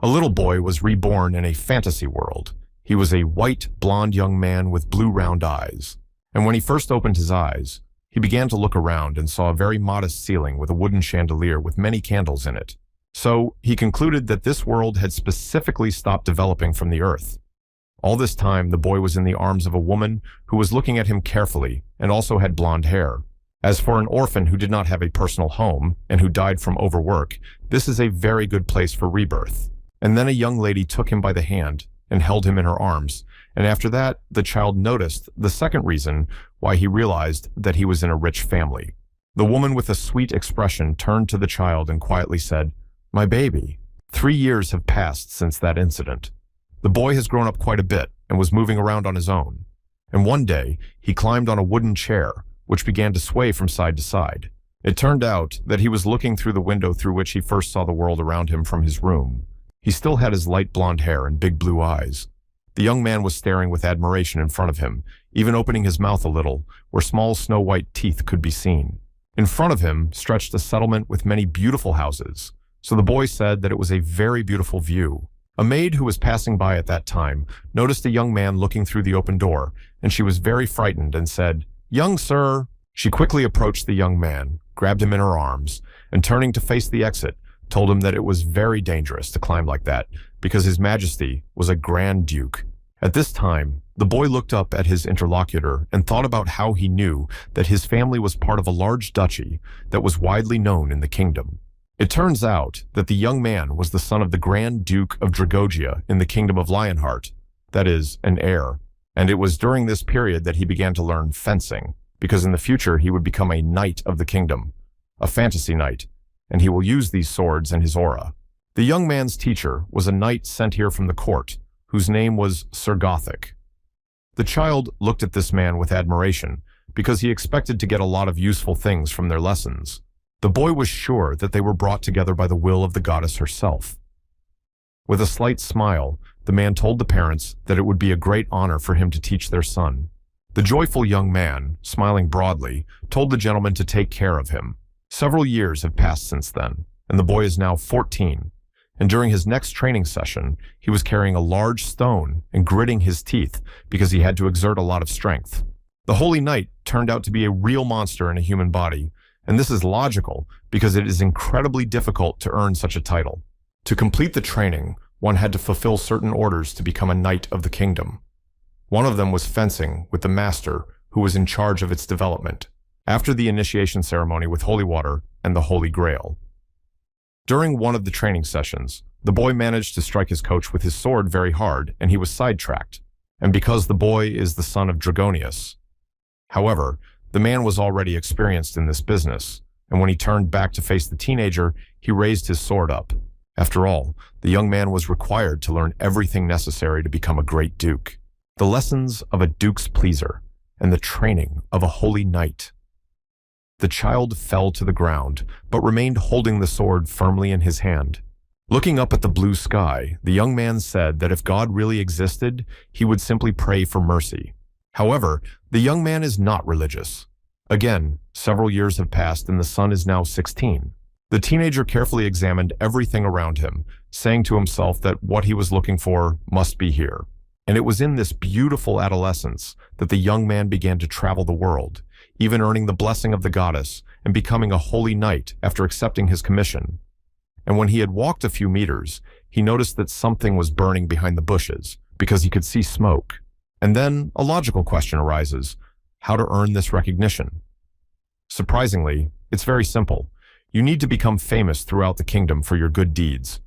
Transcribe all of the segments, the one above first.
A little boy was reborn in a fantasy world. He was a white, blonde young man with blue round eyes. And when he first opened his eyes, he began to look around and saw a very modest ceiling with a wooden chandelier with many candles in it. So he concluded that this world had specifically stopped developing from the earth. All this time, the boy was in the arms of a woman who was looking at him carefully and also had blonde hair. As for an orphan who did not have a personal home and who died from overwork, this is a very good place for rebirth. And then a young lady took him by the hand and held him in her arms, and after that, the child noticed the second reason why he realized that he was in a rich family. The woman with a sweet expression turned to the child and quietly said, "My baby." 3 years have passed since that incident. The boy has grown up quite a bit and was moving around on his own. And one day, he climbed on a wooden chair, which began to sway from side to side. It turned out that he was looking through the window through which he first saw the world around him from his room. He still had his light blonde hair and big blue eyes. The young man was staring with admiration in front of him, even opening his mouth a little, where small snow-white teeth could be seen. In front of him stretched a settlement with many beautiful houses, so the boy said that it was a very beautiful view. A maid who was passing by at that time noticed a young man looking through the open door, and she was very frightened and said, "Young sir." She quickly approached the young man, grabbed him in her arms, and turning to face the exit, told him that it was very dangerous to climb like that because His Majesty was a Grand Duke. At this time, the boy looked up at his interlocutor and thought about how he knew that his family was part of a large duchy that was widely known in the kingdom. It turns out that the young man was the son of the Grand Duke of Dragogia in the Kingdom of Lionheart, that is, an heir, and it was during this period that he began to learn fencing, because in the future he would become a knight of the kingdom, a fantasy knight, and he will use these swords and his aura. The young man's teacher was a knight sent here from the court, whose name was Sir Gothic. The child looked at this man with admiration, because he expected to get a lot of useful things from their lessons. The boy was sure that they were brought together by the will of the goddess herself. With a slight smile, the man told the parents that it would be a great honor for him to teach their son. The joyful young man, smiling broadly, told the gentleman to take care of him. Several years have passed since then, and the boy is now 14. And during his next training session, he was carrying a large stone and gritting his teeth because he had to exert a lot of strength. The Holy Knight turned out to be a real monster in a human body, and this is logical because it is incredibly difficult to earn such a title. To complete the training, one had to fulfill certain orders to become a knight of the kingdom. One of them was fencing with the master who was in charge of its development, after the initiation ceremony with holy water and the Holy Grail. During one of the training sessions, the boy managed to strike his coach with his sword very hard, and he was sidetracked, and because the boy is the son of Dragonius. However, the man was already experienced in this business, and when he turned back to face the teenager, he raised his sword up. After all, the young man was required to learn everything necessary to become a great duke. The lessons of a duke's pleaser, and the training of a holy knight. The child fell to the ground, but remained holding the sword firmly in his hand. Looking up at the blue sky, the young man said that if God really existed, he would simply pray for mercy. However, the young man is not religious. Again, several years have passed and the son is now 16. The teenager carefully examined everything around him, saying to himself that what he was looking for must be here. And it was in this beautiful adolescence that the young man began to travel the world, even earning the blessing of the goddess and becoming a holy knight after accepting his commission. And when he had walked a few meters, he noticed that something was burning behind the bushes because he could see smoke. And then a logical question arises: how to earn this recognition? Surprisingly, it's very simple. You need to become famous throughout the kingdom for your good deeds.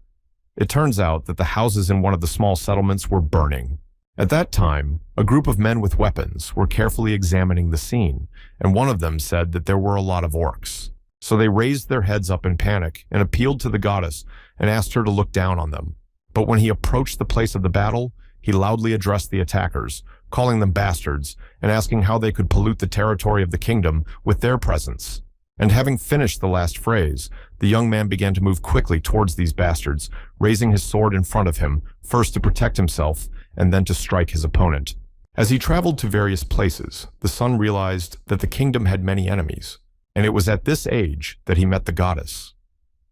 It turns out that the houses in one of the small settlements were burning. At that time, a group of men with weapons were carefully examining the scene, and one of them said that there were a lot of orcs. So they raised their heads up in panic and appealed to the goddess and asked her to look down on them. But when he approached the place of the battle, he loudly addressed the attackers, calling them bastards and asking how they could pollute the territory of the kingdom with their presence. And having finished the last phrase, the young man began to move quickly towards these bastards, raising his sword in front of him, first to protect himself and then to strike his opponent. As he traveled to various places, the son realized that the kingdom had many enemies, and it was at this age that he met the goddess.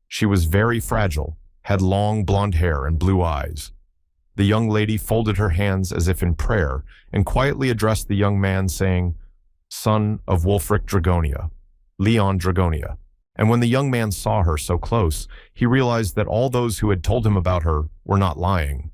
She was very fragile, had long blonde hair and blue eyes. The young lady folded her hands as if in prayer and quietly addressed the young man, saying, "Son of Wulfric Dragonia, Leon Dragonia." And when the young man saw her so close, he realized that all those who had told him about her were not lying.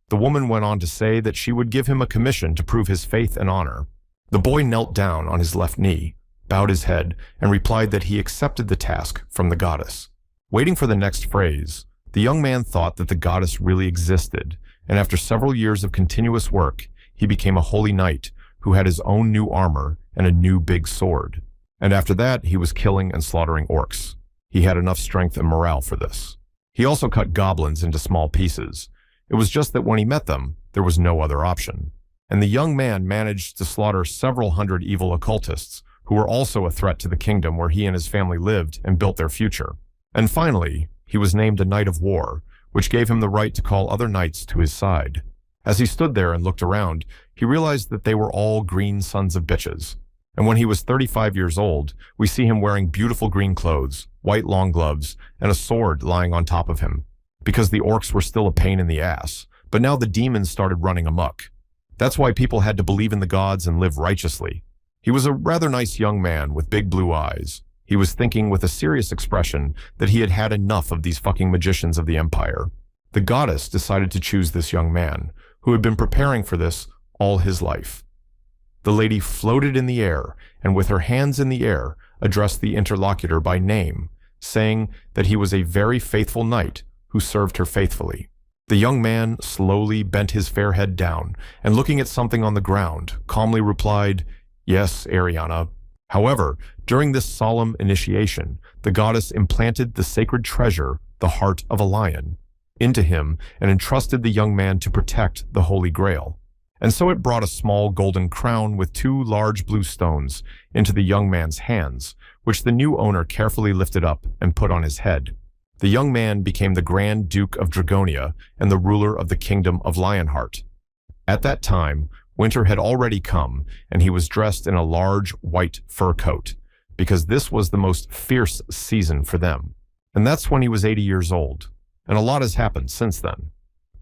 The woman went on to say that she would give him a commission to prove his faith and honor. The boy knelt down on his left knee, bowed his head, and replied that he accepted the task from the goddess. Waiting for the next phrase, the young man thought that the goddess really existed, and after several years of continuous work, he became a holy knight who had his own new armor and a new big sword. And after that, he was killing and slaughtering orcs. He had enough strength and morale for this. He also cut goblins into small pieces. It was just that when he met them, there was no other option. And the young man managed to slaughter several hundred evil occultists, who were also a threat to the kingdom where he and his family lived and built their future. And finally, he was named a Knight of War, which gave him the right to call other knights to his side. As he stood there and looked around, he realized that they were all green sons of bitches. And when he was 35 years old, we see him wearing beautiful green clothes, white long gloves, and a sword lying on top of him. Because the orcs were still a pain in the ass, but now the demons started running amok. That's why people had to believe in the gods and live righteously. He was a rather nice young man with big blue eyes. He was thinking with a serious expression that he had had enough of these fucking magicians of the empire. The goddess decided to choose this young man, who had been preparing for this all his life. The lady floated in the air and with her hands in the air addressed the interlocutor by name, saying that he was a very faithful knight who served her faithfully. The young man slowly bent his fair head down and looking at something on the ground, calmly replied, "Yes, Ariana." However, during this solemn initiation, the goddess implanted the sacred treasure, the heart of a lion, into him and entrusted the young man to protect the Holy Grail. And so it brought a small golden crown with 2 large blue stones into the young man's hands, which the new owner carefully lifted up and put on his head. The young man became the Grand Duke of Dragonia and the ruler of the Kingdom of Lionheart. At that time, winter had already come, and he was dressed in a large white fur coat, because this was the most fierce season for them. And that's when he was 80 years old, and a lot has happened since then.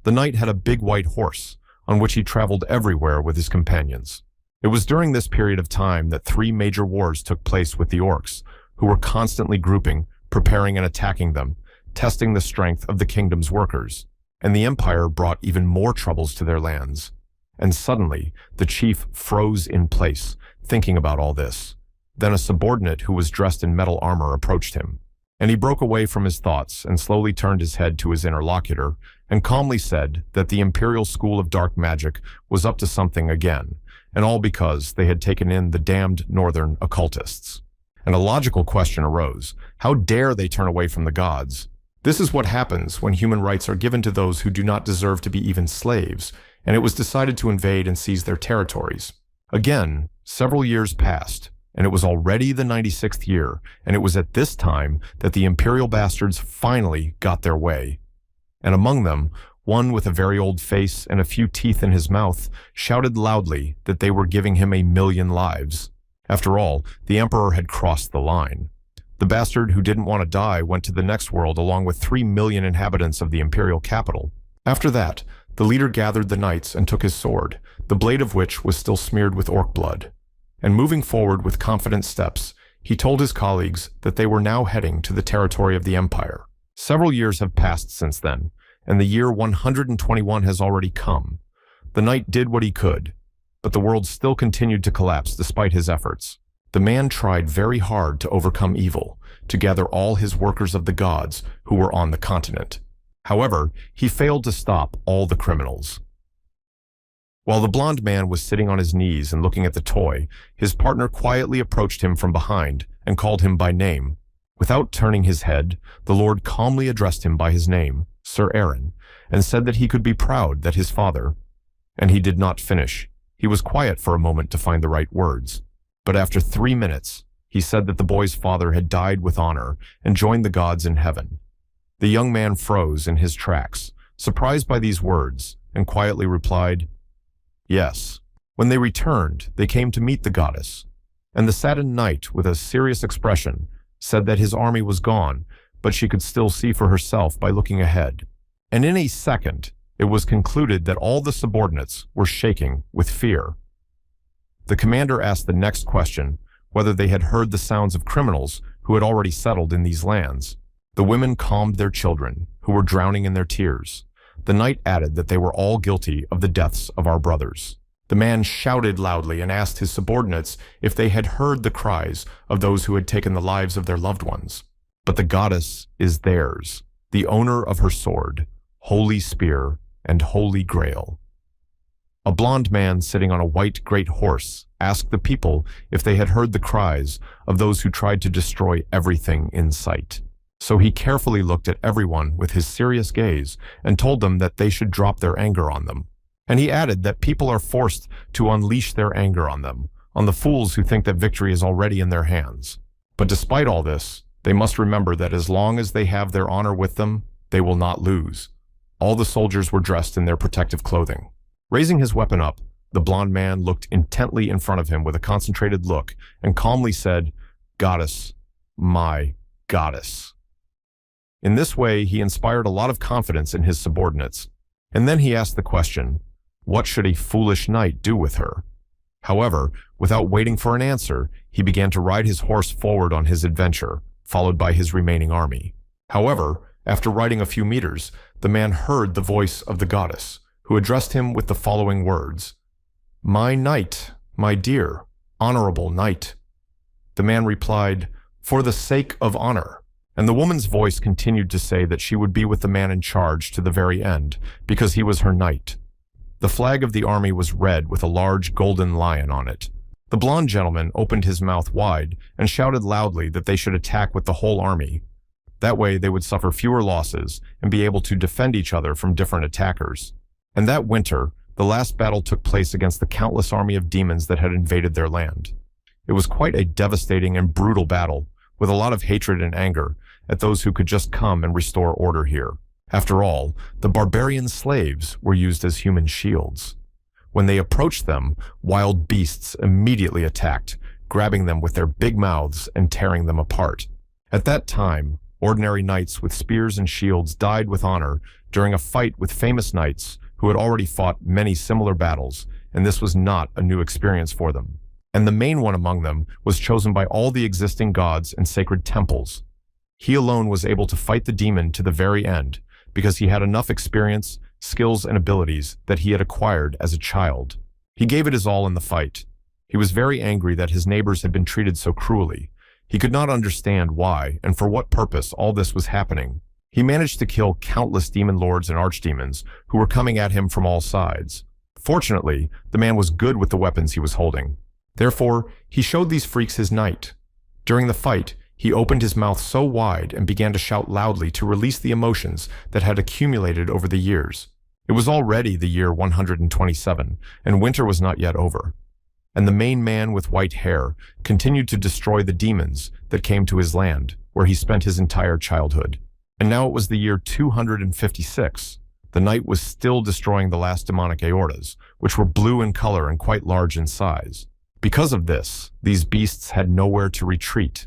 The knight had a big white horse, on which he traveled everywhere with his companions. It was during this period of time that 3 major wars took place with the orcs, who were constantly grouping, preparing and attacking them, testing the strength of the kingdom's workers. And the empire brought even more troubles to their lands. And suddenly, the chief froze in place, thinking about all this. Then a subordinate who was dressed in metal armor approached him. And he broke away from his thoughts and slowly turned his head to his interlocutor and calmly said that the Imperial School of Dark Magic was up to something again, and all because they had taken in the damned northern occultists. And a logical question arose: how dare they turn away from the gods? This is what happens when human rights are given to those who do not deserve to be even slaves, and it was decided to invade and seize their territories. Again, several years passed, and it was already the 96th year, and it was at this time that the imperial bastards finally got their way. And among them, one with a very old face and a few teeth in his mouth shouted loudly that they were giving him 1,000,000 lives. After all, the emperor had crossed the line. The bastard who didn't want to die went to the next world along with 3 million inhabitants of the imperial capital. After that, the leader gathered the knights and took his sword, the blade of which was still smeared with orc blood. And moving forward with confident steps, he told his colleagues that they were now heading to the territory of the empire. Several years have passed since then, and the year 121 has already come. The knight did what he could, but the world still continued to collapse despite his efforts. The man tried very hard to overcome evil, to gather all his workers of the gods who were on the continent. However, he failed to stop all the criminals. While the blond man was sitting on his knees and looking at the toy, his partner quietly approached him from behind and called him by name. Without turning his head, the Lord calmly addressed him by his name, Sir Aaron, and said that he could be proud that his father. And he did not finish. He was quiet for a moment to find the right words. But after 3 minutes, he said that the boy's father had died with honor and joined the gods in heaven. The young man froze in his tracks, surprised by these words, and quietly replied, "Yes." When they returned, they came to meet the goddess, and the saddened knight, with a serious expression, said that his army was gone, but she could still see for herself by looking ahead. And in a second, it was concluded that all the subordinates were shaking with fear. The commander asked the next question, whether they had heard the sounds of criminals who had already settled in these lands. The women calmed their children, who were drowning in their tears. The knight added that they were all guilty of the deaths of our brothers. The man shouted loudly and asked his subordinates if they had heard the cries of those who had taken the lives of their loved ones. But the goddess is theirs, the owner of her sword, holy spear, and holy grail. A blond man sitting on a white great horse asked the people if they had heard the cries of those who tried to destroy everything in sight. So he carefully looked at everyone with his serious gaze and told them that they should drop their anger on them. And he added that people are forced to unleash their anger on them, on the fools who think that victory is already in their hands. But despite all this, they must remember that as long as they have their honor with them, they will not lose. All the soldiers were dressed in their protective clothing. Raising his weapon up, the blond man looked intently in front of him with a concentrated look and calmly said, "Goddess, my goddess." In this way, he inspired a lot of confidence in his subordinates. And then he asked the question, what should a foolish knight do with her? However, without waiting for an answer, he began to ride his horse forward on his adventure, followed by his remaining army. However, after riding a few meters, the man heard the voice of the goddess, who addressed him with the following words, "My knight, my dear, honorable knight." The man replied, "For the sake of honor." And the woman's voice continued to say that she would be with the man in charge to the very end, because he was her knight. The flag of the army was red with a large golden lion on it. The blond gentleman opened his mouth wide and shouted loudly that they should attack with the whole army. That way they would suffer fewer losses and be able to defend each other from different attackers. And that winter, the last battle took place against the countless army of demons that had invaded their land. It was quite a devastating and brutal battle, with a lot of hatred and anger at those who could just come and restore order here. After all, the barbarian slaves were used as human shields. When they approached them, wild beasts immediately attacked, grabbing them with their big mouths and tearing them apart. At that time, ordinary knights with spears and shields died with honor during a fight with famous knights who had already fought many similar battles, and this was not a new experience for them. And the main one among them was chosen by all the existing gods and sacred temples. He alone was able to fight the demon to the very end, because he had enough experience, skills, and abilities that he had acquired as a child. He gave it his all in the fight. He was very angry that his neighbors had been treated so cruelly. He could not understand why and for what purpose all this was happening. He managed to kill countless demon lords and archdemons who were coming at him from all sides. Fortunately, the man was good with the weapons he was holding. Therefore, he showed these freaks his knight. During the fight, he opened his mouth so wide and began to shout loudly to release the emotions that had accumulated over the years. It was already the year 127, and winter was not yet over. And the main man with white hair continued to destroy the demons that came to his land, where he spent his entire childhood. And now it was the year 256. The knight was still destroying the last demonic aortas, which were blue in color and quite large in size. Because of this, these beasts had nowhere to retreat,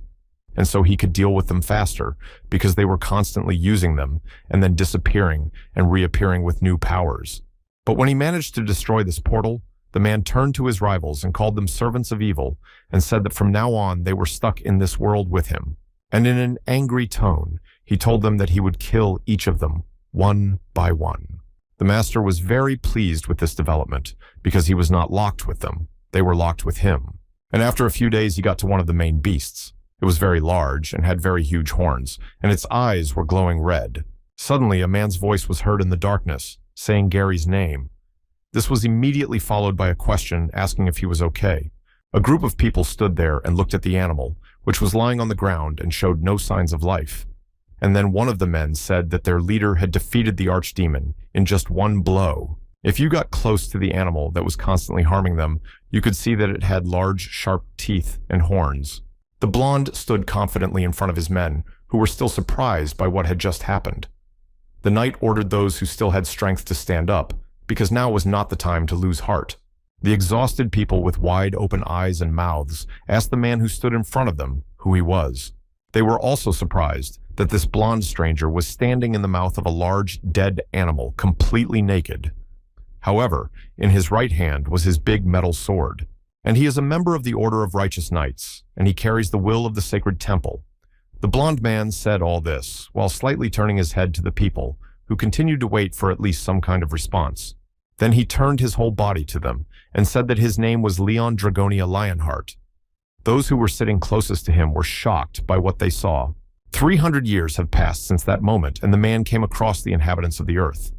and so he could deal with them faster because they were constantly using them and then disappearing and reappearing with new powers. But when he managed to destroy this portal, the man turned to his rivals and called them servants of evil and said that from now on they were stuck in this world with him. And in an angry tone, he told them that he would kill each of them, one by one. The master was very pleased with this development because he was not locked with them. They were locked with him. And after a few days, he got to one of the main beasts. It was very large and had very huge horns, and its eyes were glowing red. Suddenly, a man's voice was heard in the darkness, saying Gary's name. This was immediately followed by a question asking if he was okay. A group of people stood there and looked at the animal, which was lying on the ground and showed no signs of life. And then one of the men said that their leader had defeated the archdemon in just one blow. If you got close to the animal that was constantly harming them, you could see that it had large, sharp teeth and horns. The blonde stood confidently in front of his men, who were still surprised by what had just happened. The knight ordered those who still had strength to stand up, because now was not the time to lose heart. The exhausted people with wide open eyes and mouths asked the man who stood in front of them who he was. They were also surprised that this blonde stranger was standing in the mouth of a large, dead animal, completely naked. However, in his right hand was his big metal sword, and he is a member of the Order of Righteous Knights, and he carries the will of the sacred temple. The blonde man said all this, while slightly turning his head to the people, who continued to wait for at least some kind of response. Then he turned his whole body to them, and said that his name was Leon Dragonia Lionheart. Those who were sitting closest to him were shocked by what they saw. 300 years have passed since that moment, and the man came across the inhabitants of the earth.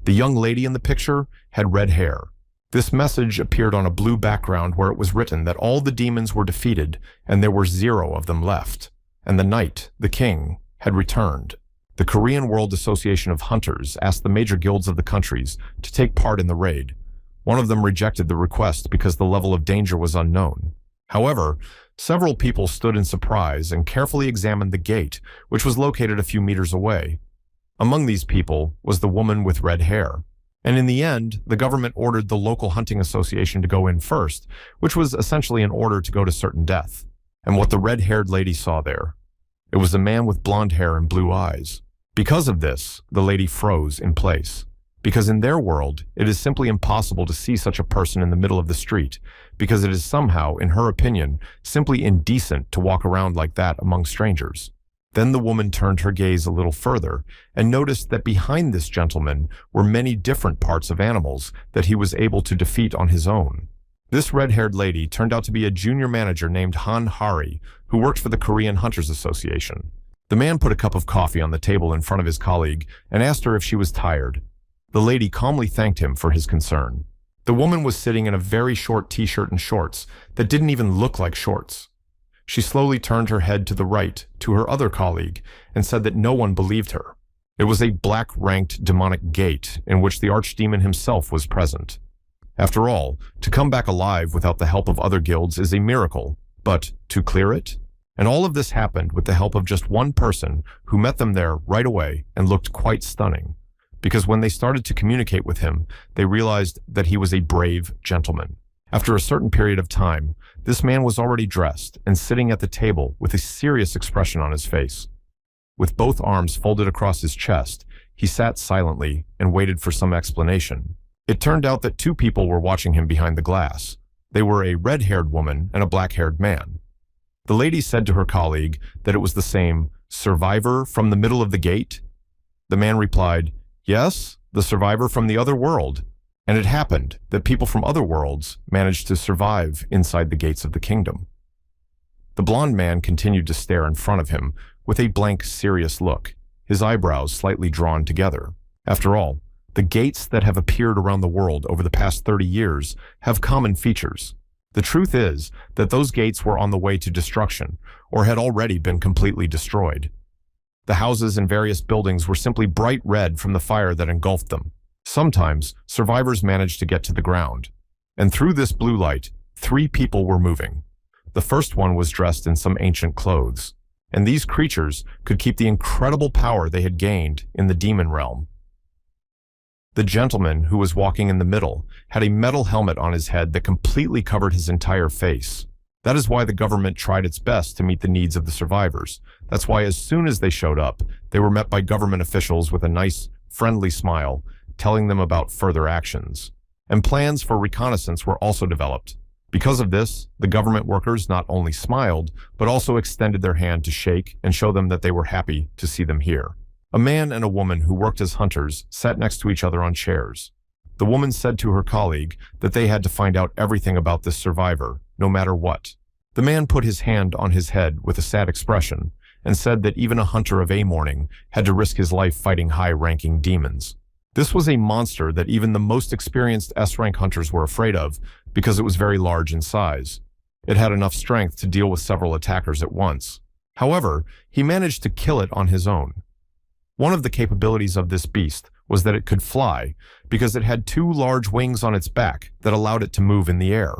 The young lady in the picture had red hair. This message appeared on a blue background where it was written that all the demons were defeated and there were 0 of them left, and the knight, the king, had returned. The Korean World Association of Hunters asked the major guilds of the countries to take part in the raid. One of them rejected the request because the level of danger was unknown. However, several people stood in surprise and carefully examined the gate, which was located a few meters away. Among these people was the woman with red hair. And in the end, the government ordered the local hunting association to go in first, which was essentially an order to go to certain death. And what the red-haired lady saw there, it was a man with blonde hair and blue eyes. Because of this, the lady froze in place. Because in their world, it is simply impossible to see such a person in the middle of the street, because it is somehow, in her opinion, simply indecent to walk around like that among strangers. Then the woman turned her gaze a little further and noticed that behind this gentleman were many different parts of animals that he was able to defeat on his own. This red-haired lady turned out to be a junior manager named Han Hari, who worked for the Korean Hunters Association. The man put a cup of coffee on the table in front of his colleague and asked her if she was tired. The lady calmly thanked him for his concern. The woman was sitting in a very short t-shirt and shorts that didn't even look like shorts. She slowly turned her head to the right, to her other colleague, and said that no one believed her. It was a black-ranked demonic gate in which the archdemon himself was present. After all, to come back alive without the help of other guilds is a miracle, but to clear it? And all of this happened with the help of just one person who met them there right away and looked quite stunning. Because when they started to communicate with him, they realized that he was a brave gentleman. After a certain period of time, this man was already dressed and sitting at the table with a serious expression on his face. With both arms folded across his chest, he sat silently and waited for some explanation. It turned out that 2 people were watching him behind the glass. They were a red-haired woman and a black-haired man. The lady said to her colleague that it was the same survivor from the middle of the gate. The man replied, "Yes, the survivor from the other world." And it happened that people from other worlds managed to survive inside the gates of the kingdom. The blonde man continued to stare in front of him with a blank, serious look, his eyebrows slightly drawn together. After all, the gates that have appeared around the world over the past 30 years have common features. The truth is that those gates were on the way to destruction, or had already been completely destroyed. The houses and various buildings were simply bright red from the fire that engulfed them. Sometimes, survivors managed to get to the ground, and through this blue light, 3 people were moving. The first one was dressed in some ancient clothes, and these creatures could keep the incredible power they had gained in the demon realm. The gentleman who was walking in the middle had a metal helmet on his head that completely covered his entire face. That is why the government tried its best to meet the needs of the survivors. That's why as soon as they showed up, they were met by government officials with a nice, friendly smile, telling them about further actions. And plans for reconnaissance were also developed. Because of this, the government workers not only smiled, but also extended their hand to shake and show them that they were happy to see them here. A man and a woman who worked as hunters sat next to each other on chairs. The woman said to her colleague that they had to find out everything about this survivor, no matter what. The man put his hand on his head with a sad expression and said that even a hunter of a morning had to risk his life fighting high-ranking demons. This was a monster that even the most experienced S-rank hunters were afraid of because it was very large in size. It had enough strength to deal with several attackers at once. However, he managed to kill it on his own. One of the capabilities of this beast was that it could fly because it had 2 large wings on its back that allowed it to move in the air.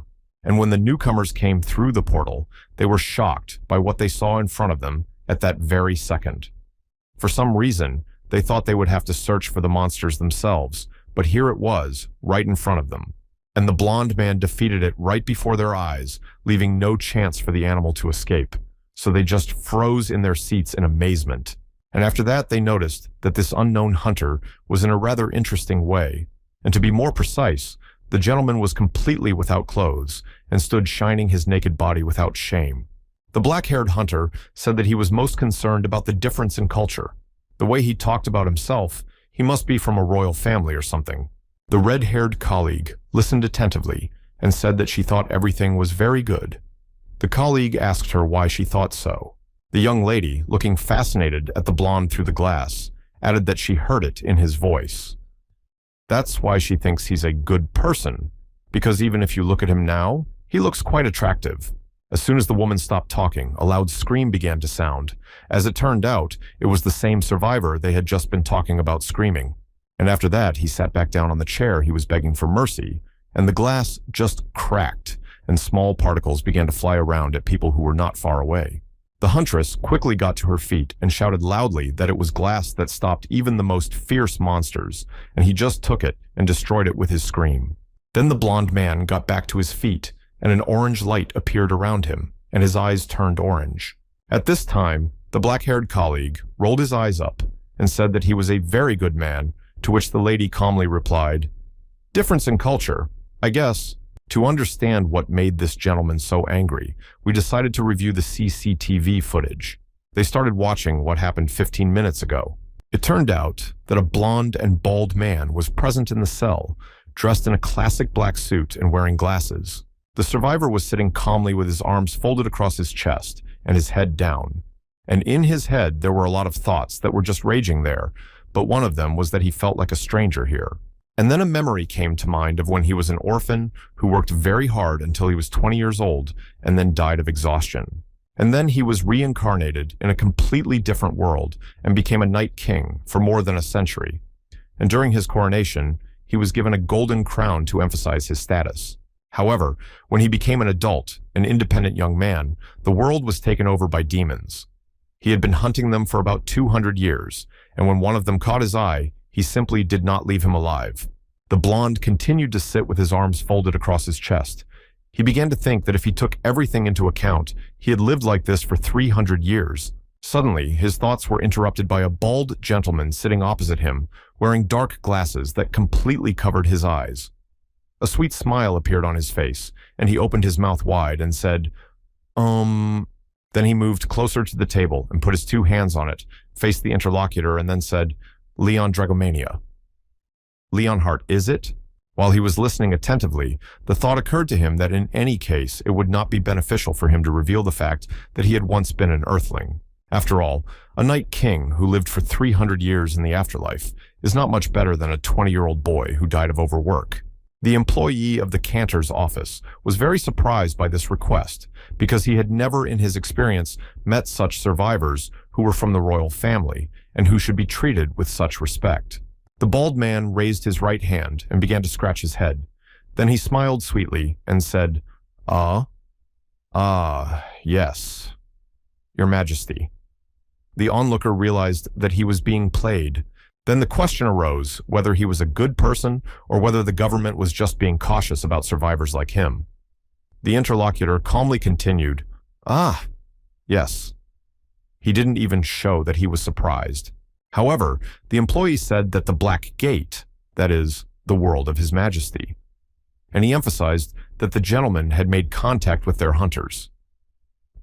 And when the newcomers came through the portal, they were shocked by what they saw in front of them at that very second. For some reason, they thought they would have to search for the monsters themselves, but here it was, right in front of them. And the blonde man defeated it right before their eyes, leaving no chance for the animal to escape. So they just froze in their seats in amazement. And after that, they noticed that this unknown hunter was in a rather interesting way. And to be more precise, the gentleman was completely without clothes and stood shining his naked body without shame. The black-haired hunter said that he was most concerned about the difference in culture. The way he talked about himself, he must be from a royal family or something. The red-haired colleague listened attentively and said that she thought everything was very good. The colleague asked her why she thought so. The young lady, looking fascinated at the blonde through the glass, added that she heard it in his voice. That's why she thinks he's a good person, because even if you look at him now, he looks quite attractive. As soon as the woman stopped talking, a loud scream began to sound. As it turned out, it was the same survivor they had just been talking about screaming. And after that, he sat back down on the chair he was begging for mercy, and the glass just cracked, and small particles began to fly around at people who were not far away. The huntress quickly got to her feet and shouted loudly that it was glass that stopped even the most fierce monsters, and he just took it and destroyed it with his scream. Then the blonde man got back to his feet, and an orange light appeared around him, and his eyes turned orange. At this time, the black-haired colleague rolled his eyes up and said that he was a very good man, to which the lady calmly replied, "Difference in culture, I guess." To understand what made this gentleman so angry, we decided to review the CCTV footage. They started watching what happened 15 minutes ago. It turned out that a blonde and bald man was present in the cell, dressed in a classic black suit and wearing glasses. The survivor was sitting calmly with his arms folded across his chest and his head down. And in his head, there were a lot of thoughts that were just raging there, but one of them was that he felt like a stranger here. And then a memory came to mind of when he was an orphan who worked very hard until he was 20 years old and then died of exhaustion. And then he was reincarnated in a completely different world and became a night king for more than a century. And during his coronation, he was given a golden crown to emphasize his status. However, when he became an adult, an independent young man, the world was taken over by demons. He had been hunting them for about 200 years, and when one of them caught his eye, he simply did not leave him alive. The blonde continued to sit with his arms folded across his chest. He began to think that if he took everything into account, he had lived like this for 300 years. Suddenly, his thoughts were interrupted by a bald gentleman sitting opposite him, wearing dark glasses that completely covered his eyes. A sweet smile appeared on his face, and he opened his mouth wide and said, Then he moved closer to the table and put his two hands on it, faced the interlocutor, and then said, "Leon Dragomania." "Leonhardt, is it?" While he was listening attentively, the thought occurred to him that in any case, it would not be beneficial for him to reveal the fact that he had once been an earthling. After all, a night king who lived for 300 years in the afterlife is not much better than a 20-year-old boy who died of overwork. The employee of the cantor's office was very surprised by this request because he had never in his experience met such survivors who were from the royal family and who should be treated with such respect. The bald man raised his right hand and began to scratch his head. Then he smiled sweetly and said, Yes, Your Majesty." The onlooker realized that he was being played. Then the question arose whether he was a good person or whether the government was just being cautious about survivors like him. The interlocutor calmly continued, Yes." He didn't even show that he was surprised. However, the employee said that the Black Gate, that is, the world of His Majesty. And he emphasized that the gentleman had made contact with their hunters.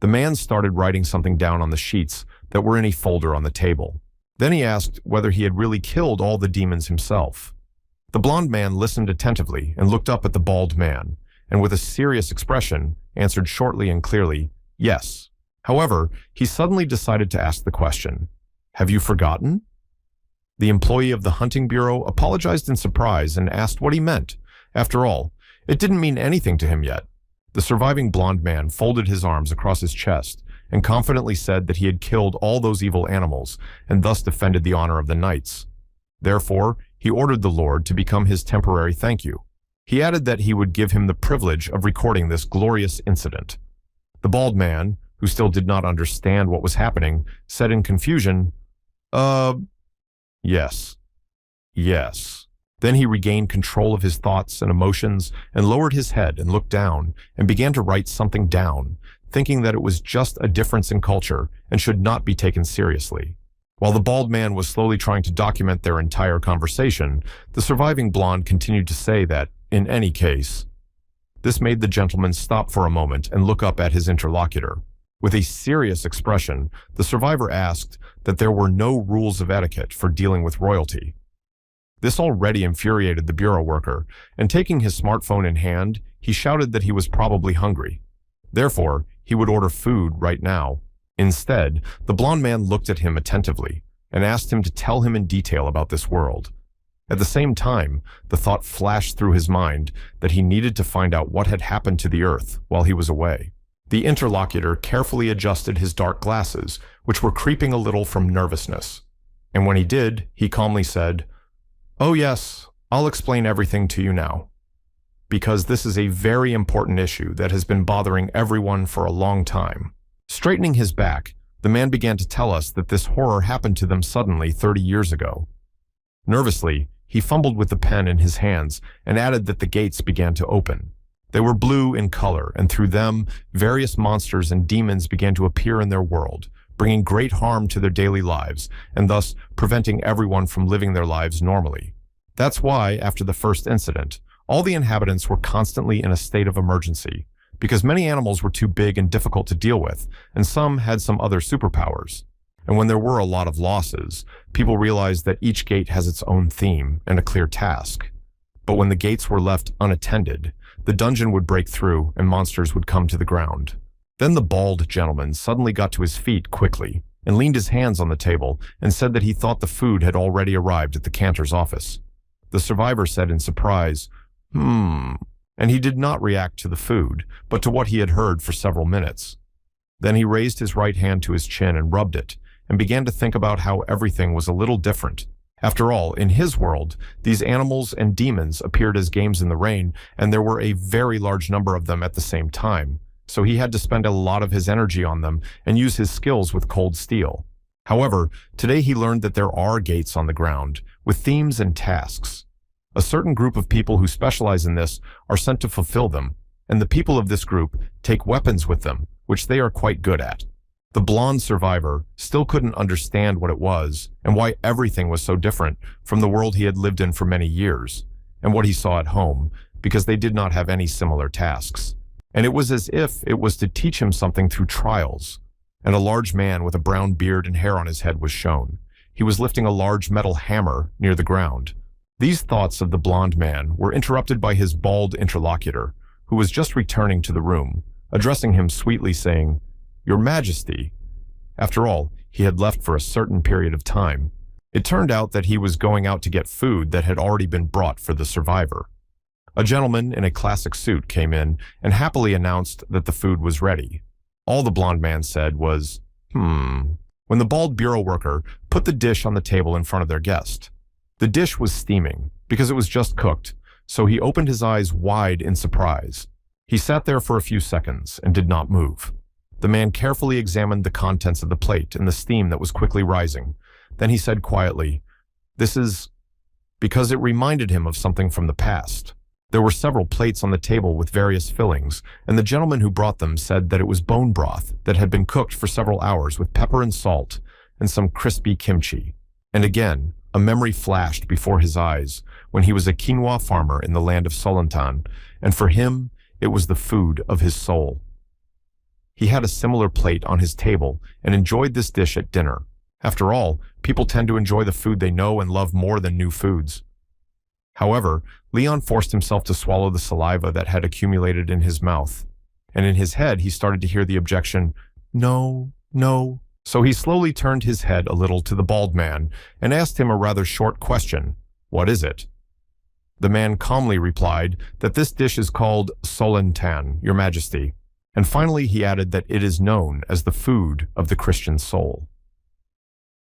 The man started writing something down on the sheets that were in a folder on the table. Then he asked whether he had really killed all the demons himself. The blond man listened attentively and looked up at the bald man, and with a serious expression, answered shortly and clearly, "Yes." However, he suddenly decided to ask the question, "Have you forgotten?" The employee of the hunting bureau apologized in surprise and asked what he meant. After all, it didn't mean anything to him yet. The surviving blond man folded his arms across his chest and confidently said that he had killed all those evil animals and thus defended the honor of the knights. Therefore, he ordered the Lord to become his temporary thank you. He added that he would give him the privilege of recording this glorious incident. The bald man, who still did not understand what was happening, said in confusion, Yes. Yes." Then he regained control of his thoughts and emotions and lowered his head and looked down and began to write something down, thinking that it was just a difference in culture and should not be taken seriously. While the bald man was slowly trying to document their entire conversation, the surviving blonde continued to say that, in any case. This made the gentleman stop for a moment and look up at his interlocutor. With a serious expression, the survivor asked that there were no rules of etiquette for dealing with royalty. This already infuriated the bureau worker, and taking his smartphone in hand, he shouted that he was probably hungry. Therefore, he would order food right now. Instead, the blond man looked at him attentively and asked him to tell him in detail about this world. At the same time, the thought flashed through his mind that he needed to find out what had happened to the earth while he was away. The interlocutor carefully adjusted his dark glasses, which were creeping a little from nervousness. And when he did, he calmly said, "Oh yes, I'll explain everything to you now. Because this is a very important issue that has been bothering everyone for a long time." Straightening his back, the man began to tell us that this horror happened to them suddenly 30 years ago. Nervously, he fumbled with the pen in his hands and added that the gates began to open. They were blue in color, and through them, various monsters and demons began to appear in their world, bringing great harm to their daily lives, and thus preventing everyone from living their lives normally. That's why, after the first incident, all the inhabitants were constantly in a state of emergency, because many animals were too big and difficult to deal with, and some had some other superpowers. And when there were a lot of losses, people realized that each gate has its own theme and a clear task. But when the gates were left unattended, the dungeon would break through and monsters would come to the ground. Then the bald gentleman suddenly got to his feet quickly and leaned his hands on the table and said that he thought the food had already arrived at the cantor's office. The survivor said in surprise, and he did not react to the food, but to what he had heard for several minutes. Then he raised his right hand to his chin and rubbed it, and began to think about how everything was a little different. After all, in his world, these animals and demons appeared as games in the rain, and there were a very large number of them at the same time, so he had to spend a lot of his energy on them and use his skills with cold steel. However, today he learned that there are gates on the ground, with themes and tasks. A certain group of people who specialize in this are sent to fulfill them, and the people of this group take weapons with them, which they are quite good at. The blonde survivor still couldn't understand what it was and why everything was so different from the world he had lived in for many years, and what he saw at home, because they did not have any similar tasks. And it was as if it was to teach him something through trials. And a large man with a brown beard and hair on his head was shown. He was lifting a large metal hammer near the ground. These thoughts of the blonde man were interrupted by his bald interlocutor, who was just returning to the room, addressing him sweetly saying, "Your Majesty." After all, he had left for a certain period of time. It turned out that he was going out to get food that had already been brought for the survivor. A gentleman in a classic suit came in and happily announced that the food was ready. All the blonde man said was, when the bald bureau worker put the dish on the table in front of their guest. The dish was steaming, because it was just cooked, so he opened his eyes wide in surprise. He sat there for a few seconds and did not move. The man carefully examined the contents of the plate and the steam that was quickly rising. Then he said quietly, "This is..." because it reminded him of something from the past. There were several plates on the table with various fillings, and the gentleman who brought them said that it was bone broth that had been cooked for several hours with pepper and salt and some crispy kimchi. And again, a memory flashed before his eyes when he was a quinoa farmer in the land of Solantan, and for him, it was the food of his soul. He had a similar plate on his table and enjoyed this dish at dinner. After all, people tend to enjoy the food they know and love more than new foods. However, Leon forced himself to swallow the saliva that had accumulated in his mouth, and in his head he started to hear the objection, "No, no." So he slowly turned his head a little to the bald man and asked him a rather short question, "What is it?" The man calmly replied that this dish is called Solantan, Your Majesty. And finally he added that it is known as the food of the Christian soul.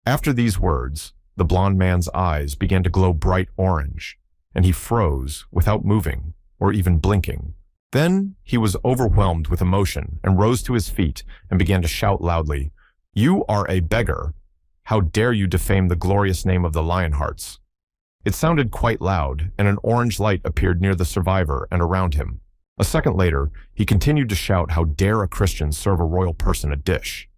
After these words, the blond man's eyes began to glow bright orange, and he froze without moving or even blinking. Then he was overwhelmed with emotion and rose to his feet and began to shout loudly, "You are a beggar. How dare you defame the glorious name of the Lionhearts?" It sounded quite loud, and an orange light appeared near the survivor and around him. A second later, he continued to shout, "How dare a Christian serve a royal person a dish?"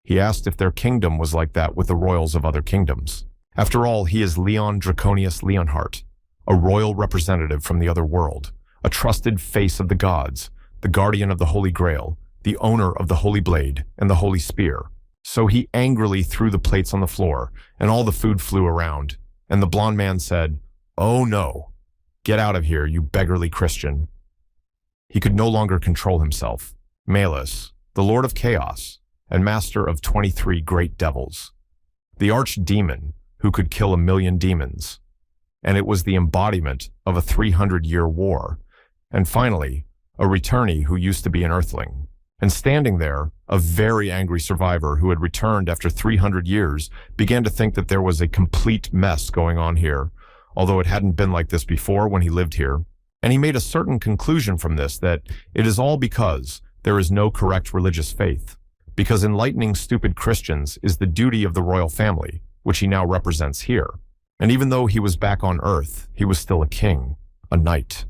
He asked if their kingdom was like that with the royals of other kingdoms. After all, he is Leon Draconius Leonhardt, a royal representative from the other world, a trusted face of the gods, the guardian of the Holy Grail, the owner of the Holy Blade and the Holy Spear. So he angrily threw the plates on the floor, and all the food flew around. And the blond man said, "Oh no, get out of here, you beggarly Christian." He could no longer control himself. Malus, the Lord of Chaos, and master of 23 great devils. The archdemon who could kill 1,000,000 demons. And it was the embodiment of a 300-year war. And finally, a returnee who used to be an earthling. And standing there, a very angry survivor who had returned after 300 years began to think that there was a complete mess going on here, although it hadn't been like this before when he lived here. And he made a certain conclusion from this, that it is all because there is no correct religious faith, because enlightening stupid Christians is the duty of the royal family, which he now represents here. And even though he was back on Earth, he was still a king, a knight.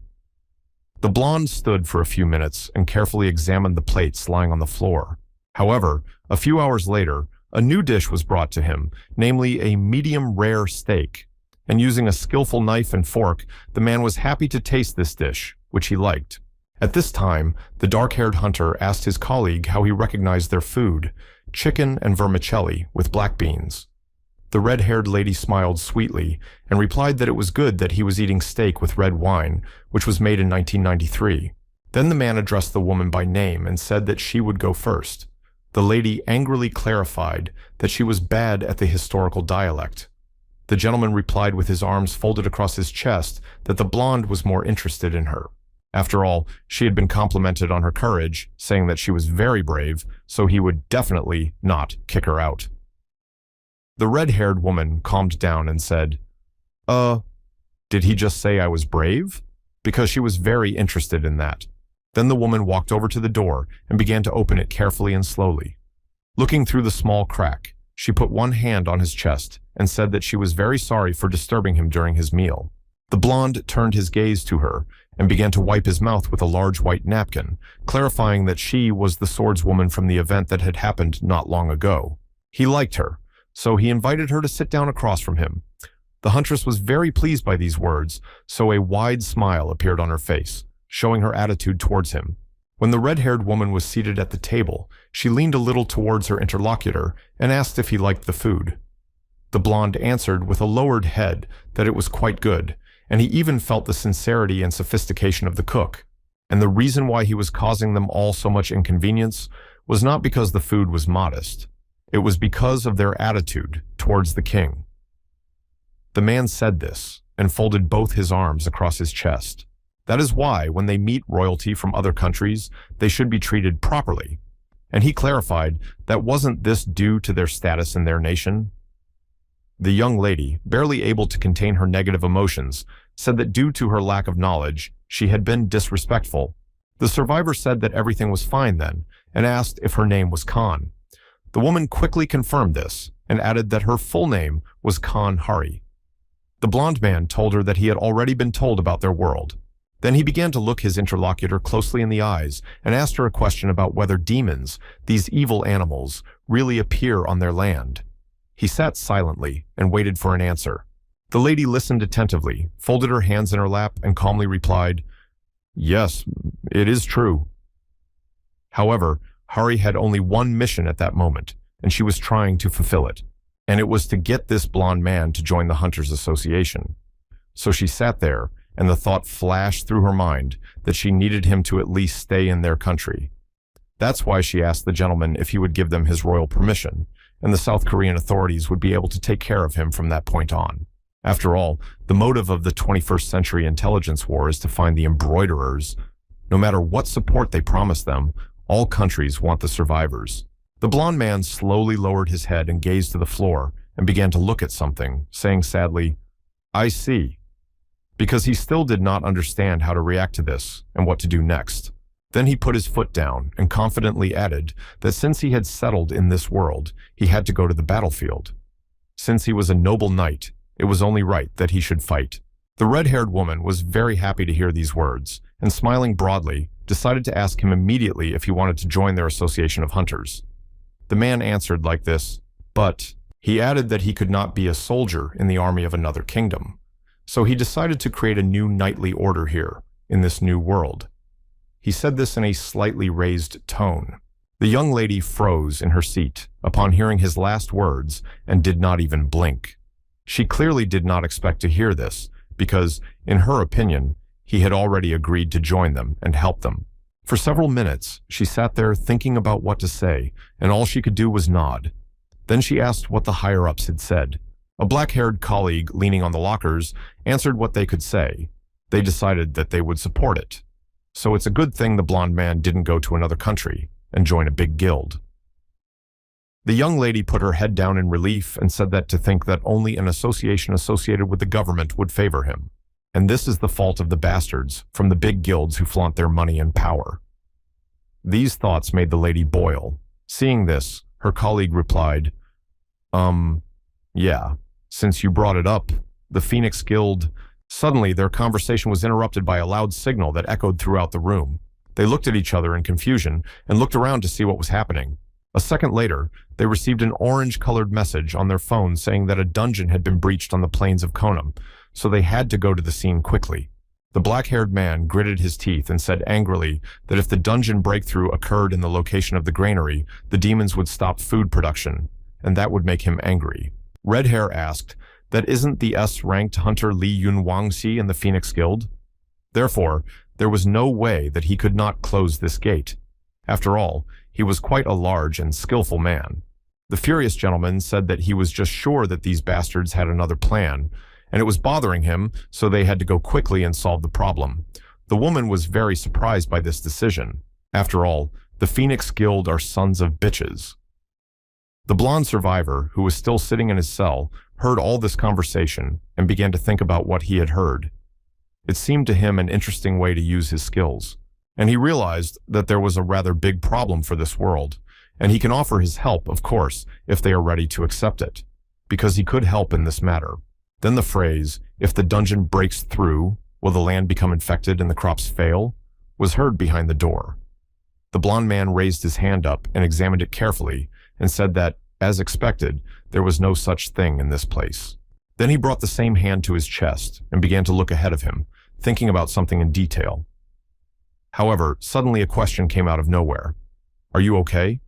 The blonde stood for a few minutes and carefully examined the plates lying on the floor. However, a few hours later, a new dish was brought to him, namely a medium rare steak. And using a skillful knife and fork, the man was happy to taste this dish, which he liked. At this time, the dark-haired hunter asked his colleague how he recognized their food, chicken and vermicelli with black beans. The red-haired lady smiled sweetly and replied that it was good that he was eating steak with red wine, which was made in 1993. Then the man addressed the woman by name and said that she would go first. The lady angrily clarified that she was bad at the historical dialect. The gentleman replied with his arms folded across his chest that the blonde was more interested in her. After all, she had been complimented on her courage, saying that she was very brave, so he would definitely not kick her out. The red-haired woman calmed down and said, Did he just say I was brave?" Because she was very interested in that. Then the woman walked over to the door and began to open it carefully and slowly. Looking through the small crack, she put one hand on his chest and said that she was very sorry for disturbing him during his meal. The blonde turned his gaze to her and began to wipe his mouth with a large white napkin, clarifying that she was the swordswoman from the event that had happened not long ago. He liked her, so he invited her to sit down across from him. The huntress was very pleased by these words, so a wide smile appeared on her face, showing her attitude towards him. When the red-haired woman was seated at the table, she leaned a little towards her interlocutor and asked if he liked the food. The blonde answered with a lowered head that it was quite good, and he even felt the sincerity and sophistication of the cook. And the reason why he was causing them all so much inconvenience was not because the food was modest. It was because of their attitude towards the king. The man said this and folded both his arms across his chest. That is why, when they meet royalty from other countries, they should be treated properly. And he clarified that wasn't this due to their status in their nation. The young lady, barely able to contain her negative emotions, said that due to her lack of knowledge, she had been disrespectful. The survivor said that everything was fine then, and asked if her name was Khan. The woman quickly confirmed this, and added that her full name was Khan Hari. The blond man told her that he had already been told about their world. Then he began to look his interlocutor closely in the eyes and asked her a question about whether demons, these evil animals, really appear on their land. He sat silently and waited for an answer. The lady listened attentively, folded her hands in her lap, and calmly replied, "Yes, it is true." However, Hari had only one mission at that moment, and she was trying to fulfill it. And it was to get this blond man to join the Hunters Association. So she sat there, and the thought flashed through her mind that she needed him to at least stay in their country. That's why she asked the gentleman if he would give them his royal permission, and the South Korean authorities would be able to take care of him from that point on. After all, the motive of the 21st century intelligence war is to find the embroiderers. No matter what support they promise them, all countries want the survivors. The blond man slowly lowered his head and gazed to the floor and began to look at something, saying sadly, "I see," because he still did not understand how to react to this and what to do next. Then he put his foot down and confidently added that since he had settled in this world, he had to go to the battlefield. Since he was a noble knight, it was only right that he should fight. The red-haired woman was very happy to hear these words, and smiling broadly, decided to ask him immediately if he wanted to join their association of hunters. The man answered like this, but he added that he could not be a soldier in the army of another kingdom. So he decided to create a new knightly order here, in this new world. He said this in a slightly raised tone. The young lady froze in her seat upon hearing his last words and did not even blink. She clearly did not expect to hear this, because, in her opinion, he had already agreed to join them and help them. For several minutes, she sat there thinking about what to say, and all she could do was nod. Then she asked what the higher-ups had said. A black-haired colleague leaning on the lockers answered what they could say. They decided that they would support it. So it's a good thing the blonde man didn't go to another country and join a big guild. The young lady put her head down in relief and said that to think that only an association associated with the government would favor him. And this is the fault of the bastards from the big guilds who flaunt their money and power. These thoughts made the lady boil. Seeing this, her colleague replied, yeah, since you brought it up, the Phoenix Guild. Suddenly, their conversation was interrupted by a loud signal that echoed throughout the room. They looked at each other in confusion and looked around to see what was happening. A second later, they received an orange-colored message on their phone saying that a dungeon had been breached on the plains of Konam, so they had to go to the scene quickly. The black-haired man gritted his teeth and said angrily that if the dungeon breakthrough occurred in the location of the granary, the demons would stop food production, and that would make him angry. Red Hair asked, that isn't the S-ranked hunter Li Yunwangxi in the Phoenix Guild? Therefore, there was no way that he could not close this gate. After all, he was quite a large and skillful man. The furious gentleman said that he was just sure that these bastards had another plan, and it was bothering him, so they had to go quickly and solve the problem. The woman was very surprised by this decision. After all, the Phoenix Guild are sons of bitches. The blonde survivor, who was still sitting in his cell, heard all this conversation and began to think about what he had heard. It seemed to him an interesting way to use his skills, and he realized that there was a rather big problem for this world, and he can offer his help, of course, if they are ready to accept it, because he could help in this matter. Then the phrase, if the dungeon breaks through, will the land become infected and the crops fail, was heard behind the door. The blonde man raised his hand up and examined it carefully and said that, as expected, there was no such thing in this place. Then he brought the same hand to his chest and began to look ahead of him, thinking about something in detail. However, suddenly a question came out of nowhere. Are you okay?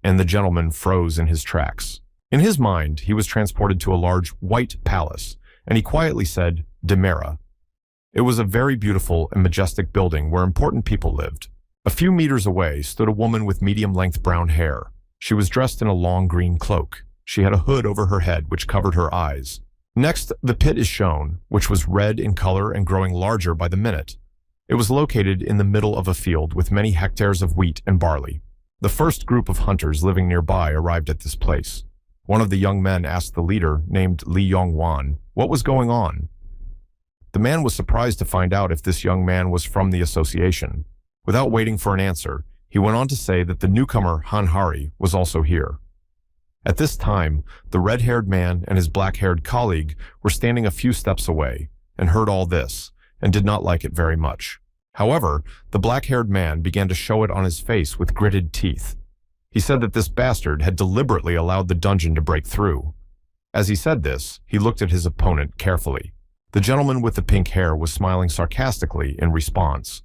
And the gentleman froze in his tracks. In his mind, he was transported to a large white palace, and he quietly said, Demera. It was a very beautiful and majestic building where important people lived. A few meters away stood a woman with medium-length brown hair. She was dressed in a long green cloak. She had a hood over her head which covered her eyes. Next, the pit is shown, which was red in color and growing larger by the minute. It was located in the middle of a field with many hectares of wheat and barley. The first group of hunters living nearby arrived at this place. One of the young men asked the leader, named Li Yongwan, what was going on. The man was surprised to find out if this young man was from the association. Without waiting for an answer, he went on to say that the newcomer, Han Hari, was also here. At this time, the red-haired man and his black-haired colleague were standing a few steps away and heard all this and did not like it very much. However, the black-haired man began to show it on his face with gritted teeth. He said that this bastard had deliberately allowed the dungeon to break through. As he said this, he looked at his opponent carefully. The gentleman with the pink hair was smiling sarcastically in response.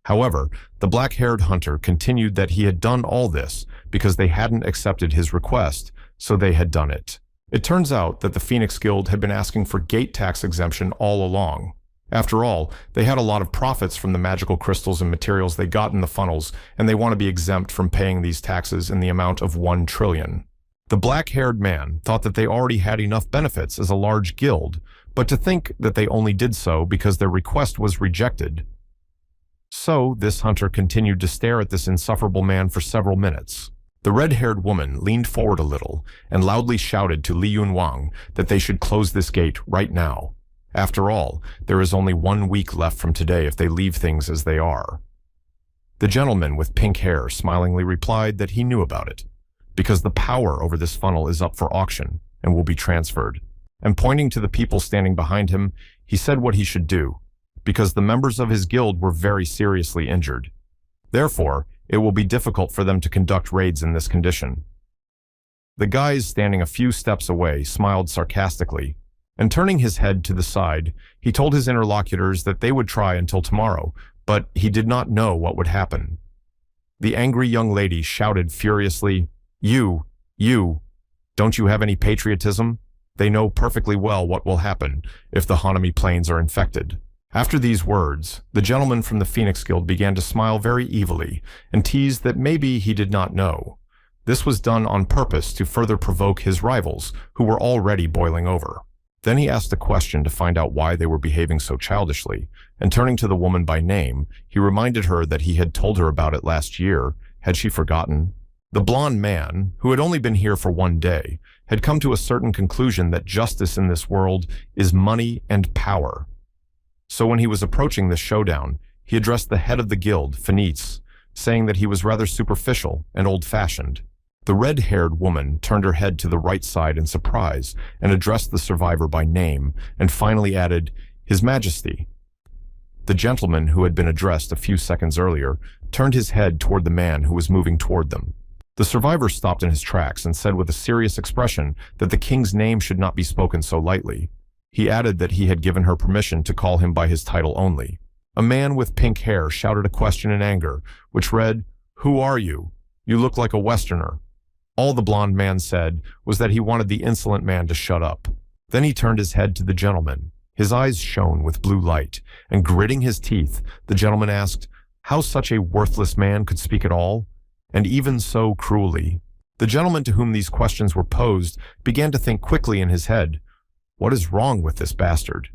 However, the black-haired hunter continued that he had done all this because they hadn't accepted his request, so they had done it. It turns out that the Phoenix Guild had been asking for gate tax exemption all along. After all, they had a lot of profits from the magical crystals and materials they got in the funnels, and they want to be exempt from paying these taxes in the amount of 1 trillion. The black-haired man thought that they already had enough benefits as a large guild, but to think that they only did so because their request was rejected. So, this hunter continued to stare at this insufferable man for several minutes. The red-haired woman leaned forward a little and loudly shouted to Li Yunwang that they should close this gate right now. After all, there is only 1 week left from today if they leave things as they are. The gentleman with pink hair smilingly replied that he knew about it, because the power over this funnel is up for auction and will be transferred. And pointing to the people standing behind him, he said what he should do, because the members of his guild were very seriously injured. Therefore, it will be difficult for them to conduct raids in this condition. The guy standing a few steps away smiled sarcastically, and turning his head to the side, he told his interlocutors that they would try until tomorrow, but he did not know what would happen. The angry young lady shouted furiously, You, don't you have any patriotism? They know perfectly well what will happen if the Hanami plains are infected. After these words, the gentleman from the Phoenix Guild began to smile very evilly and teased that maybe he did not know. This was done on purpose to further provoke his rivals, who were already boiling over. Then he asked a question to find out why they were behaving so childishly, and turning to the woman by name, he reminded her that he had told her about it last year. Had she forgotten? The blonde man, who had only been here for one day, had come to a certain conclusion that justice in this world is money and power. So when he was approaching the showdown, he addressed the head of the guild, Phoenix, saying that he was rather superficial and old-fashioned. The red-haired woman turned her head to the right side in surprise and addressed the survivor by name, and finally added, His Majesty. The gentleman who had been addressed a few seconds earlier turned his head toward the man who was moving toward them. The survivor stopped in his tracks and said with a serious expression that the king's name should not be spoken so lightly. He added that he had given her permission to call him by his title only. A man with pink hair shouted a question in anger, which read, Who are you? You look like a Westerner. All the blonde man said was that he wanted the insolent man to shut up. Then he turned his head to the gentleman. His eyes shone with blue light, and gritting his teeth, the gentleman asked, How such a worthless man could speak at all, and even so cruelly. The gentleman to whom these questions were posed began to think quickly in his head, What is wrong with this bastard?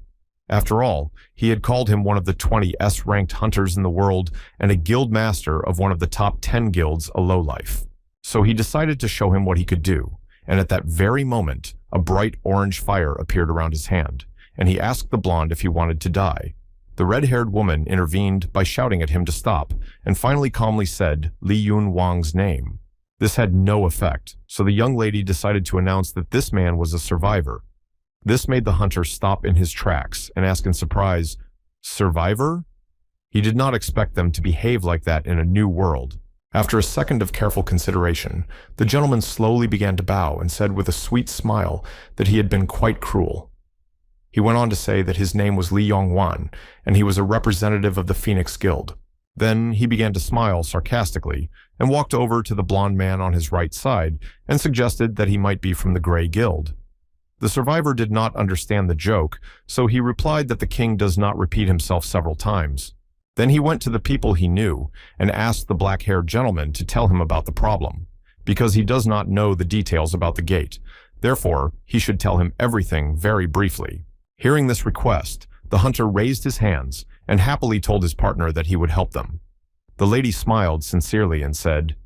After all, he had called him one of the 20 S-ranked hunters in the world and a guild master of one of the top 10 guilds a lowlife. So he decided to show him what he could do, and at that very moment, a bright orange fire appeared around his hand, and he asked the blonde if he wanted to die. The red-haired woman intervened by shouting at him to stop, and finally calmly said Li Yun Wang's name. This had no effect, so the young lady decided to announce that this man was a survivor. This made the hunter stop in his tracks and ask in surprise, Survivor? He did not expect them to behave like that in a new world. After a second of careful consideration, the gentleman slowly began to bow and said with a sweet smile that he had been quite cruel. He went on to say that his name was Li Yongwan, and he was a representative of the Phoenix Guild. Then he began to smile sarcastically and walked over to the blonde man on his right side and suggested that he might be from the Gray Guild. The survivor did not understand the joke, so he replied that the king does not repeat himself several times. Then he went to the people he knew and asked the black-haired gentleman to tell him about the problem, because he does not know the details about the gate. Therefore, he should tell him everything very briefly. Hearing this request, the hunter raised his hands and happily told his partner that he would help them. The lady smiled sincerely and said,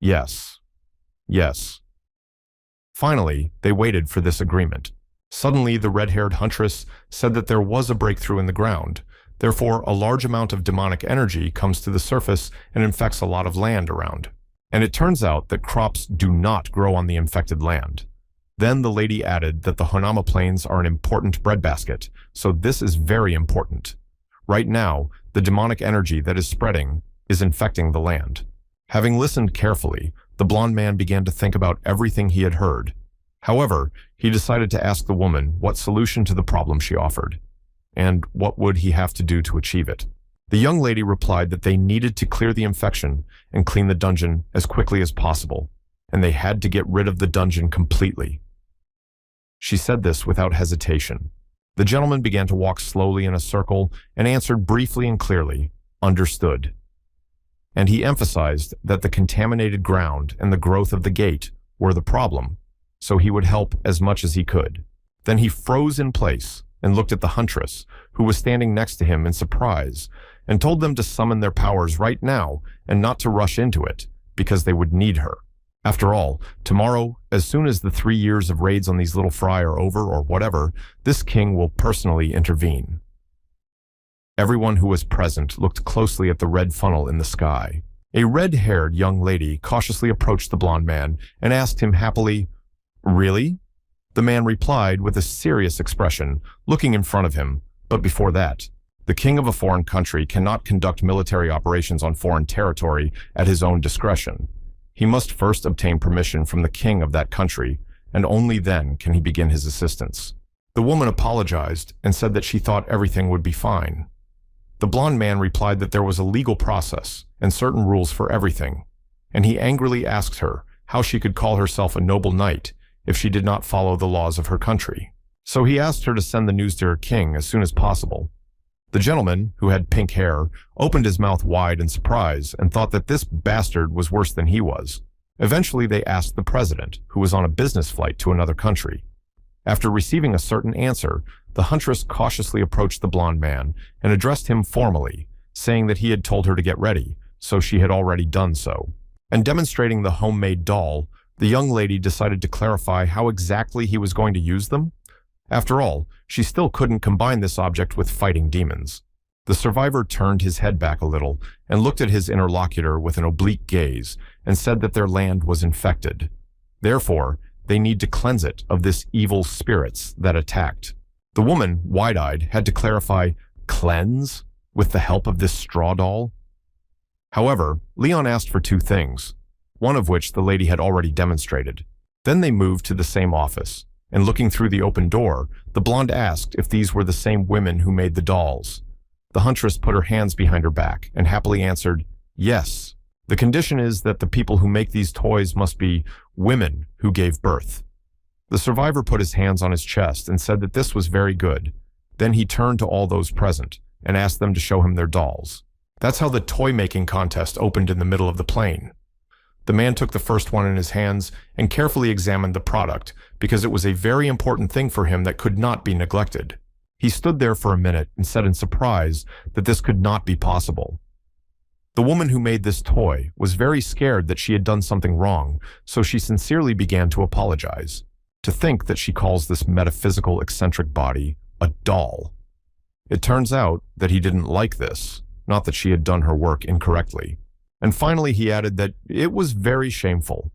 Yes, yes. Finally, they waited for this agreement. Suddenly, the red-haired huntress said that there was a breakthrough in the ground. Therefore, a large amount of demonic energy comes to the surface and infects a lot of land around. And it turns out that crops do not grow on the infected land. Then the lady added that the Hanama Plains are an important breadbasket, so this is very important. Right now, the demonic energy that is spreading is infecting the land. Having listened carefully, the blonde man began to think about everything he had heard. However, he decided to ask the woman what solution to the problem she offered, and what would he have to do to achieve it. The young lady replied that they needed to clear the infection and clean the dungeon as quickly as possible, and they had to get rid of the dungeon completely. She said this without hesitation. The gentleman began to walk slowly in a circle and answered briefly and clearly, Understood. And he emphasized that the contaminated ground and the growth of the gate were the problem, so he would help as much as he could. Then he froze in place and looked at the huntress, who was standing next to him in surprise, and told them to summon their powers right now and not to rush into it, because they would need her. After all, tomorrow, as soon as the 3 years of raids on these little fry are over or whatever, this king will personally intervene. Everyone who was present looked closely at the red funnel in the sky. A red-haired young lady cautiously approached the blonde man and asked him happily, Really? The man replied with a serious expression, looking in front of him, but before that, The king of a foreign country cannot conduct military operations on foreign territory at his own discretion. He must first obtain permission from the king of that country, and only then can he begin his assistance. The woman apologized and said that she thought everything would be fine. The blonde man replied that there was a legal process and certain rules for everything, and he angrily asked her how she could call herself a noble knight if she did not follow the laws of her country. So he asked her to send the news to her king as soon as possible. The gentleman, who had pink hair, opened his mouth wide in surprise and thought that this bastard was worse than he was. Eventually, they asked the president, who was on a business flight to another country. After receiving a certain answer, the huntress cautiously approached the blonde man and addressed him formally, saying that he had told her to get ready, so she had already done so. And demonstrating the homemade doll, the young lady decided to clarify how exactly he was going to use them. After all, she still couldn't combine this object with fighting demons. The survivor turned his head back a little and looked at his interlocutor with an oblique gaze and said that their land was infected. Therefore, they need to cleanse it of this evil spirits that attacked. The woman, wide-eyed, had to clarify, cleanse, with the help of this straw doll? However, Leon asked for two things, one of which the lady had already demonstrated. Then they moved to the same office, and looking through the open door, the blonde asked if these were the same women who made the dolls. The huntress put her hands behind her back and happily answered, yes. The condition is that the people who make these toys must be women who gave birth. The survivor put his hands on his chest and said that this was very good. Then he turned to all those present and asked them to show him their dolls. That's how the toy-making contest opened in the middle of the plane. The man took the first one in his hands and carefully examined the product because it was a very important thing for him that could not be neglected. He stood there for a minute and said in surprise that this could not be possible. The woman who made this toy was very scared that she had done something wrong, so she sincerely began to apologize. To think that she calls this metaphysical eccentric body a doll. It turns out that he didn't like this, not that she had done her work incorrectly. And finally he added that it was very shameful.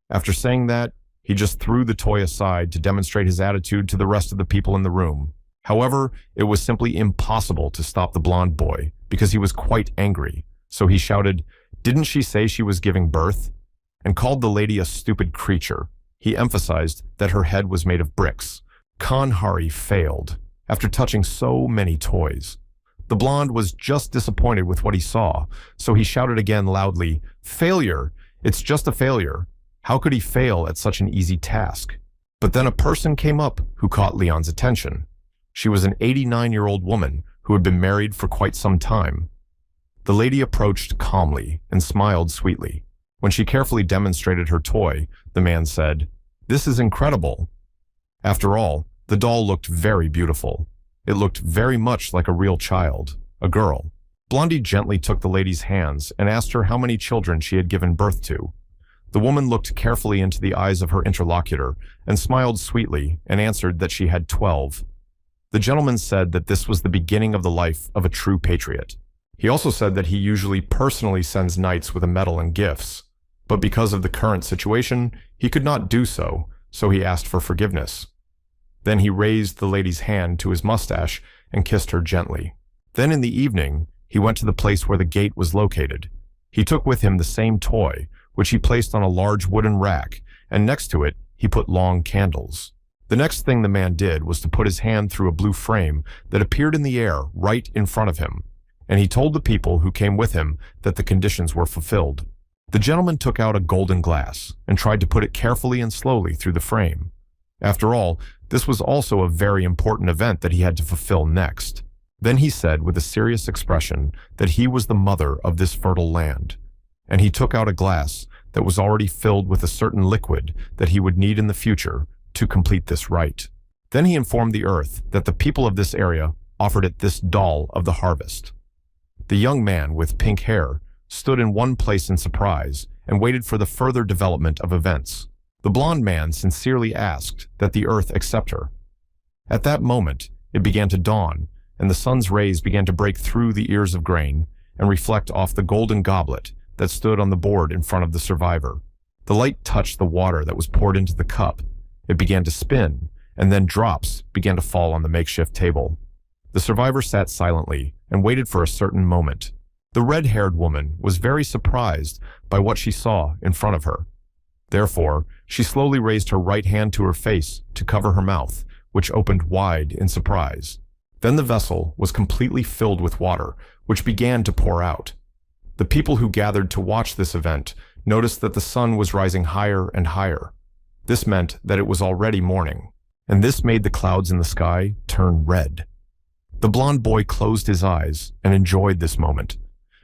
After saying that, he just threw the toy aside to demonstrate his attitude to the rest of the people in the room. However, it was simply impossible to stop the blonde boy because he was quite angry. So he shouted, "Didn't she say she was giving birth?" and called the lady a stupid creature. He emphasized that her head was made of bricks. Kanhari failed after touching so many toys. The blonde was just disappointed with what he saw, so he shouted again loudly, "Failure! It's just a failure. How could he fail at such an easy task?" But then a person came up who caught Leon's attention. She was an 89-year-old woman who had been married for quite some time. The lady approached calmly and smiled sweetly. When she carefully demonstrated her toy, the man said, "This is incredible." After all, the doll looked very beautiful. It looked very much like a real child, a girl. Blondie gently took the lady's hands and asked her how many children she had given birth to. The woman looked carefully into the eyes of her interlocutor and smiled sweetly and answered that she had 12. The gentleman said that this was the beginning of the life of a true patriot. He also said that he usually personally sends knights with a medal and gifts, but because of the current situation, he could not do so, so he asked for forgiveness. Then he raised the lady's hand to his mustache and kissed her gently. Then in the evening, he went to the place where the gate was located. He took with him the same toy, which he placed on a large wooden rack, and next to it, he put long candles. The next thing the man did was to put his hand through a blue frame that appeared in the air right in front of him, and he told the people who came with him that the conditions were fulfilled. The gentleman took out a golden glass and tried to put it carefully and slowly through the frame. After all, this was also a very important event that he had to fulfill next. Then he said with a serious expression that he was the mother of this fertile land, and he took out a glass that was already filled with a certain liquid that he would need in the future to complete this rite. Then he informed the earth that the people of this area offered it this doll of the harvest. The young man with pink hair stood in one place in surprise and waited for the further development of events. The blonde man sincerely asked that the earth accept her. At that moment, it began to dawn, and the sun's rays began to break through the ears of grain and reflect off the golden goblet that stood on the board in front of the survivor. The light touched the water that was poured into the cup. It began to spin, and then drops began to fall on the makeshift table. The survivor sat silently and waited for a certain moment. The red-haired woman was very surprised by what she saw in front of her. Therefore, she slowly raised her right hand to her face to cover her mouth, which opened wide in surprise. Then the vessel was completely filled with water, which began to pour out. The people who gathered to watch this event noticed that the sun was rising higher and higher. This meant that it was already morning, and this made the clouds in the sky turn red. The blond boy closed his eyes and enjoyed this moment.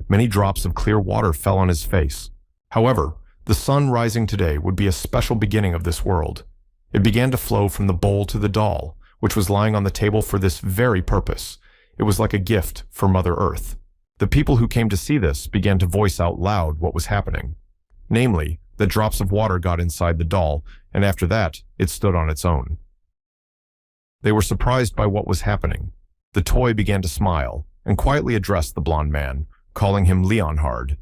Many drops of clear water fell on his face. However, the sun rising today would be a special beginning of this world. It began to flow from the bowl to the doll, which was lying on the table for this very purpose. It was like a gift for Mother Earth. The people who came to see this began to voice out loud what was happening. Namely, that drops of water got inside the doll, and after that, it stood on its own. They were surprised by what was happening. The toy began to smile and quietly addressed the blond man, calling him Leonhard.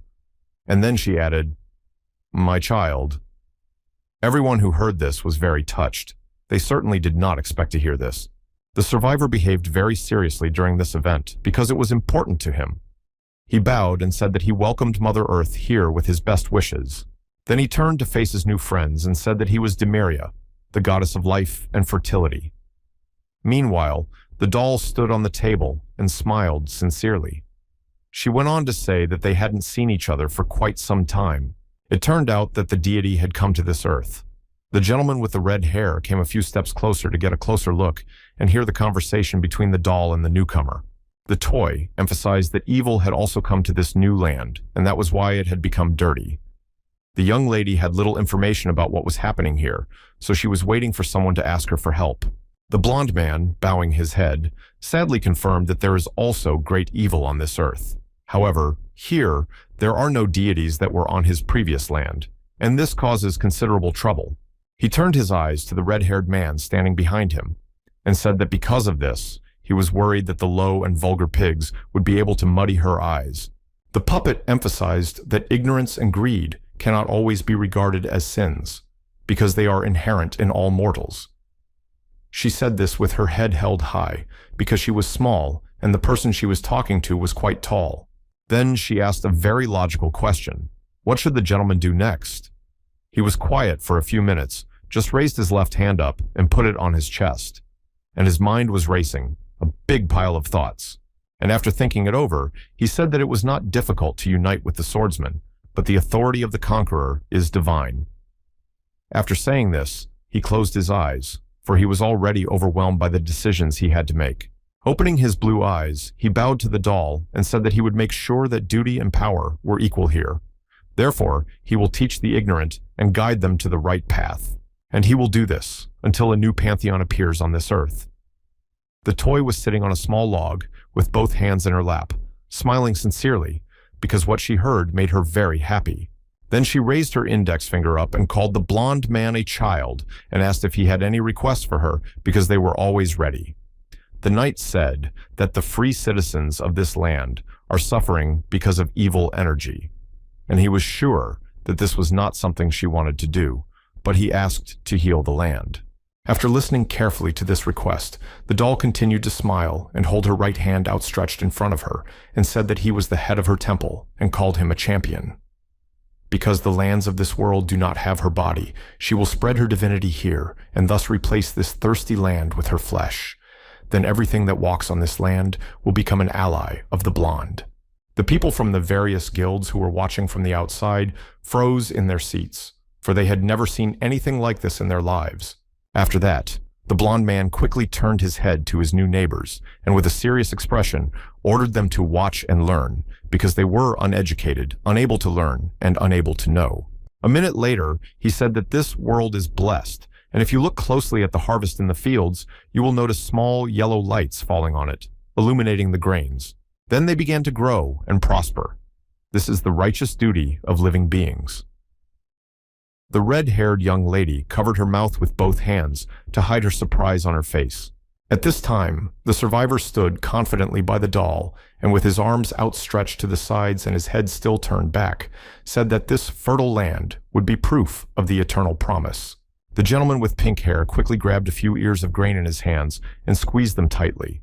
And then she added, "My child." Everyone who heard this was very touched. They certainly did not expect to hear this. The survivor behaved very seriously during this event because it was important to him. He bowed and said that he welcomed Mother Earth here with his best wishes. Then he turned to face his new friends and said that he was Demeria, the goddess of life and fertility. Meanwhile, the doll stood on the table and smiled sincerely. She went on to say that they hadn't seen each other for quite some time. It turned out that the deity had come to this earth. The gentleman with the red hair came a few steps closer to get a closer look and hear the conversation between the doll and the newcomer. The toy emphasized that evil had also come to this new land, and that was why it had become dirty. The young lady had little information about what was happening here, so she was waiting for someone to ask her for help. The blond man, bowing his head, sadly confirmed that there is also great evil on this earth. However, here, there are no deities that were on his previous land, and this causes considerable trouble. He turned his eyes to the red-haired man standing behind him, and said that because of this, he was worried that the low and vulgar pigs would be able to muddy her eyes. The puppet emphasized that ignorance and greed cannot always be regarded as sins, because they are inherent in all mortals. She said this with her head held high, because she was small and the person she was talking to was quite tall. Then she asked a very logical question. What should the gentleman do next? He was quiet for a few minutes, just raised his left hand up and put it on his chest. And his mind was racing, a big pile of thoughts. And after thinking it over, he said that it was not difficult to unite with the swordsman, but the authority of the conqueror is divine. After saying this, he closed his eyes, for he was already overwhelmed by the decisions he had to make. Opening his blue eyes, he bowed to the doll and said that he would make sure that duty and power were equal here. Therefore, he will teach the ignorant and guide them to the right path. And he will do this until a new pantheon appears on this earth. The toy was sitting on a small log with both hands in her lap, smiling sincerely because what she heard made her very happy. Then she raised her index finger up and called the blond man a child and asked if he had any requests for her because they were always ready. The knight said that the free citizens of this land are suffering because of evil energy, and he was sure that this was not something she wanted to do, but he asked to heal the land. After listening carefully to this request, the doll continued to smile and hold her right hand outstretched in front of her and said that he was the head of her temple and called him a champion. Because the lands of this world do not have her body, she will spread her divinity here and thus replace this thirsty land with her flesh. Then everything that walks on this land will become an ally of the blonde. The people from the various guilds who were watching from the outside froze in their seats, for they had never seen anything like this in their lives. After that, the blond man quickly turned his head to his new neighbors and with a serious expression ordered them to watch and learn because they were uneducated, unable to learn, and unable to know. A minute later, he said that this world is blessed, and if you look closely at the harvest in the fields, you will notice small yellow lights falling on it, illuminating the grains. Then they began to grow and prosper. This is the righteous duty of living beings. The red-haired young lady covered her mouth with both hands to hide her surprise on her face. At this time, the survivor stood confidently by the doll and with his arms outstretched to the sides and his head still turned back, said that this fertile land would be proof of the eternal promise. The gentleman with pink hair quickly grabbed a few ears of grain in his hands and squeezed them tightly.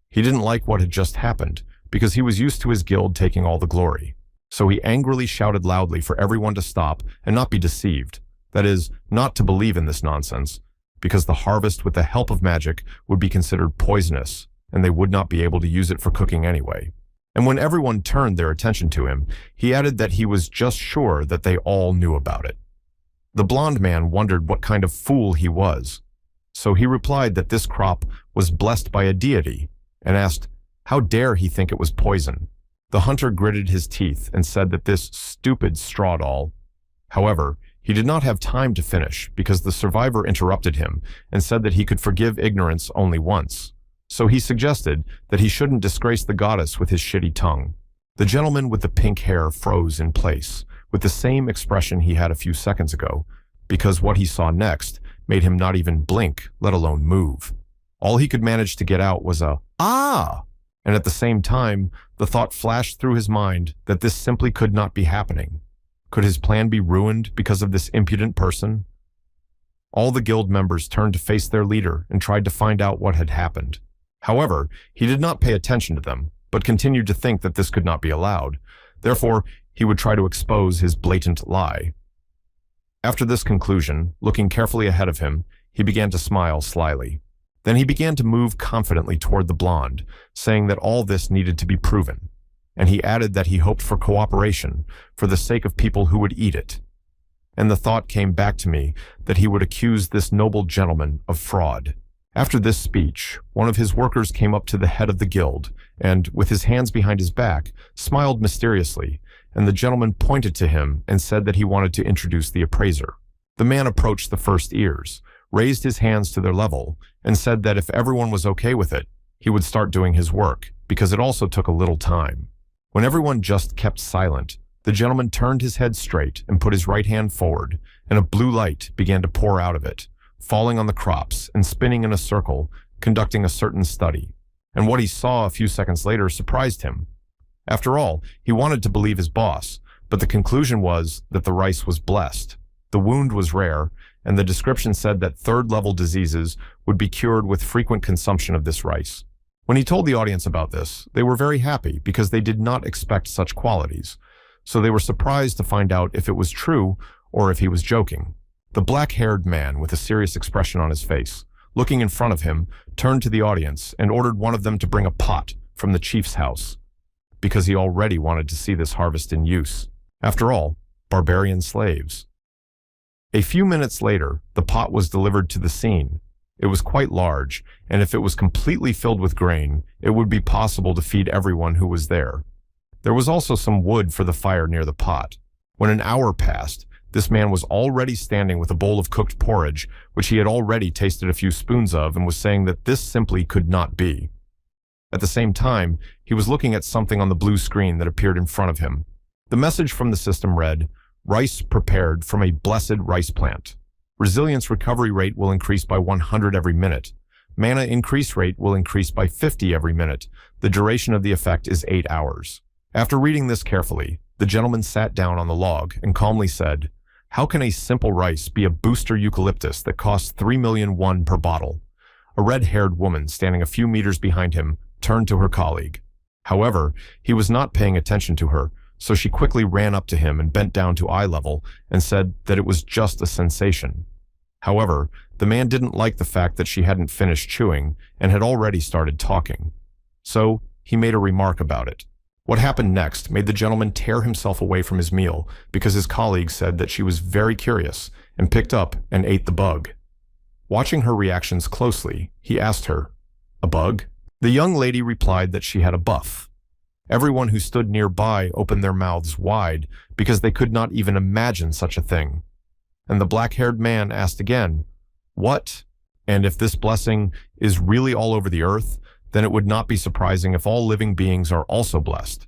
He didn't like what had just happened because he was used to his guild taking all the glory. So he angrily shouted loudly for everyone to stop and not be deceived. That is, not to believe in this nonsense, because the harvest with the help of magic would be considered poisonous, and they would not be able to use it for cooking anyway. And when everyone turned their attention to him, he added that he was just sure that they all knew about it. The blond man wondered what kind of fool he was. So he replied that this crop was blessed by a deity, and asked, how dare he think it was poison? The hunter gritted his teeth and said that this stupid straw doll. However, he did not have time to finish because the survivor interrupted him and said that he could forgive ignorance only once. So he suggested that he shouldn't disgrace the goddess with his shitty tongue. The gentleman with the pink hair froze in place, with the same expression he had a few seconds ago, because what he saw next made him not even blink, let alone move. All he could manage to get out was a, "Ah!" And at the same time, the thought flashed through his mind that this simply could not be happening. Could his plan be ruined because of this impudent person? All the guild members turned to face their leader and tried to find out what had happened. However, he did not pay attention to them, but continued to think that this could not be allowed. Therefore, he would try to expose his blatant lie. After this conclusion, looking carefully ahead of him, he began to smile slyly. Then he began to move confidently toward the blonde, saying that all this needed to be proven. And he added that he hoped for cooperation for the sake of people who would eat it. And the thought came back to me that he would accuse this noble gentleman of fraud. After this speech, one of his workers came up to the head of the guild and, with his hands behind his back, smiled mysteriously, and the gentleman pointed to him and said that he wanted to introduce the appraiser. The man approached the first ears, raised his hands to their level, and said that if everyone was okay with it, he would start doing his work, because it also took a little time. When everyone just kept silent, the gentleman turned his head straight and put his right hand forward, and a blue light began to pour out of it, falling on the crops and spinning in a circle, conducting a certain study. And what he saw a few seconds later surprised him. After all, he wanted to believe his boss, but the conclusion was that the rice was blessed. The wound was rare, and the description said that third-level diseases would be cured with frequent consumption of this rice. When he told the audience about this, they were very happy because they did not expect such qualities, so they were surprised to find out if it was true or if he was joking. The black-haired man with a serious expression on his face, looking in front of him, turned to the audience and ordered one of them to bring a pot from the chief's house, because he already wanted to see this harvest in use. After all, barbarian slaves. A few minutes later, the pot was delivered to the scene. It was quite large, and if it was completely filled with grain, it would be possible to feed everyone who was there. There was also some wood for the fire near the pot. When an hour passed, this man was already standing with a bowl of cooked porridge, which he had already tasted a few spoons of, and was saying that this simply could not be. At the same time, he was looking at something on the blue screen that appeared in front of him. The message from the system read, "Rice prepared from a blessed rice plant. Resilience recovery rate will increase by 100 every minute. Mana increase rate will increase by 50 every minute. The duration of the effect is 8 hours." After reading this carefully, the gentleman sat down on the log and calmly said, "How can a simple rice be a booster eucalyptus that costs 3,000,001 per bottle?" A red-haired woman standing a few meters behind him turned to her colleague. However, he was not paying attention to her, so she quickly ran up to him and bent down to eye level and said that it was just a sensation. However, the man didn't like the fact that she hadn't finished chewing and had already started talking. So he made a remark about it. What happened next made the gentleman tear himself away from his meal because his colleague said that she was very curious and picked up and ate the bug. Watching her reactions closely, he asked her, "A bug?" The young lady replied that she had a buff. Everyone who stood nearby opened their mouths wide because they could not even imagine such a thing. And the black-haired man asked again, "What? And if this blessing is really all over the earth, then it would not be surprising if all living beings are also blessed.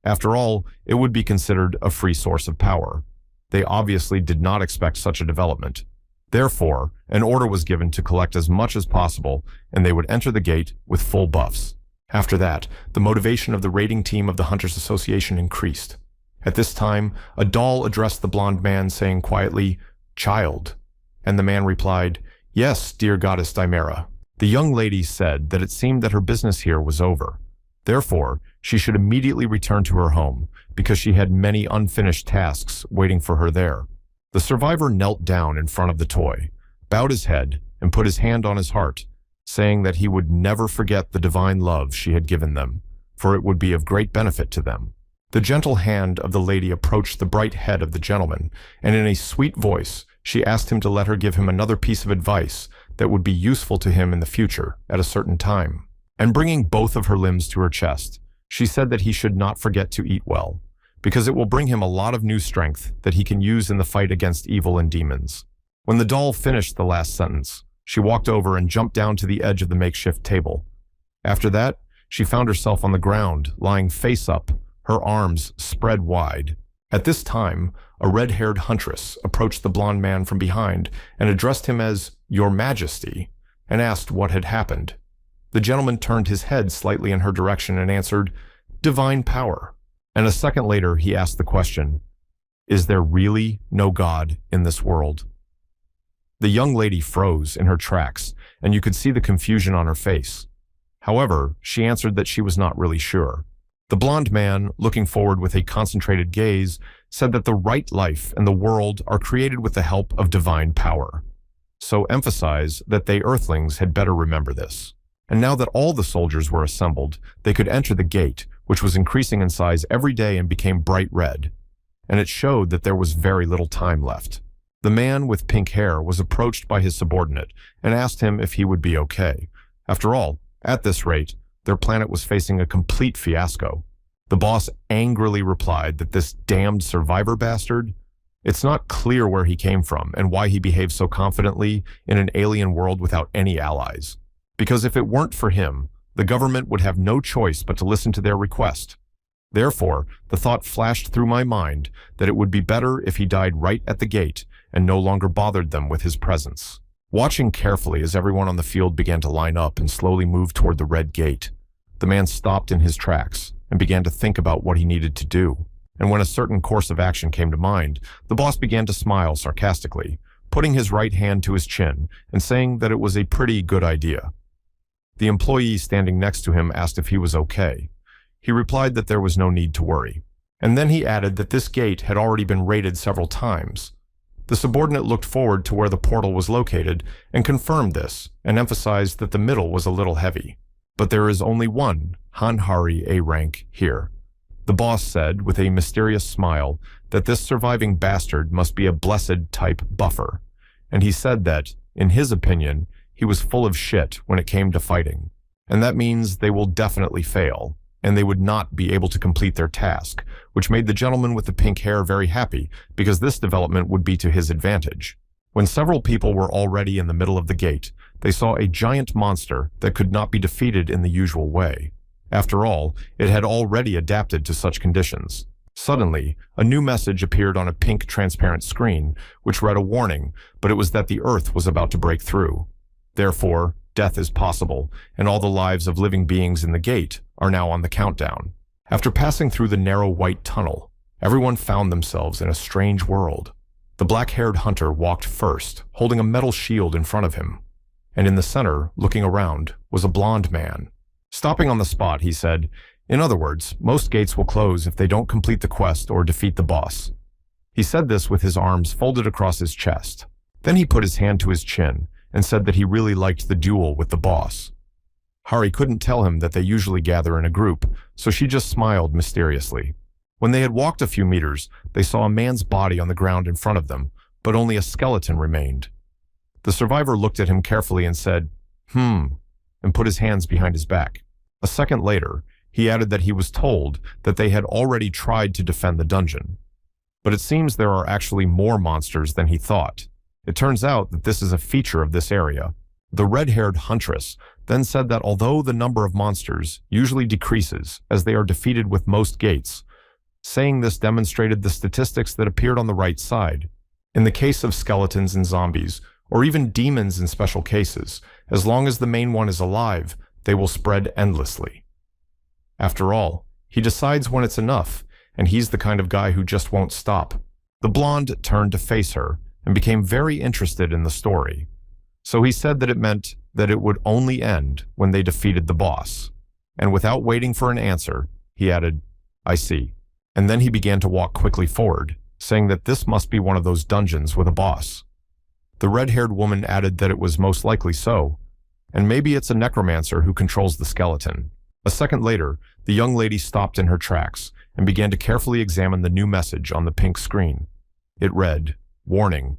After all, it would be considered a free source of power. They obviously did not expect such a development. Therefore, an order was given to collect as much as possible, and they would enter the gate with full buffs. After that, the motivation of the raiding team of the Hunters Association increased. At this time, a doll addressed the blond man, saying quietly, "Child." And the man replied, "Yes, dear goddess Dimera." The young lady said that it seemed that her business here was over. Therefore, she should immediately return to her home because she had many unfinished tasks waiting for her there. The survivor knelt down in front of the toy, bowed his head, and put his hand on his heart, saying that he would never forget the divine love she had given them, for it would be of great benefit to them. The gentle hand of the lady approached the bright head of the gentleman, and in a sweet voice, she asked him to let her give him another piece of advice that would be useful to him in the future at a certain time. And bringing both of her limbs to her chest, she said that he should not forget to eat well, because it will bring him a lot of new strength that he can use in the fight against evil and demons. When the doll finished the last sentence, she walked over and jumped down to the edge of the makeshift table. After that, she found herself on the ground, lying face up, her arms spread wide. At this time, a red-haired huntress approached the blond man from behind and addressed him as "Your Majesty," and asked what had happened. The gentleman turned his head slightly in her direction and answered, "Divine power." And a second later, he asked the question, "Is there really no God in this world?" The young lady froze in her tracks, and you could see the confusion on her face. However, she answered that she was not really sure. The blond man, looking forward with a concentrated gaze, said that the right life and the world are created with the help of divine power. So emphasize that they earthlings had better remember this. And now that all the soldiers were assembled, they could enter the gate, which was increasing in size every day and became bright red. And it showed that there was very little time left. The man with pink hair was approached by his subordinate and asked him if he would be okay. After all, at this rate, their planet was facing a complete fiasco. The boss angrily replied that this damned survivor bastard, it's not clear where he came from and why he behaved so confidently in an alien world without any allies. Because if it weren't for him, the government would have no choice but to listen to their request. Therefore, the thought flashed through my mind that it would be better if he died right at the gate and no longer bothered them with his presence. Watching carefully as everyone on the field began to line up and slowly move toward the red gate, the man stopped in his tracks and began to think about what he needed to do. And when a certain course of action came to mind, the boss began to smile sarcastically, putting his right hand to his chin and saying that it was a pretty good idea. The employee standing next to him asked if he was okay. He replied that there was no need to worry. And then he added that this gate had already been raided several times. The subordinate looked forward to where the portal was located and confirmed this and emphasized that the middle was a little heavy. But there is only one Hanhari A rank here. The boss said with a mysterious smile that this surviving bastard must be a blessed type buffer. And he said that, in his opinion, he was full of shit when it came to fighting. And that means they will definitely fail, and they would not be able to complete their task, which made the gentleman with the pink hair very happy because this development would be to his advantage. When several people were already in the middle of the gate, they saw a giant monster that could not be defeated in the usual way. After all, it had already adapted to such conditions. Suddenly, a new message appeared on a pink transparent screen, which read a warning, but it was that the Earth was about to break through. Therefore, death is possible, and all the lives of living beings in the gate are now on the countdown. After passing through the narrow white tunnel, everyone found themselves in a strange world. The black-haired hunter walked first, holding a metal shield in front of him. And in the center, looking around, was a blond man. Stopping on the spot, he said, "In other words, most gates will close if they don't complete the quest or defeat the boss." He said this with his arms folded across his chest. Then he put his hand to his chin and said that he really liked the duel with the boss. Hari couldn't tell him that they usually gather in a group, so she just smiled mysteriously. When they had walked a few meters, they saw a man's body on the ground in front of them, but only a skeleton remained. The survivor looked at him carefully and said, and put his hands behind his back. A second later, he added that he was told that they had already tried to defend the dungeon. But it seems there are actually more monsters than he thought. It turns out that this is a feature of this area. The red-haired huntress then said that although the number of monsters usually decreases as they are defeated with most gates, saying this demonstrated the statistics that appeared on the right side. In the case of skeletons and zombies, or even demons in special cases, as long as the main one is alive, they will spread endlessly. After all, he decides when it's enough, and he's the kind of guy who just won't stop. The blonde turned to face her and became very interested in the story. So he said that it meant that it would only end when they defeated the boss. and without waiting for an answer, he added, "I see." And then he began to walk quickly forward, saying that this must be one of those dungeons with a boss. The red-haired woman added that it was most likely so, and maybe it's a necromancer who controls the skeleton. A second later, the young lady stopped in her tracks and began to carefully examine the new message on the pink screen. It read, "Warning.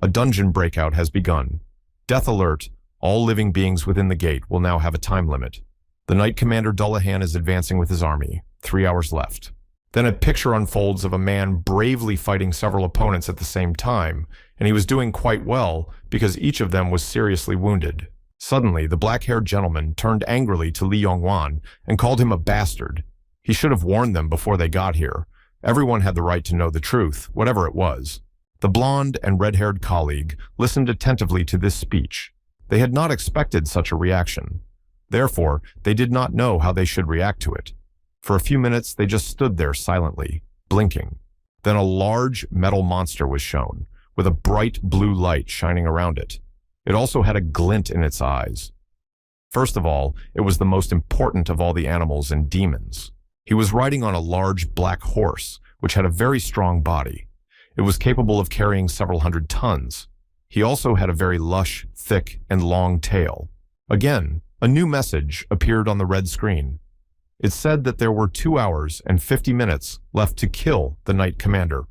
A dungeon breakout has begun. Death alert. All living beings within the gate will now have a time limit. The Knight Commander Dullahan is advancing with his army. 3 hours left." Then a picture unfolds of a man bravely fighting several opponents at the same time, and he was doing quite well because each of them was seriously wounded. Suddenly, the black-haired gentleman turned angrily to Li Yongwan and called him a bastard. He should have warned them before they got here. Everyone had the right to know the truth, whatever it was. The blonde and red-haired colleague listened attentively to this speech. They had not expected such a reaction. Therefore, they did not know how they should react to it. For a few minutes, they just stood there silently, blinking. Then a large metal monster was shown, with a bright blue light shining around it. It also had a glint in its eyes. First of all, it was the most important of all the animals and demons. He was riding on a large black horse, which had a very strong body. It was capable of carrying several hundred tons. He also had a very lush, thick, and long tail. Again, a new message appeared on the red screen. It said that there were 2 hours and 50 minutes left to kill the Knight Commander.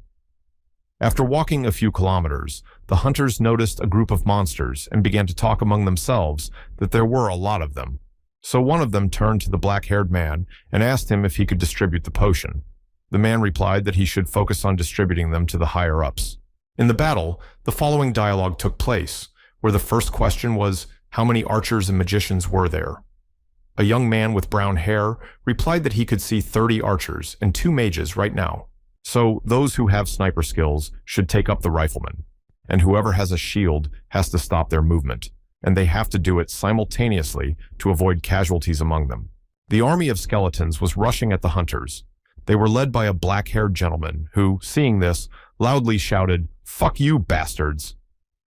After walking a few kilometers, the hunters noticed a group of monsters and began to talk among themselves that there were a lot of them. So one of them turned to the black-haired man and asked him if he could distribute the potion. The man replied that he should focus on distributing them to the higher-ups. In the battle, the following dialogue took place, where the first question was, how many archers and magicians were there? A young man with brown hair replied that he could see 30 archers and 2 mages right now. So those who have sniper skills should take up the riflemen, and whoever has a shield has to stop their movement, and they have to do it simultaneously to avoid casualties among them. The army of skeletons was rushing at the hunters. They were led by a black-haired gentleman who, seeing this, loudly shouted, "Fuck you, bastards!"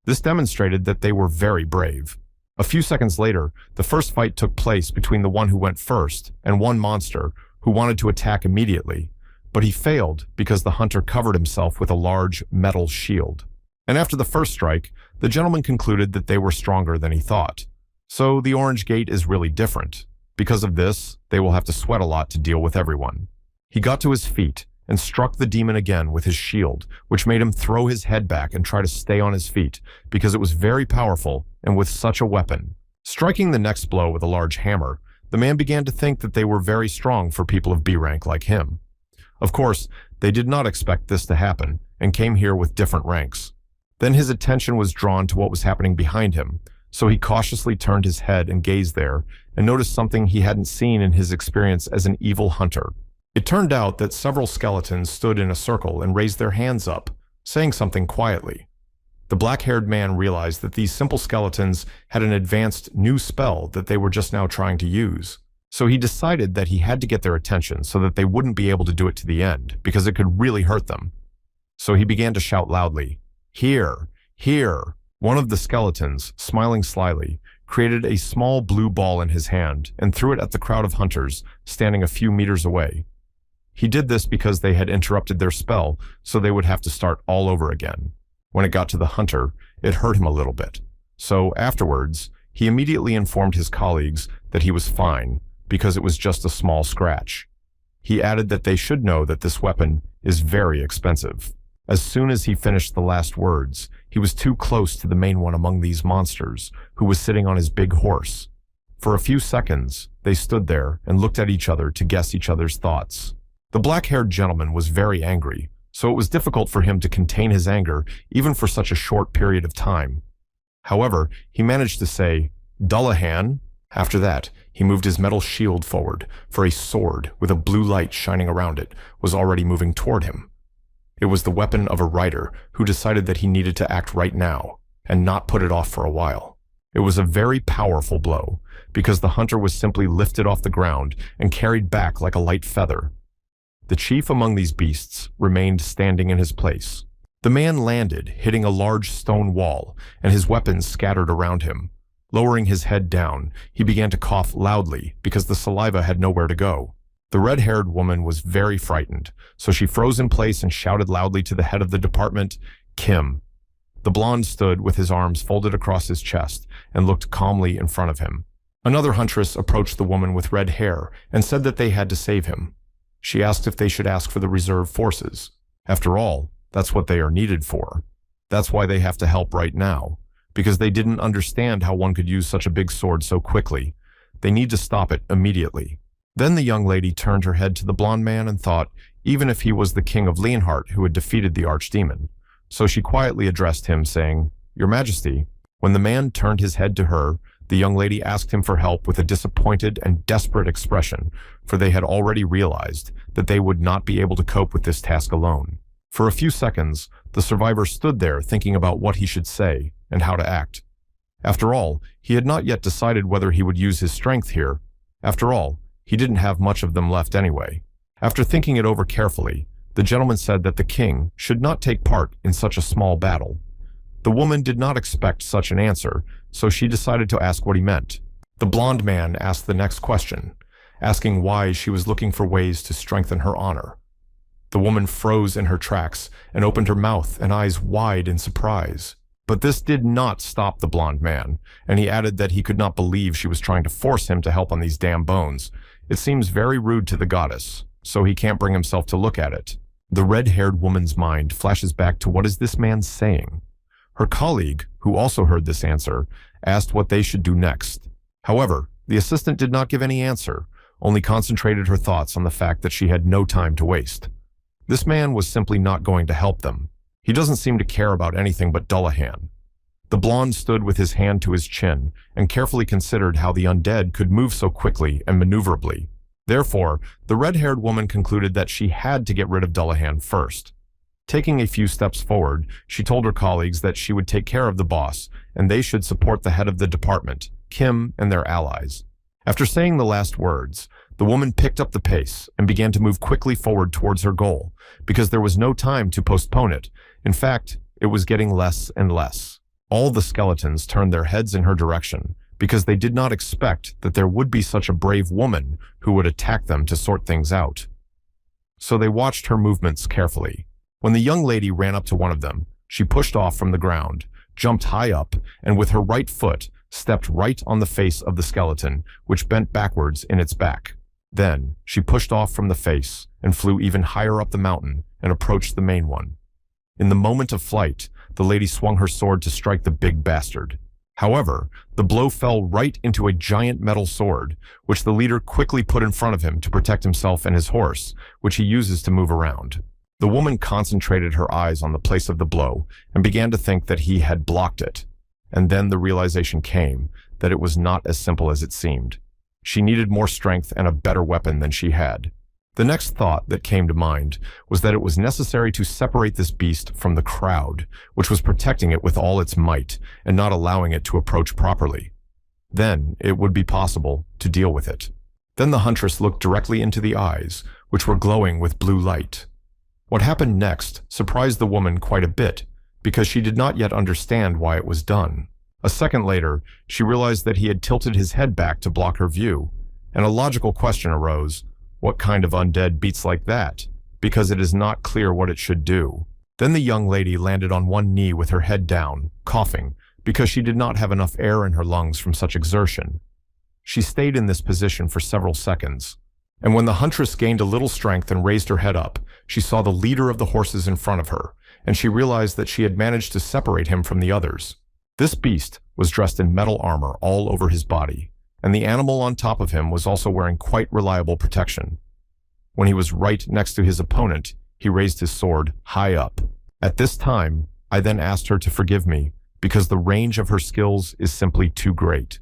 This demonstrated that they were very brave. A few seconds later, the first fight took place between the one who went first and one monster who wanted to attack immediately, but he failed because the hunter covered himself with a large metal shield. And after the first strike, the gentleman concluded that they were stronger than he thought. So the Orange Gate is really different. Because of this, they will have to sweat a lot to deal with everyone. He got to his feet and struck the demon again with his shield, which made him throw his head back and try to stay on his feet because it was very powerful and with such a weapon. Striking the next blow with a large hammer, the man began to think that they were very strong for people of B rank like him. Of course, they did not expect this to happen and came here with different ranks. Then his attention was drawn to what was happening behind him, so he cautiously turned his head and gazed there and noticed something he hadn't seen in his experience as an evil hunter. It turned out that several skeletons stood in a circle and raised their hands up, saying something quietly. The black-haired man realized that these simple skeletons had an advanced new spell that they were just now trying to use. So he decided that he had to get their attention so that they wouldn't be able to do it to the end, because it could really hurt them. So he began to shout loudly, "Here! Here!" One of the skeletons, smiling slyly, created a small blue ball in his hand and threw it at the crowd of hunters standing a few meters away. He did this because they had interrupted their spell, so they would have to start all over again. When it got to the hunter, it hurt him a little bit. So afterwards, he immediately informed his colleagues that he was fine, because it was just a small scratch. He added that they should know that this weapon is very expensive. As soon as he finished the last words, he was too close to the main one among these monsters, who was sitting on his big horse. For a few seconds, they stood there and looked at each other to guess each other's thoughts. The black-haired gentleman was very angry, so it was difficult for him to contain his anger even for such a short period of time. However, he managed to say, "Dullahan." After that, he moved his metal shield forward, for a sword with a blue light shining around it was already moving toward him. It was the weapon of a rider who decided that he needed to act right now and not put it off for a while. It was a very powerful blow, because the hunter was simply lifted off the ground and carried back like a light feather. The chief among these beasts remained standing in his place. The man landed, hitting a large stone wall, and his weapons scattered around him. Lowering his head down, he began to cough loudly because the saliva had nowhere to go. The red-haired woman was very frightened, so she froze in place and shouted loudly to the head of the department, "Kim." The blonde stood with his arms folded across his chest and looked calmly in front of him. Another huntress approached the woman with red hair and said that they had to save him. She asked if they should ask for the reserve forces. After all, that's what they are needed for. That's why they have to help right now, because they didn't understand how one could use such a big sword so quickly. They need to stop it immediately. Then the young lady turned her head to the blonde man and thought, even if he was the king of Leonhardt who had defeated the archdemon. So she quietly addressed him, saying, "Your Majesty." When the man turned his head to her, the young lady asked him for help with a disappointed and desperate expression, for they had already realized that they would not be able to cope with this task alone. For a few seconds, the survivor stood there thinking about what he should say and how to act. After all, he had not yet decided whether he would use his strength here. After all, he didn't have much of them left anyway. After thinking it over carefully, the gentleman said that the king should not take part in such a small battle. The woman did not expect such an answer, so she decided to ask what he meant. The blonde man asked the next question, asking why she was looking for ways to strengthen her honor. The woman froze in her tracks and opened her mouth and eyes wide in surprise. But this did not stop the blonde man, and he added that he could not believe she was trying to force him to help on these damn bones. It seems very rude to the goddess, so he can't bring himself to look at it. The red-haired woman's mind flashes back to what is this man saying? Her colleague, who also heard this answer, asked what they should do next. However, the assistant did not give any answer, only concentrated her thoughts on the fact that she had no time to waste. This man was simply not going to help them. He doesn't seem to care about anything but Dullahan. The blonde stood with his hand to his chin and carefully considered how the undead could move so quickly and maneuverably. Therefore, the red-haired woman concluded that she had to get rid of Dullahan first. Taking a few steps forward, she told her colleagues that she would take care of the boss and they should support the head of the department, Kim, and their allies. After saying the last words, the woman picked up the pace and began to move quickly forward towards her goal, because there was no time to postpone it. In fact, it was getting less and less. All the skeletons turned their heads in her direction, because they did not expect that there would be such a brave woman who would attack them to sort things out. So they watched her movements carefully. When the young lady ran up to one of them, she pushed off from the ground, jumped high up, and with her right foot, stepped right on the face of the skeleton, which bent backwards in its back. Then, she pushed off from the face and flew even higher up the mountain and approached the main one. In the moment of flight, the lady swung her sword to strike the big bastard. However, the blow fell right into a giant metal sword, which the leader quickly put in front of him to protect himself and his horse, which he uses to move around. The woman concentrated her eyes on the place of the blow and began to think that he had blocked it. And then the realization came that it was not as simple as it seemed. She needed more strength and a better weapon than she had. The next thought that came to mind was that it was necessary to separate this beast from the crowd, which was protecting it with all its might and not allowing it to approach properly. Then it would be possible to deal with it. Then the huntress looked directly into the eyes, which were glowing with blue light. What happened next surprised the woman quite a bit, because she did not yet understand why it was done. A second later, she realized that he had tilted his head back to block her view, and a logical question arose. What kind of undead beats like that? Because it is not clear what it should do. Then the young lady landed on one knee with her head down, coughing, because she did not have enough air in her lungs from such exertion. She stayed in this position for several seconds, and when the huntress gained a little strength and raised her head up, she saw the leader of the horses in front of her, and she realized that she had managed to separate him from the others. This beast was dressed in metal armor all over his body, and the animal on top of him was also wearing quite reliable protection. When he was right next to his opponent, he raised his sword high up. At this time, I then asked her to forgive me, because the range of her skills is simply too great.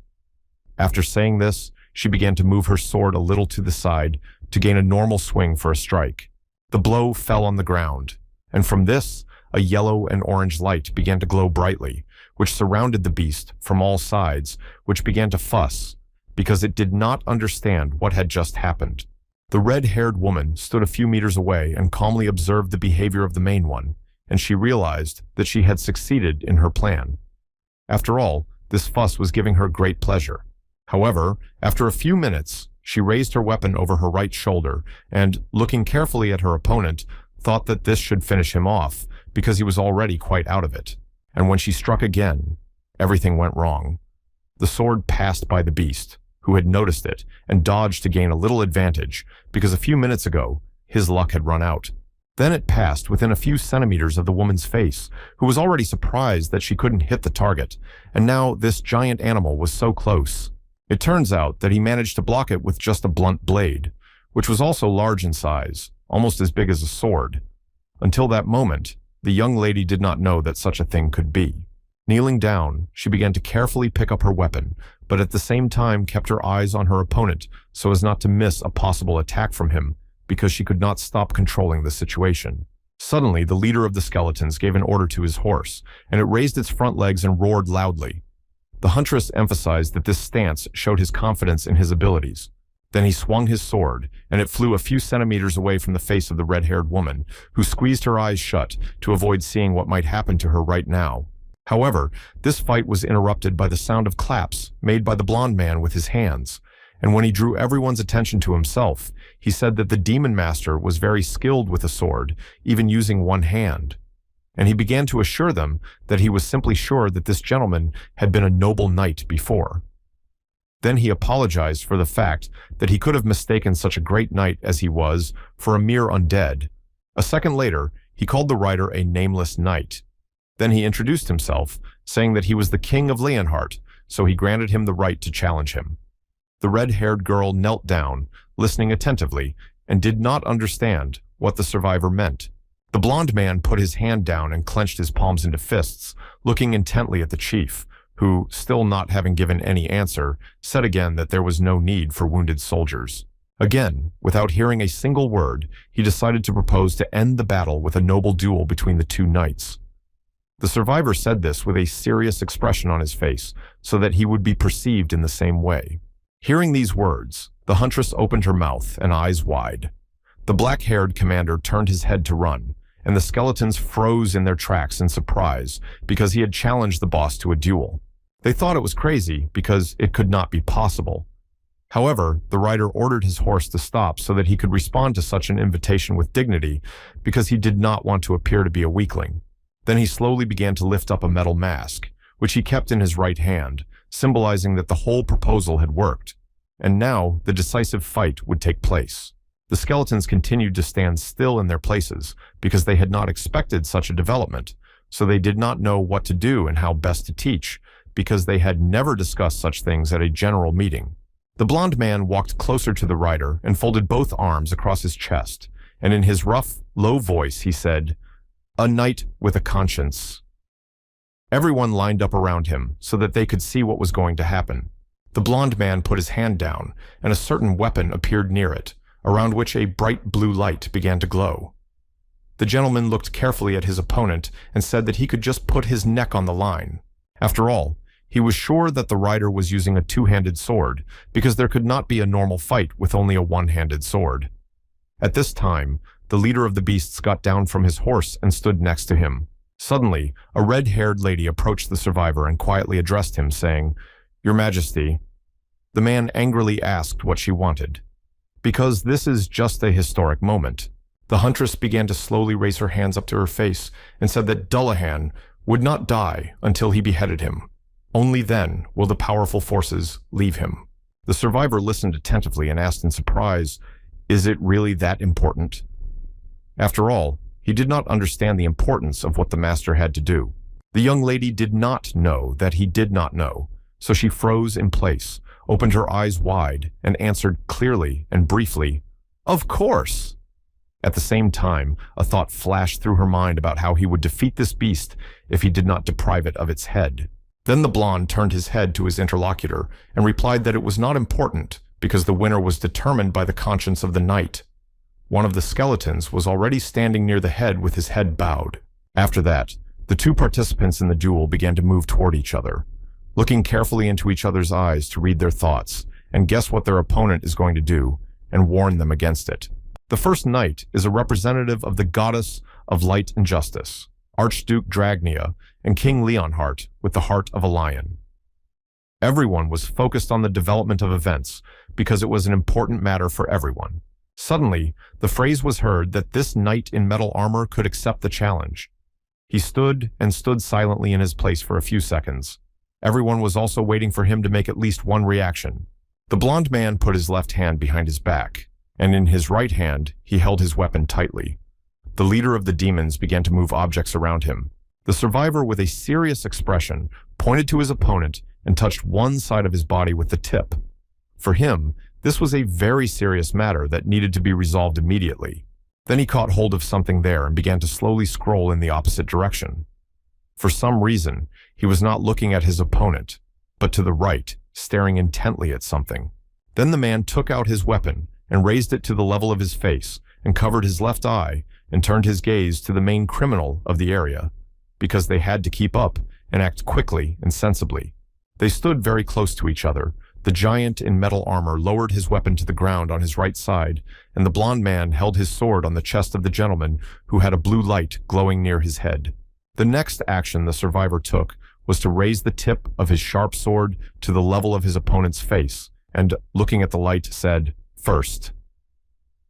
After saying this, she began to move her sword a little to the side to gain a normal swing for a strike. The blow fell on the ground, and from this, a yellow and orange light began to glow brightly, which surrounded the beast from all sides, which began to fuss, because it did not understand what had just happened. The red-haired woman stood a few meters away and calmly observed the behavior of the main one, and she realized that she had succeeded in her plan. After all, This fuss was giving her great pleasure. However, after a few minutes, she raised her weapon over her right shoulder and, looking carefully at her opponent, thought that this should finish him off because he was already quite out of it. And when she struck again, everything went wrong. The sword passed by the beast, who had noticed it and dodged to gain a little advantage because a few minutes ago, his luck had run out. Then it passed within a few centimeters of the woman's face, who was already surprised that she couldn't hit the target, and now this giant animal was so close. It turns out that he managed to block it with just a blunt blade, which was also large in size, almost as big as a sword. Until that moment, the young lady did not know that such a thing could be. Kneeling down, she began to carefully pick up her weapon, but at the same time kept her eyes on her opponent so as not to miss a possible attack from him, because she could not stop controlling the situation. Suddenly, the leader of the skeletons gave an order to his horse, and it raised its front legs and roared loudly. The huntress emphasized that this stance showed his confidence in his abilities. Then he swung his sword, and it flew a few centimeters away from the face of the red-haired woman, who squeezed her eyes shut to avoid seeing what might happen to her right now. However, this fight was interrupted by the sound of claps made by the blonde man with his hands, and when he drew everyone's attention to himself, he said that the demon master was very skilled with a sword, even using one hand. And he began to assure them that he was simply sure that this gentleman had been a noble knight before. Then he apologized for the fact that he could have mistaken such a great knight as he was for a mere undead. A second later, he called the rider a nameless knight. Then he introduced himself, saying that he was the king of Leonhardt, so he granted him the right to challenge him. The red-haired girl knelt down, listening attentively, and did not understand what the survivor meant. The blonde man put his hand down and clenched his palms into fists, looking intently at the chief, who, still not having given any answer, said again that there was no need for wounded soldiers. Again, without hearing a single word, he decided to propose to end the battle with a noble duel between the two knights. The survivor said this with a serious expression on his face, so that he would be perceived in the same way. Hearing these words, the huntress opened her mouth and eyes wide. The black-haired commander turned his head to run, and the skeletons froze in their tracks in surprise because he had challenged the boss to a duel. They thought it was crazy because it could not be possible. However, the rider ordered his horse to stop so that he could respond to such an invitation with dignity because he did not want to appear to be a weakling. Then he slowly began to lift up a metal mask, which he kept in his right hand, symbolizing that the whole proposal had worked. And now the decisive fight would take place. The skeletons continued to stand still in their places because they had not expected such a development, so they did not know what to do and how best to teach, because they had never discussed such things at a general meeting. The blonde man walked closer to the rider and folded both arms across his chest, and in his rough, low voice he said, "A knight with a conscience." Everyone lined up around him so that they could see what was going to happen. The blonde man put his hand down, and a certain weapon appeared near it, around which a bright blue light began to glow. The gentleman looked carefully at his opponent and said that he could just put his neck on the line. After all, he was sure that the rider was using a two-handed sword, because there could not be a normal fight with only a one-handed sword. At this time, the leader of the beasts got down from his horse and stood next to him. Suddenly, a red-haired lady approached the survivor and quietly addressed him, saying, "Your Majesty." The man angrily asked what she wanted. Because this is just a historic moment. The huntress began to slowly raise her hands up to her face and said that Dullahan would not die until he beheaded him. Only then will the powerful forces leave him. The survivor listened attentively and asked in surprise, "Is it really that important?" After all, he did not understand the importance of what the master had to do. The young lady did not know that he did not know, so she froze in place, opened her eyes wide, and answered clearly and briefly, "Of course." At the same time, a thought flashed through her mind about how he would defeat this beast if he did not deprive it of its head. Then the blonde turned his head to his interlocutor and replied that it was not important because the winner was determined by the conscience of the knight. One of the skeletons was already standing near the head with his head bowed. After that, the two participants in the duel began to move toward each other, looking carefully into each other's eyes to read their thoughts and guess what their opponent is going to do and warn them against it. The first knight is a representative of the goddess of light and justice, Archduke Dragnia, and King Leonhardt with the heart of a lion. Everyone was focused on the development of events because it was an important matter for everyone. Suddenly, the phrase was heard that this knight in metal armor could accept the challenge. He stood and stood silently in his place for a few seconds. Everyone was also waiting for him to make at least one reaction. The blonde man put his left hand behind his back, and in his right hand, he held his weapon tightly. The leader of the demons began to move objects around him. The survivor, with a serious expression, pointed to his opponent and touched one side of his body with the tip. For him, this was a very serious matter that needed to be resolved immediately. Then he caught hold of something there and began to slowly scroll in the opposite direction. For some reason, he was not looking at his opponent, but to the right, staring intently at something. Then the man took out his weapon and raised it to the level of his face and covered his left eye and turned his gaze to the main criminal of the area, because they had to keep up and act quickly and sensibly. They stood very close to each other. The giant in metal armor lowered his weapon to the ground on his right side, and the blonde man held his sword on the chest of the gentleman who had a blue light glowing near his head. The next action the survivor took was to raise the tip of his sharp sword to the level of his opponent's face, and, looking at the light, said, "First."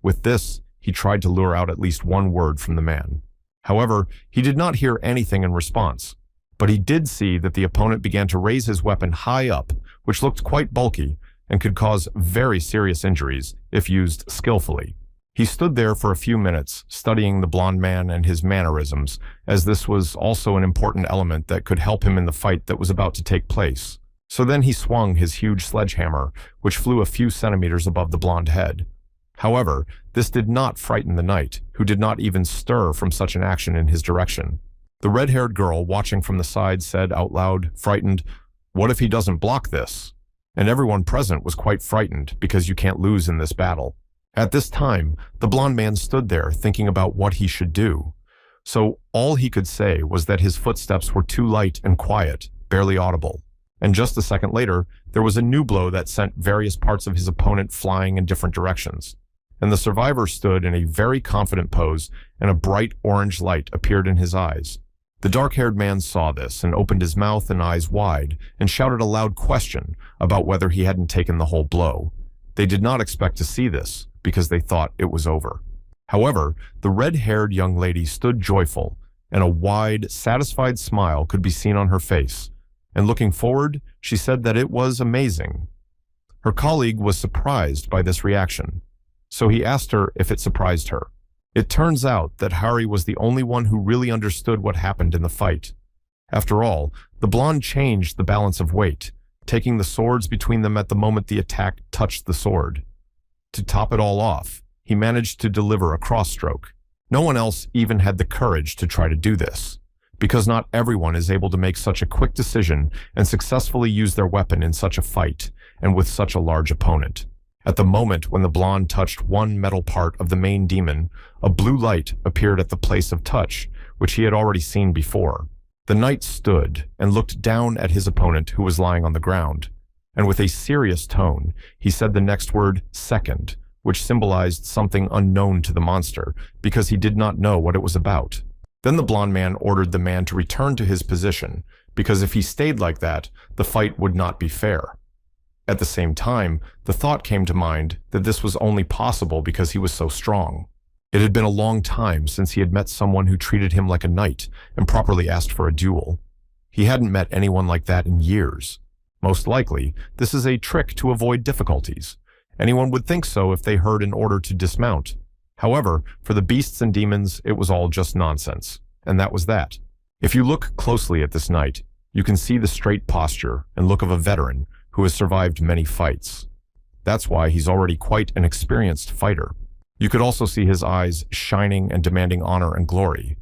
With this, he tried to lure out at least one word from the man. However, he did not hear anything in response, but he did see that the opponent began to raise his weapon high up, which looked quite bulky and could cause very serious injuries if used skillfully. He stood there for a few minutes, studying the blonde man and his mannerisms, as this was also an important element that could help him in the fight that was about to take place. So then he swung his huge sledgehammer, which flew a few centimeters above the blonde head. However, this did not frighten the knight, who did not even stir from such an action in his direction. The red-haired girl, watching from the side, said out loud, frightened, "What if he doesn't block this?" And everyone present was quite frightened, because you can't lose in this battle. At this time, the blonde man stood there thinking about what he should do. So all he could say was that his footsteps were too light and quiet, barely audible. And just a second later, there was a new blow that sent various parts of his opponent flying in different directions. And the survivor stood in a very confident pose, and a bright orange light appeared in his eyes. The dark-haired man saw this and opened his mouth and eyes wide and shouted a loud question about whether he hadn't taken the whole blow. They did not expect to see this, because they thought it was over. However, the red-haired young lady stood joyful, and a wide, satisfied smile could be seen on her face. And looking forward, she said that it was amazing. Her colleague was surprised by this reaction, so he asked her if it surprised her. It turns out that Hari was the only one who really understood what happened in the fight. After all, the blonde changed the balance of weight, taking the swords between them at the moment the attack touched the sword. To top it all off, he managed to deliver a cross-stroke. No one else even had the courage to try to do this, because not everyone is able to make such a quick decision and successfully use their weapon in such a fight and with such a large opponent. At the moment when the blonde touched one metal part of the main demon, a blue light appeared at the place of touch, which he had already seen before. The knight stood and looked down at his opponent, who was lying on the ground, and with a serious tone, he said the next word, "second," which symbolized something unknown to the monster, because he did not know what it was about. Then the blonde man ordered the man to return to his position, because if he stayed like that, the fight would not be fair. At the same time, the thought came to mind that this was only possible because he was so strong. It had been a long time since he had met someone who treated him like a knight and properly asked for a duel. He hadn't met anyone like that in years. Most likely, this is a trick to avoid difficulties. Anyone would think so if they heard an order to dismount. However, for the beasts and demons, it was all just nonsense, and that was that. If you look closely at this knight, you can see the straight posture and look of a veteran who has survived many fights. That's why he's already quite an experienced fighter. You could also see his eyes shining and demanding honor and glory.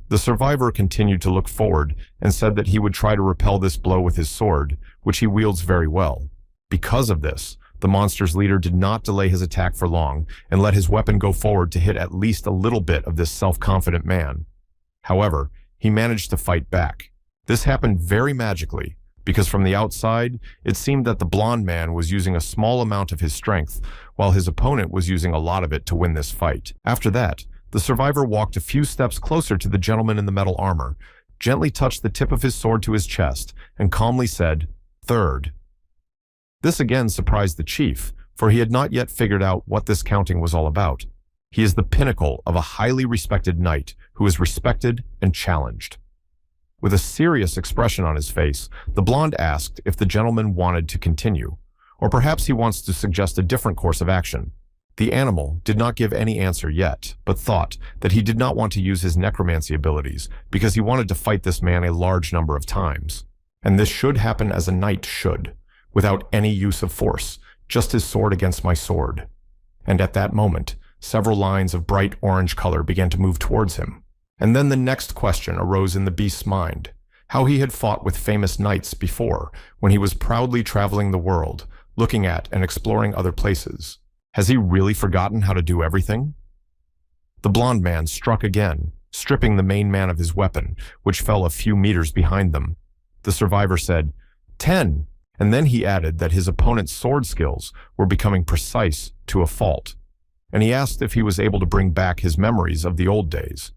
The survivor continued to look forward and said that he would try to repel this blow with his sword, which he wields very well. Because of this, the monster's leader did not delay his attack for long and let his weapon go forward to hit at least a little bit of this self-confident man. However, he managed to fight back. This happened very magically, because from the outside, it seemed that the blonde man was using a small amount of his strength, while his opponent was using a lot of it to win this fight. After that, the survivor walked a few steps closer to the gentleman in the metal armor, gently touched the tip of his sword to his chest, and calmly said, "Third." This again surprised the chief, for he had not yet figured out what this counting was all about. He is the pinnacle of a highly respected knight who is respected and challenged. With a serious expression on his face, the blonde asked if the gentleman wanted to continue, or perhaps he wants to suggest a different course of action. The animal did not give any answer yet, but thought that he did not want to use his necromancy abilities because he wanted to fight this man a large number of times. And this should happen as a knight should, without any use of force, just his sword against my sword. And at that moment, several lines of bright orange color began to move towards him. And then the next question arose in the beast's mind, how he had fought with famous knights before, when he was proudly traveling the world, looking at and exploring other places. Has he really forgotten how to do everything? The blonde man struck again, stripping the main man of his weapon, which fell a few meters behind them. The survivor said, 10, and then he added that his opponent's sword skills were becoming precise to a fault, and he asked if he was able to bring back his memories of the old days,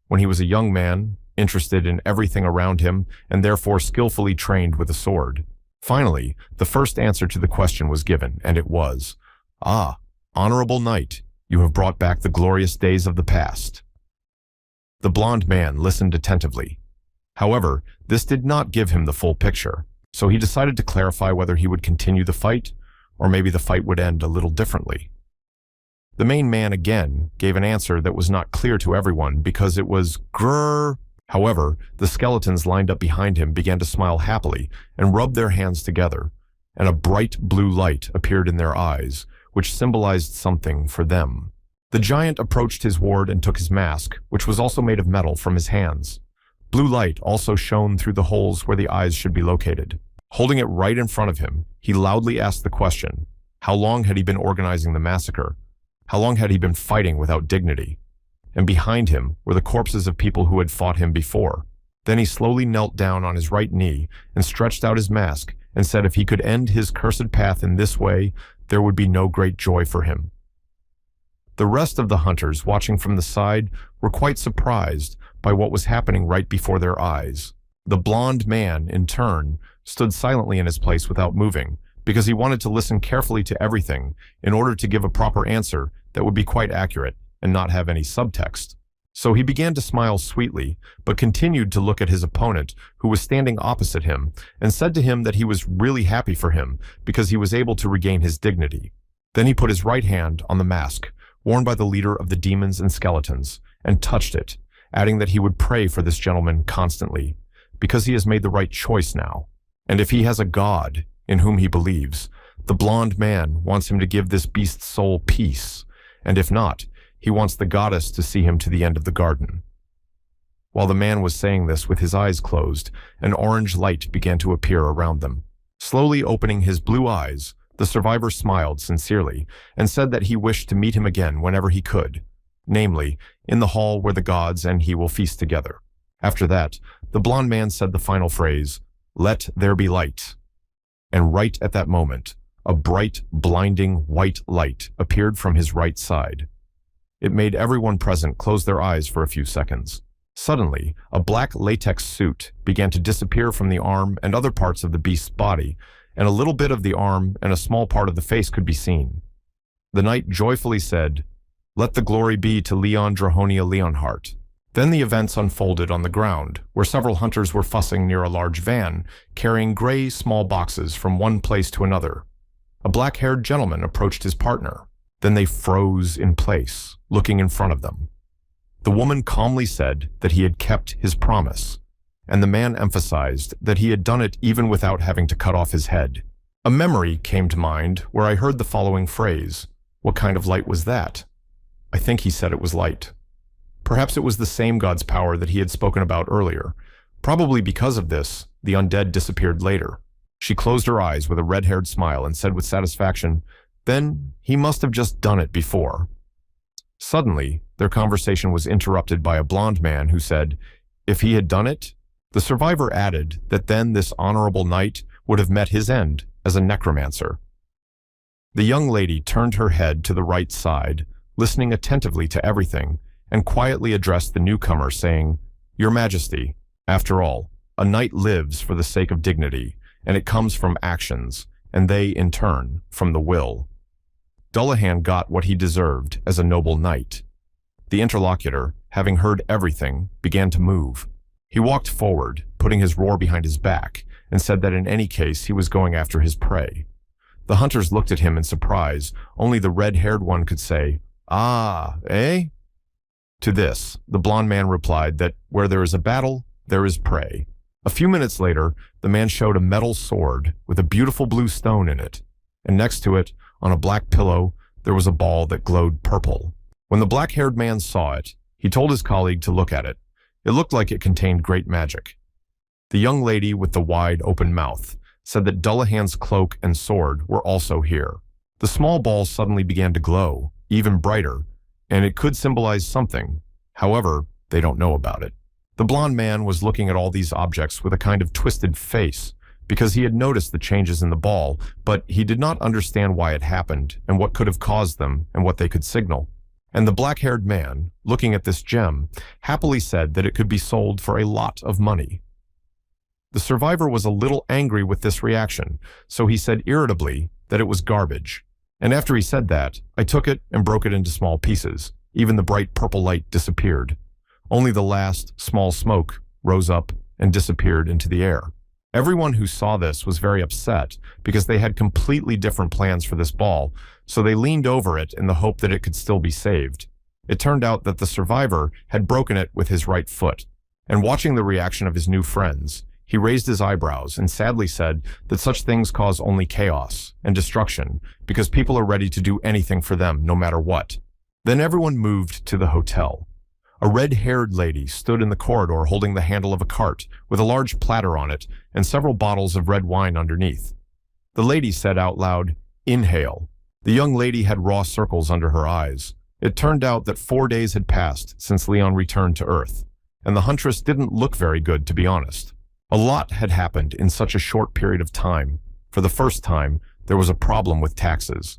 when he was a young man, interested in everything around him, and therefore skillfully trained with a sword. Finally, the first answer to the question was given, and it was, "Ah, honorable knight, you have brought back the glorious days of the past." The blonde man listened attentively. However, this did not give him the full picture, so he decided to clarify whether he would continue the fight, or maybe the fight would end a little differently. The main man again gave an answer that was not clear to everyone because it was grrr. However, the skeletons lined up behind him began to smile happily and rub their hands together, and a bright blue light appeared in their eyes, which symbolized something for them. The giant approached his ward and took his mask, which was also made of metal, from his hands. Blue light also shone through the holes where the eyes should be located. Holding it right in front of him, he loudly asked the question, how long had he been organizing the massacre? How long had he been fighting without dignity? And behind him were the corpses of people who had fought him before. Then he slowly knelt down on his right knee and stretched out his mask and said if he could end his cursed path in this way, there would be no great joy for him. The rest of the hunters watching from the side were quite surprised by what was happening right before their eyes. The blonde man, in turn, stood silently in his place without moving, because he wanted to listen carefully to everything in order to give a proper answer that would be quite accurate and not have any subtext. So he began to smile sweetly, but continued to look at his opponent, who was standing opposite him, and said to him that he was really happy for him because he was able to regain his dignity. Then he put his right hand on the mask, worn by the leader of the demons and skeletons, and touched it, adding that he would pray for this gentleman constantly, because he has made the right choice now. And if he has a god in whom he believes, the blonde man wants him to give this beast's soul peace, and if not, he wants the goddess to see him to the end of the garden. While the man was saying this with his eyes closed, an orange light began to appear around them. Slowly opening his blue eyes, the survivor smiled sincerely and said that he wished to meet him again whenever he could, namely, in the hall where the gods and he will feast together. After that, the blonde man said the final phrase, "Let there be light." And right at that moment, a bright, blinding white light appeared from his right side. It made everyone present close their eyes for a few seconds. Suddenly, a black latex suit began to disappear from the arm and other parts of the beast's body, and a little bit of the arm and a small part of the face could be seen. The knight joyfully said, "Let the glory be to Leon Drahonia Leonhart." Then the events unfolded on the ground, where several hunters were fussing near a large van, carrying gray small boxes from one place to another. A black-haired gentleman approached his partner. Then they froze in place, looking in front of them. The woman calmly said that he had kept his promise, and the man emphasized that he had done it even without having to cut off his head. A memory came to mind where I heard the following phrase, "What kind of light was that?" I think he said it was light. Perhaps it was the same god's power that he had spoken about earlier. Probably because of this, the undead disappeared later. She closed her eyes with a red-haired smile and said with satisfaction, "Then he must have just done it before." Suddenly, their conversation was interrupted by a blonde man who said, "If he had done it?" The survivor added that then this honorable knight would have met his end as a necromancer. The young lady turned her head to the right side, listening attentively to everything, and quietly addressed the newcomer, saying, "Your Majesty, after all, a knight lives for the sake of dignity, and it comes from actions, and they, in turn, from the will. Dullahan got what he deserved as a noble knight. The interlocutor, having heard everything, began to move. He walked forward, putting his roar behind his back, and said that in any case he was going after his prey. The hunters looked at him in surprise. Only the red-haired one could say, "Ah, eh?" To this, the blond man replied that where there is a battle, there is prey. A few minutes later, the man showed a metal sword with a beautiful blue stone in it, and next to it, on a black pillow, there was a ball that glowed purple. When the black-haired man saw it, he told his colleague to look at it. It looked like it contained great magic. The young lady with the wide open mouth said that Dullahan's cloak and sword were also here. The small ball suddenly began to glow, even brighter, and it could symbolize something. However, they don't know about it. The blond man was looking at all these objects with a kind of twisted face, because he had noticed the changes in the ball, but he did not understand why it happened and what could have caused them and what they could signal. And the black-haired man, looking at this gem, happily said that it could be sold for a lot of money. The survivor was a little angry with this reaction, so he said irritably that it was garbage. And after he said that, I took it and broke it into small pieces. Even the bright purple light disappeared. Only the last small smoke rose up and disappeared into the air. Everyone who saw this was very upset because they had completely different plans for this ball, so they leaned over it in the hope that it could still be saved. It turned out that the survivor had broken it with his right foot, and watching the reaction of his new friends, he raised his eyebrows and sadly said that such things cause only chaos and destruction because people are ready to do anything for them no matter what. Then everyone moved to the hotel. A red-haired lady stood in the corridor holding the handle of a cart with a large platter on it and several bottles of red wine underneath. The lady said out loud, "Inhale." The young lady had raw circles under her eyes. It turned out that 4 days had passed since Leon returned to Earth, and the huntress didn't look very good, to be honest. A lot had happened in such a short period of time. For the first time, there was a problem with taxes.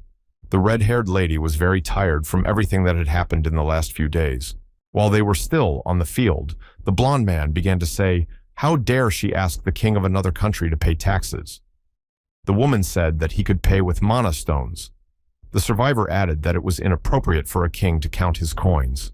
The red-haired lady was very tired from everything that had happened in the last few days. While they were still on the field, the blond man began to say, how dare she ask the king of another country to pay taxes? The woman said that he could pay with mana stones. The survivor added that it was inappropriate for a king to count his coins.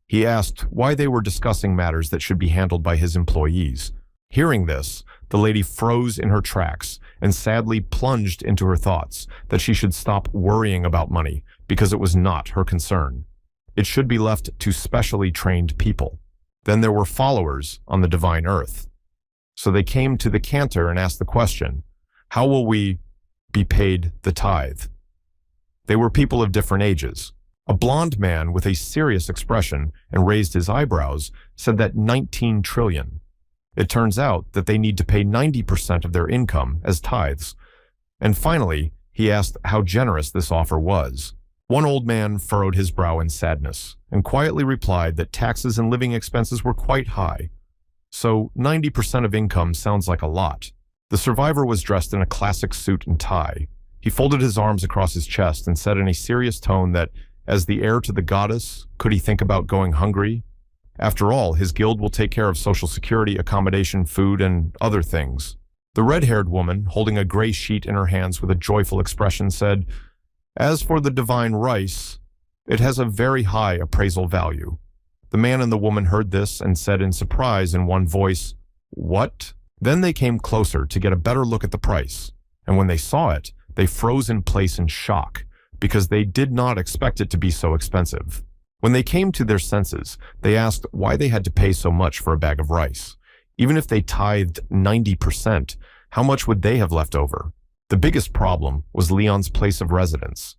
He asked why they were discussing matters that should be handled by his employees. Hearing this, the lady froze in her tracks and sadly plunged into her thoughts that she should stop worrying about money because it was not her concern. It should be left to specially trained people. Then there were followers on the divine earth. So they came to the cantor and asked the question, how will we be paid the tithe? They were people of different ages. A blond man with a serious expression and raised his eyebrows said that 19 trillion. It turns out that they need to pay 90% of their income as tithes. And finally, he asked how generous this offer was. One old man furrowed his brow in sadness and quietly replied that taxes and living expenses were quite high. So 90% of income sounds like a lot. The survivor was dressed in a classic suit and tie. He folded his arms across his chest and said in a serious tone that, as the heir to the goddess, could he think about going hungry? After all, his guild will take care of social security, accommodation, food, and other things. The red-haired woman, holding a gray sheet in her hands with a joyful expression, said, as for the divine rice, it has a very high appraisal value. The man and the woman heard this and said in surprise in one voice, what? Then they came closer to get a better look at the price, and when they saw it, they froze in place in shock, because they did not expect it to be so expensive. When they came to their senses, they asked why they had to pay so much for a bag of rice. Even if they tithed 90%, how much would they have left over? The biggest problem was Leon's place of residence.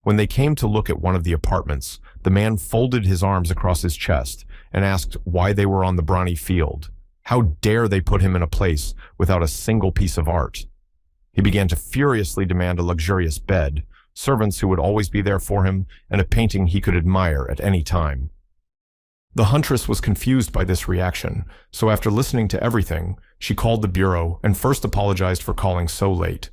When they came to look at one of the apartments, the man folded his arms across his chest and asked why they were on the brawny field. How dare they put him in a place without a single piece of art? He began to furiously demand a luxurious bed, servants who would always be there for him, and a painting he could admire at any time. The huntress was confused by this reaction, so after listening to everything, she called the bureau and first apologized for calling so late.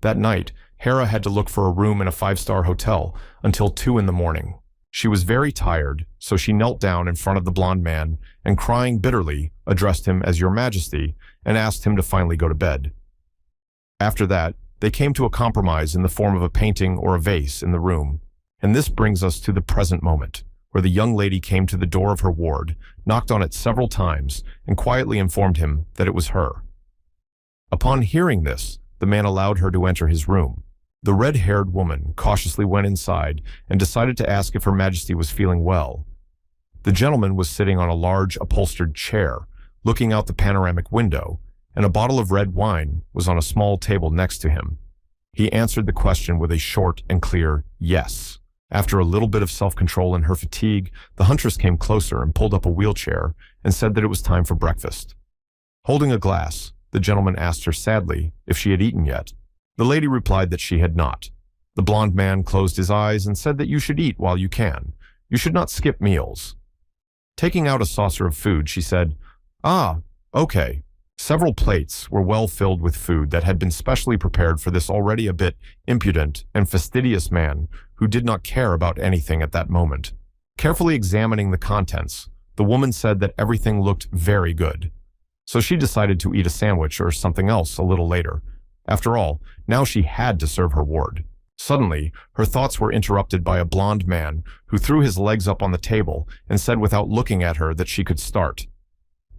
That night, Hera had to look for a room in a 5-star hotel until 2 in the morning. She was very tired, so she knelt down in front of the blond man and, crying bitterly, addressed him as Your Majesty and asked him to finally go to bed. After that, They came to a compromise in the form of a painting or a vase in the room. And this brings us to the present moment, where the young lady came to the door of her ward, knocked on it several times, and quietly informed him that it was her. Upon hearing this, the man allowed her to enter his room. The red-haired woman cautiously went inside and decided to ask if Her Majesty was feeling well. The gentleman was sitting on a large upholstered chair, looking out the panoramic window, and a bottle of red wine was on a small table next to him. He answered the question with a short and clear yes. After a little bit of self-control in her fatigue, the huntress came closer and pulled up a wheelchair and said that it was time for breakfast. Holding a glass, the gentleman asked her sadly if she had eaten yet. The lady replied that she had not. The blond man closed his eyes and said that you should eat while you can. You should not skip meals. Taking out a saucer of food, she said, "Ah, okay." Several plates were well filled with food that had been specially prepared for this already a bit impudent and fastidious man who did not care about anything at that moment. Carefully examining the contents, the woman said that everything looked very good. So she decided to eat a sandwich or something else a little later. After all, now she had to serve her ward. Suddenly, her thoughts were interrupted by a blond man who threw his legs up on the table and said without looking at her that she could start.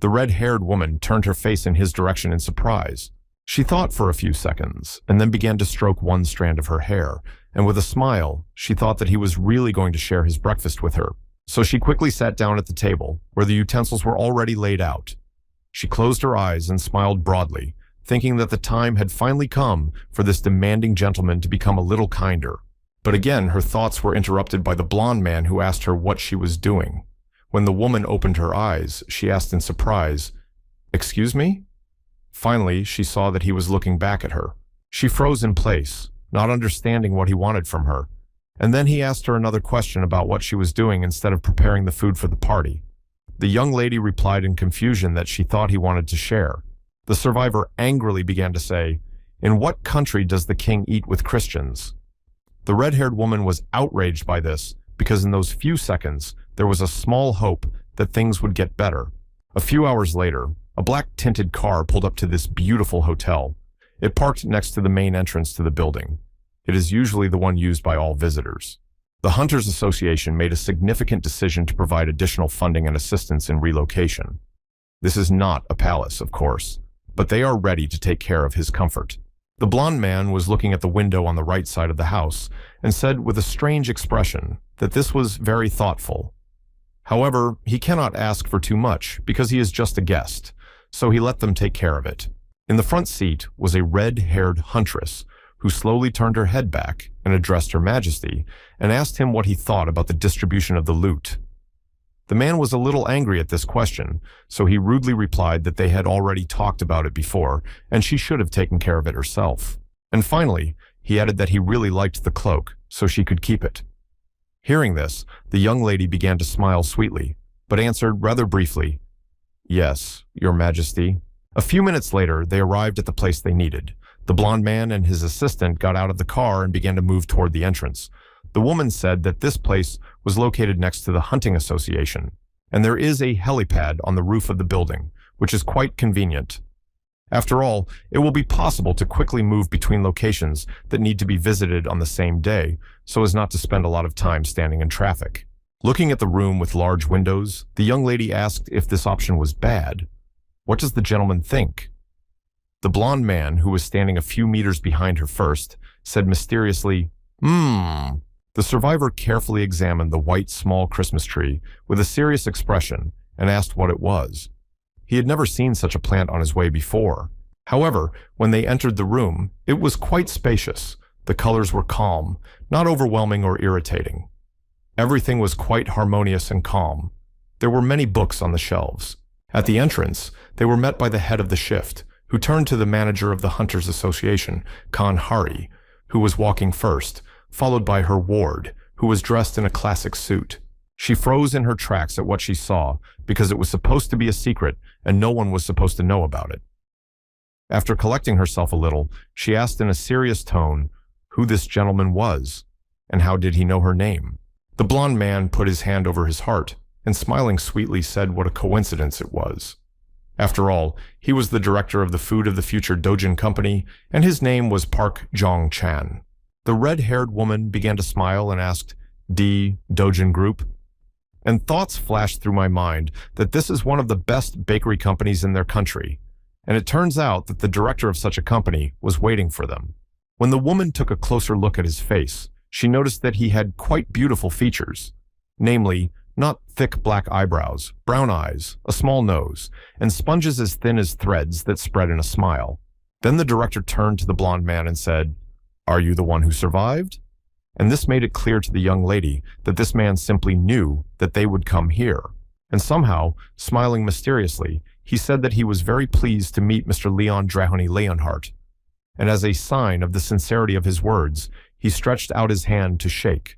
The red-haired woman turned her face in his direction in surprise. She thought for a few seconds and then began to stroke one strand of her hair, and with a smile, she thought that he was really going to share his breakfast with her. So she quickly sat down at the table, where the utensils were already laid out. She closed her eyes and smiled broadly, thinking that the time had finally come for this demanding gentleman to become a little kinder. But again, her thoughts were interrupted by the blond man who asked her what she was doing. When the woman opened her eyes, she asked in surprise, "Excuse me?" Finally, she saw that he was looking back at her. She froze in place, not understanding what he wanted from her, and then he asked her another question about what she was doing instead of preparing the food for the party. The young lady replied in confusion that she thought he wanted to share. The survivor angrily began to say, "In what country does the king eat with Christians?" The red-haired woman was outraged by this because in those few seconds, there was a small hope that things would get better. A few hours later, a black-tinted car pulled up to this beautiful hotel. It parked next to the main entrance to the building. It is usually the one used by all visitors. The Hunters Association made a significant decision to provide additional funding and assistance in relocation. This is not a palace, of course, but they are ready to take care of his comfort. The blond man was looking at the window on the right side of the house and said with a strange expression that this was very thoughtful. However, he cannot ask for too much because he is just a guest, so he let them take care of it. In the front seat was a red-haired huntress who slowly turned her head back and addressed Her Majesty and asked him what he thought about the distribution of the loot. The man was a little angry at this question, so he rudely replied that they had already talked about it before and she should have taken care of it herself. And finally, he added that he really liked the cloak, so she could keep it. Hearing this, the young lady began to smile sweetly, but answered rather briefly, "Yes, Your Majesty." A few minutes later, they arrived at the place they needed. The blond man and his assistant got out of the car and began to move toward the entrance. The woman said that this place was located next to the Hunting Association, and there is a helipad on the roof of the building, which is quite convenient. After all, it will be possible to quickly move between locations that need to be visited on the same day, so as not to spend a lot of time standing in traffic. Looking at the room with large windows, the young lady asked if this option was bad. What does the gentleman think? The blond man, who was standing a few meters behind her first, said mysteriously, The survivor carefully examined the white small Christmas tree with a serious expression and asked what it was. He had never seen such a plant on his way before. However, when they entered the room, it was quite spacious. The colors were calm, not overwhelming or irritating. Everything was quite harmonious and calm. There were many books on the shelves. At the entrance, they were met by the head of the shift, who turned to the manager of the Hunters Association, Khan Hari, who was walking first, followed by her ward, who was dressed in a classic suit. She froze in her tracks at what she saw because it was supposed to be a secret and no one was supposed to know about it. After collecting herself a little, she asked in a serious tone who this gentleman was and how did he know her name. The blond man put his hand over his heart and smiling sweetly said what a coincidence it was. After all, he was the director of the Food of the Future Dojin Company, and his name was Park Jong-chan. The red-haired woman began to smile and asked, "D. Dojin Group?" And thoughts flashed through my mind that this is one of the best bakery companies in their country, and it turns out that the director of such a company was waiting for them. When the woman took a closer look at his face, she noticed that he had quite beautiful features, namely, not thick black eyebrows, brown eyes, a small nose, and sponges as thin as threads that spread in a smile. Then the director turned to the blonde man and said, "Are you the one who survived?" And this made it clear to the young lady that this man simply knew that they would come here. And somehow, smiling mysteriously, he said that he was very pleased to meet Mr. Leon Drahony Leonhardt. And as a sign of the sincerity of his words, he stretched out his hand to shake.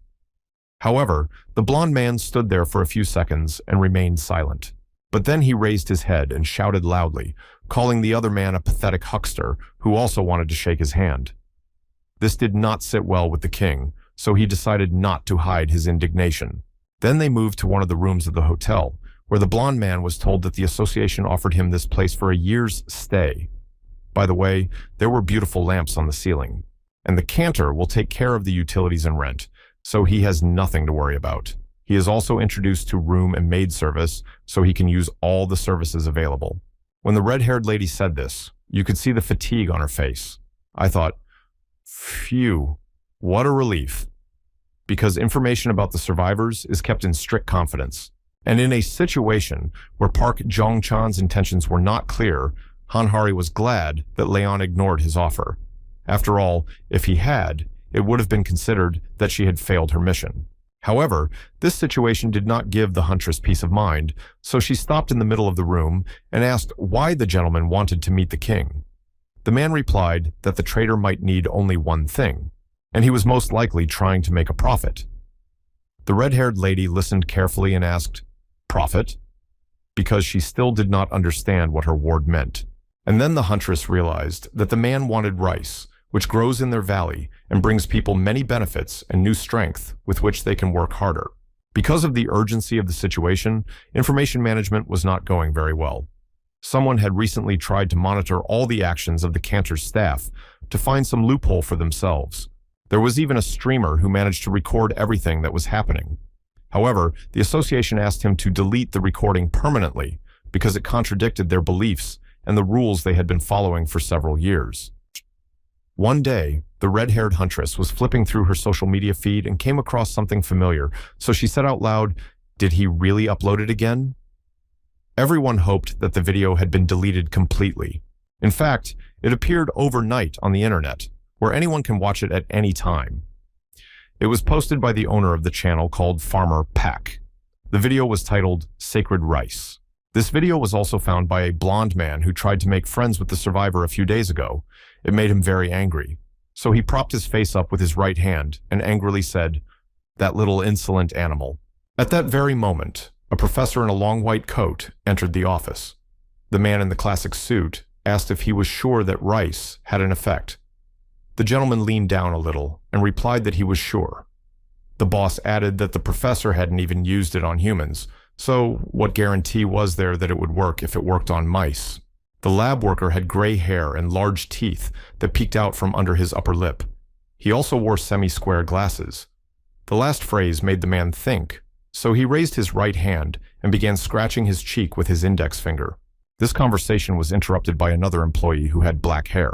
However, the blond man stood there for a few seconds and remained silent. But then he raised his head and shouted loudly, calling the other man a pathetic huckster who also wanted to shake his hand. This did not sit well with the king, so he decided not to hide his indignation. Then they moved to one of the rooms of the hotel, where the blond man was told that the association offered him this place for a year's stay. By the way, there were beautiful lamps on the ceiling, and the cantor will take care of the utilities and rent, so he has nothing to worry about. He is also introduced to room and maid service, so he can use all the services available. When the red-haired lady said this, you could see the fatigue on her face. I thought, phew, what a relief. Because information about the survivors is kept in strict confidence. And in a situation where Park Jong-chan's intentions were not clear, Hanhari was glad that Leon ignored his offer. After all, if he had, it would have been considered that she had failed her mission. However, this situation did not give the huntress peace of mind, so she stopped in the middle of the room and asked why the gentleman wanted to meet the king. The man replied that the trader might need only one thing, and he was most likely trying to make a profit. The red-haired lady listened carefully and asked, "Profit?" because she still did not understand what her word meant. And then the huntress realized that the man wanted rice, which grows in their valley and brings people many benefits and new strength with which they can work harder. Because of the urgency of the situation, information management was not going very well. Someone had recently tried to monitor all the actions of the cantor's staff to find some loophole for themselves. There was even a streamer who managed to record everything that was happening. However, the association asked him to delete the recording permanently because it contradicted their beliefs and the rules they had been following for several years. One day, the red-haired huntress was flipping through her social media feed and came across something familiar, so she said out loud, "Did he really upload it again?" Everyone hoped that the video had been deleted completely. In fact, it appeared overnight on the internet, where anyone can watch it at any time. It was posted by the owner of the channel called Farmer Pack. The video was titled Sacred Rice. This video was also found by a blonde man who tried to make friends with the survivor a few days ago. It made him very angry. So he propped his face up with his right hand and angrily said, "That little insolent animal." At that very moment, a professor in a long white coat entered the office. The man in the classic suit asked if he was sure that rice had an effect. The gentleman leaned down a little and replied that he was sure. The boss added that the professor hadn't even used it on humans, so what guarantee was there that it would work if it worked on mice? The lab worker had gray hair and large teeth that peeked out from under his upper lip. He also wore semi-square glasses. The last phrase made the man think, so he raised his right hand and began scratching his cheek with his index finger. This conversation was interrupted by another employee who had black hair.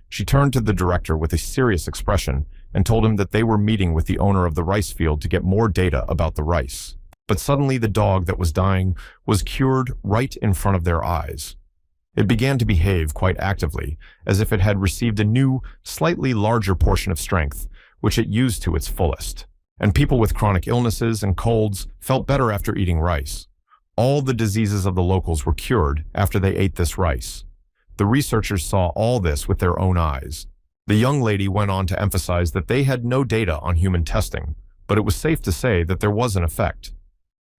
She turned to the director with a serious expression and told him that they were meeting with the owner of the rice field to get more data about the rice. But suddenly the dog that was dying was cured right in front of their eyes. It began to behave quite actively, as if it had received a new, slightly larger portion of strength, which it used to its fullest. And people with chronic illnesses and colds felt better after eating rice. All the diseases of the locals were cured after they ate this rice. The researchers saw all this with their own eyes. The young lady went on to emphasize that they had no data on human testing, but it was safe to say that there was an effect.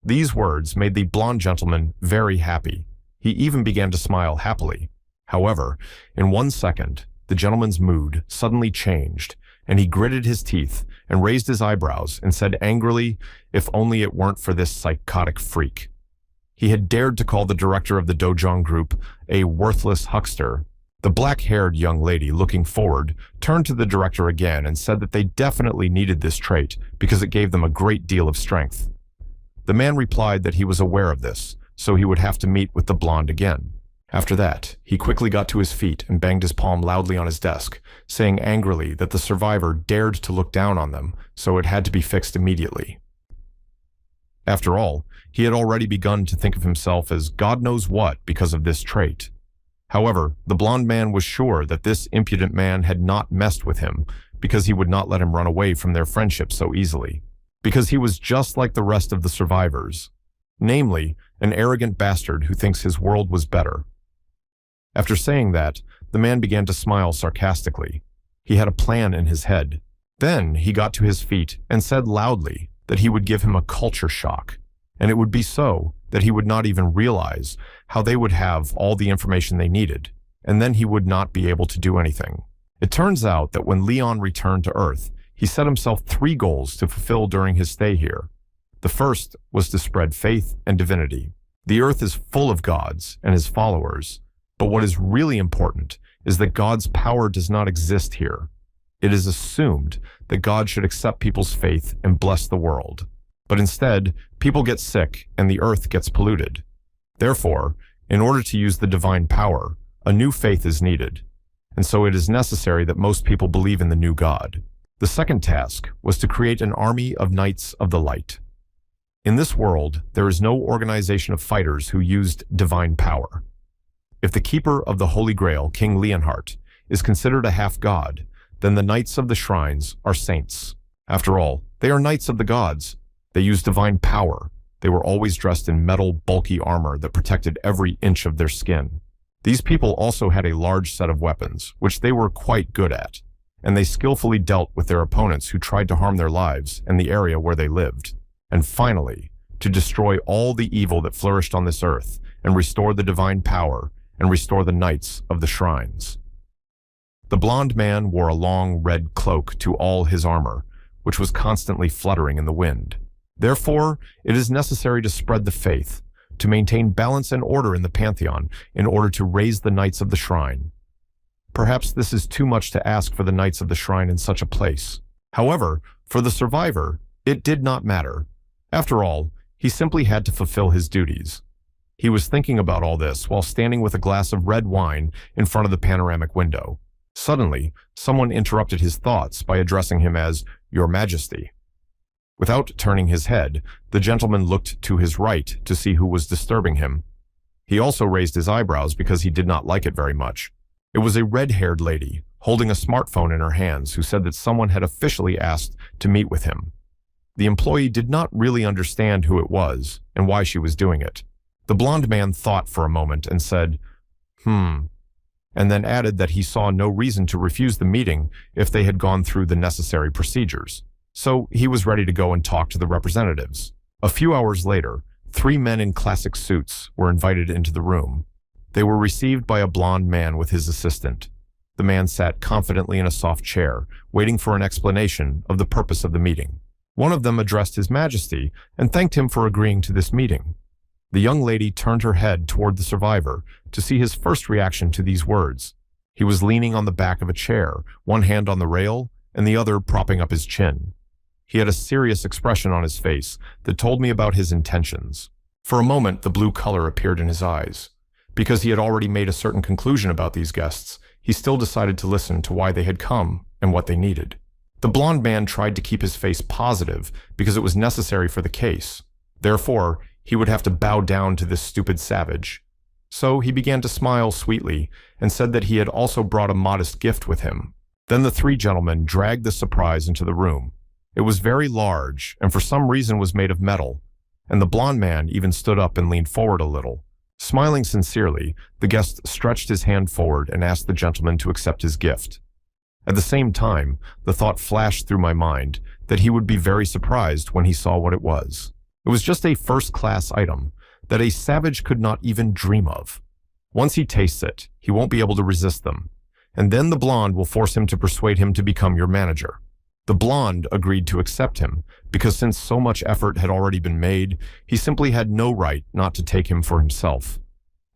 These words made the blonde gentleman very happy. He even began to smile happily. However, in 1 second, the gentleman's mood suddenly changed, and he gritted his teeth and raised his eyebrows and said angrily, "If only it weren't for this psychotic freak." He had dared to call the director of the Dojang group a worthless huckster. The black-haired young lady, looking forward, turned to the director again and said that they definitely needed this trait because it gave them a great deal of strength. The man replied that he was aware of this, so he would have to meet with the blonde again. After that, he quickly got to his feet and banged his palm loudly on his desk, saying angrily that the survivor dared to look down on them, so it had to be fixed immediately. After all, he had already begun to think of himself as God knows what because of this trait. However, the blonde man was sure that this impudent man had not messed with him because he would not let him run away from their friendship so easily. Because he was just like the rest of the survivors. Namely, an arrogant bastard who thinks his world was better. After saying that, the man began to smile sarcastically. He had a plan in his head. Then he got to his feet and said loudly that he would give him a culture shock, and it would be so that he would not even realize how they would have all the information they needed, and then he would not be able to do anything. It turns out that when Leon returned to Earth, he set himself 3 goals to fulfill during his stay here. The first was to spread faith and divinity. The Earth is full of gods and his followers, but what is really important is that God's power does not exist here. It is assumed that God should accept people's faith and bless the world. But instead, people get sick and the earth gets polluted. Therefore, in order to use the divine power, a new faith is needed. And so it is necessary that most people believe in the new God. The second task was to create an army of Knights of the Light. In this world, there is no organization of fighters who used divine power. If the keeper of the Holy Grail, King Leonhardt, is considered a half-god, then the Knights of the Shrines are saints. After all, they are Knights of the Gods. They use divine power. They were always dressed in metal, bulky armor that protected every inch of their skin. These people also had a large set of weapons, which they were quite good at, and they skillfully dealt with their opponents who tried to harm their lives and the area where they lived. And finally, to destroy all the evil that flourished on this earth and restore the divine power and restore the Knights of the Shrines. The blonde man wore a long red cloak to all his armor, which was constantly fluttering in the wind. Therefore, it is necessary to spread the faith, to maintain balance and order in the pantheon in order to raise the Knights of the Shrine. Perhaps this is too much to ask for the Knights of the Shrine in such a place. However, for the survivor, it did not matter. After all, he simply had to fulfill his duties. He was thinking about all this while standing with a glass of red wine in front of the panoramic window. Suddenly, someone interrupted his thoughts by addressing him as Your Majesty. Without turning his head, the gentleman looked to his right to see who was disturbing him. He also raised his eyebrows because he did not like it very much. It was a red-haired lady, holding a smartphone in her hands, who said that someone had officially asked to meet with him. The employee did not really understand who it was and why she was doing it. The blonde man thought for a moment and said, and then added that he saw no reason to refuse the meeting if they had gone through the necessary procedures. So he was ready to go and talk to the representatives. A few hours later, 3 men in classic suits were invited into the room. They were received by a blonde man with his assistant. The man sat confidently in a soft chair, waiting for an explanation of the purpose of the meeting. One of them addressed His Majesty and thanked him for agreeing to this meeting. The young lady turned her head toward the survivor to see his first reaction to these words. He was leaning on the back of a chair, one hand on the rail and the other propping up his chin. He had a serious expression on his face that told me about his intentions. For a moment, the blue color appeared in his eyes. Because he had already made a certain conclusion about these guests, he still decided to listen to why they had come and what they needed. The blonde man tried to keep his face positive because it was necessary for the case. Therefore, he would have to bow down to this stupid savage. So he began to smile sweetly and said that he had also brought a modest gift with him. Then the 3 gentlemen dragged the surprise into the room. It was very large and for some reason was made of metal, and the blonde man even stood up and leaned forward a little. Smiling sincerely, the guest stretched his hand forward and asked the gentleman to accept his gift. At the same time, the thought flashed through my mind that he would be very surprised when he saw what it was. It was just a first-class item that a savage could not even dream of. Once he tastes it, he won't be able to resist them, and then the blonde will force him to persuade him to become your manager. The blonde agreed to accept him, because since so much effort had already been made, he simply had no right not to take him for himself.